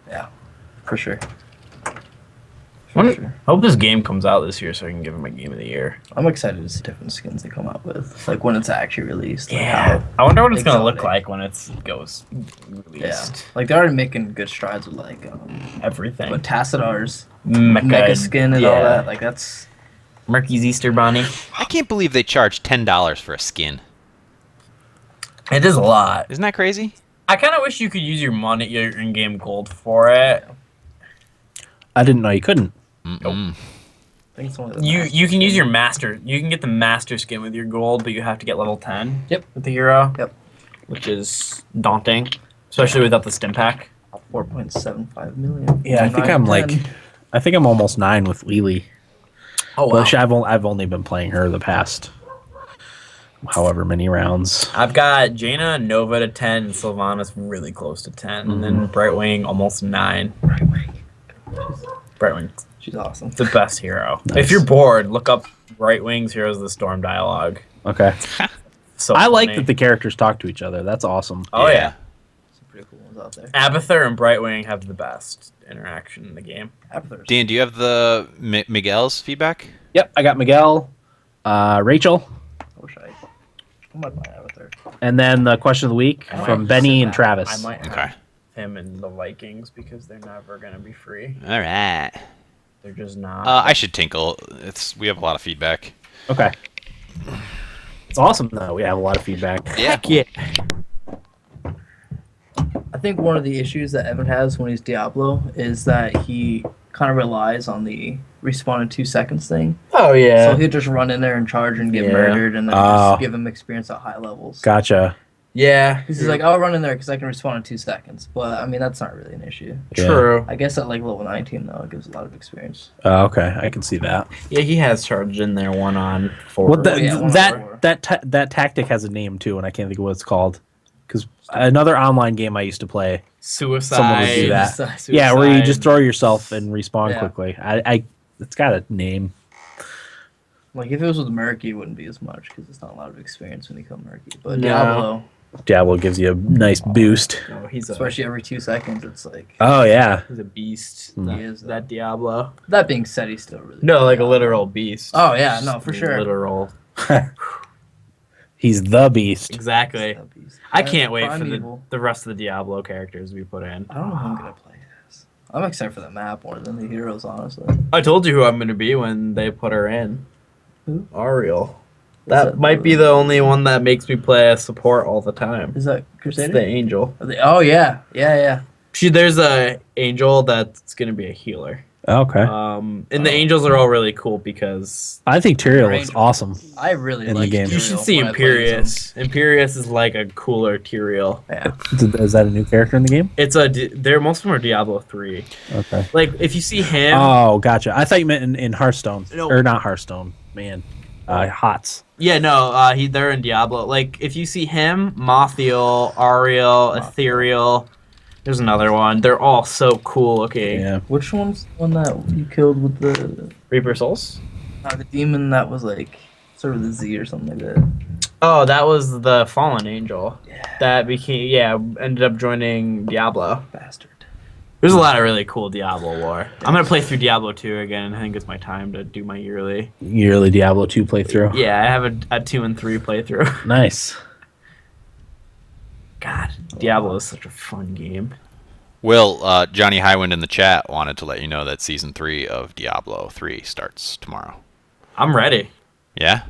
Yeah, for sure. When- Hope this game comes out this year so I can give him a game of the year. I'm excited to see different skins they come out with, like when it's actually released. Like Yeah. how- I wonder what it's gonna look exotic. like when it goes yeah. released. Like they're already making good strides with like Everything. but Tassadar's Mecha mega skin and all that. Like that's Murky's Easter Bunny. I can't believe they charge $10 for a skin. It is a lot. Isn't that crazy? I kind of wish you could use your money, your in-game gold for it. I didn't know you couldn't. Mm-mm. I think it's only the You master you can use skin. your master. You can get the master skin with your gold, but you have to get level 10. Yep. With the hero. Yep. Which is daunting, especially without the stim pack. 4.75 million. Yeah, I think I'm like, I think I'm almost 9 with Lily. Oh But I've only been playing her the past however many rounds. I've got Jaina and Nova to 10, and Sylvanas really close to 10, and then Brightwing almost 9. Brightwing's She's awesome. the best hero. Nice. If you're bored, look up Brightwing's Heroes of the Storm dialogue. Okay. So I like funny. that the characters talk to each other. That's awesome. Oh yeah. Some pretty cool ones out there. Abathur and Brightwing have the best interaction in the game. Abathur's- Dan, do you have the Miguel's feedback? Yep, I got Miguel, Rachel, I wish I might buy Avatar. and then the question of the week I might from just Benny sit and back. Travis. I might have Okay. him and the Vikings because they're never gonna be free. All right. They're just not. I should tinkle. We have a lot of feedback. Okay. It's awesome though. We have a lot of feedback. Yeah. yeah. I think one of the issues that Evan has when he's Diablo is that he kind of relies on the respawn in 2 seconds thing. Oh yeah. So he'll just run in there and charge and get Yeah. murdered, and then Oh. just give him experience at high levels. Gotcha. yeah. Because he's like, I'll run in there because I can respawn in 2 seconds. But I mean, that's not really an issue. Yeah. True. I guess at like level 19 though, it gives a lot of experience. Okay, I can see that. Yeah, he has charged in there 1-on-4. Well, Oh, yeah, one that hour. that tactic has a name too, and I can't think of what it's called. Because another online game I used to play, Suicide. someone would do that. Suicide. yeah, where you just Suicide. throw yourself and respawn Yeah. quickly. It's got a name. Like if it was with Murky, it wouldn't be as much because it's not a lot of experience when you come Murky. But No. Diablo, Diablo gives you a nice boost. Oh, he's especially every 2 seconds, it's like. Oh yeah, he's a beast. Hmm. That, He is, that Diablo. That being said, he's still really. No, good. like a literal beast. Oh yeah, no, for sure. Literal. he's the beast. Exactly. That beast. I can't wait for Primeval. the rest of the Diablo characters we put in. I don't know who I'm gonna play as. I'm excited for the map more than the heroes, honestly. I told you who I'm going to be when they put her in. Who? Ariel. Is That might be the only one that makes me play a support all the time. Is that It's Crusader? the angel. Oh yeah, yeah. There's a angel that's going to be a healer. Okay, And the angels are all really cool because I think Tyrael Range. tyriel looks awesome. I really In the like. game. you should see Imperius. Imperius is like a cooler Tyrael. Yeah. Is that a new character in the game? They're most of them are Diablo 3. Okay. Like if you see him, Oh, gotcha. I thought you meant in Hearthstone, No. or not Hearthstone. Man, HOTS. yeah, no, they're in Diablo. Like if you see him, Mothiel, Ariel, Ethereal. There's another one. They're all so cool. Okay, Yeah. Which one's the one that you killed with Reaper Souls. the demon that was like sort of the Z or something like that? Oh, that was the Fallen Angel. Yeah. That ended up joining Diablo. Bastard. There's a lot of really cool Diablo lore. I'm gonna play through Diablo 2 again. I think it's my time to do my yearly. Yearly Diablo 2 playthrough. Yeah, I have a 2 and 3 playthrough. Nice. God, Diablo is such a fun game. Will, Johnny Highwind in the chat wanted to let you know that Season 3 of Diablo 3 starts tomorrow. I'm ready. Yeah?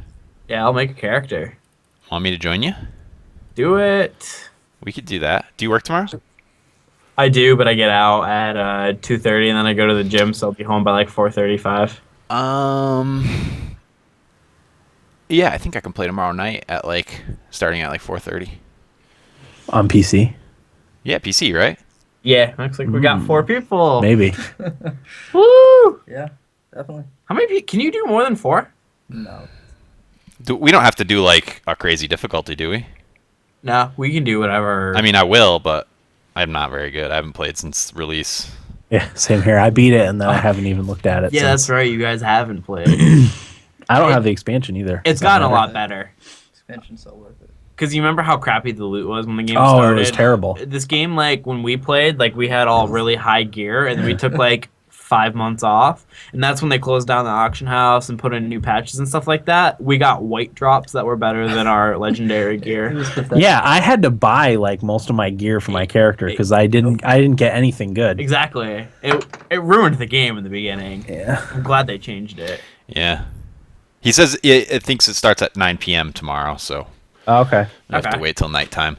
Yeah, I'll make a character. Want me to join you? Do it. We could do that. Do you work tomorrow? I do, but I get out at 2:30 and then I go to the gym, so I'll be home by like 4:35. Yeah, I think I can play tomorrow night at starting at 4:30. On PC, Yeah, PC, right? Yeah, looks like we got 4 people. maybe. Woo! Yeah, definitely. How many people? Can you do more than 4? No. We don't have to do a crazy difficulty, do we? No, we can do whatever. I mean, I will, but I'm not very good. I haven't played since release. Yeah, same here. I beat it and then I haven't even looked at it. yeah, since. that's right. You guys haven't played. I don't have the expansion either. It's Doesn't gotten a matter. lot better. Expansion's so worth it. Because you remember how crappy the loot was when the game Oh, started? it was terrible. This game, when we played, we had all really high gear, and then we took 5 months off, and that's when they closed down the auction house and put in new patches and stuff like that. We got white drops that were better than our legendary It gear. was pathetic. Yeah, I had to buy most of my gear for my character because I didn't get anything good. Exactly. It ruined the game in the beginning. Yeah. I'm glad they changed it. Yeah. He says it thinks it starts at 9 p.m. tomorrow, so Okay, we have to Okay. wait till nighttime.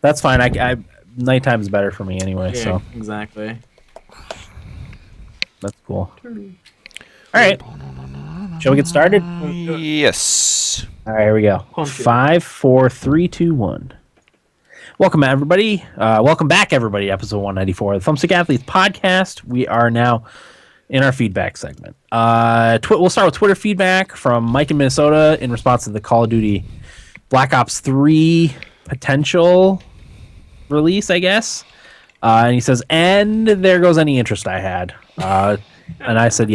that's fine. I nighttime is better for me anyway, Yeah, so exactly. that's cool. All right, shall we get started? Yes. All right, here we go. Punch it. 5, 4, 3, 2, 1. Welcome, everybody. Welcome back, everybody. To episode 194 of the Thumbstick Athletes podcast. We are now in our feedback segment. We'll start with Twitter feedback from Mike in Minnesota in response to the Call of Duty Black Ops 3 potential release, I guess. And he says, "And there goes any interest I had." And I said,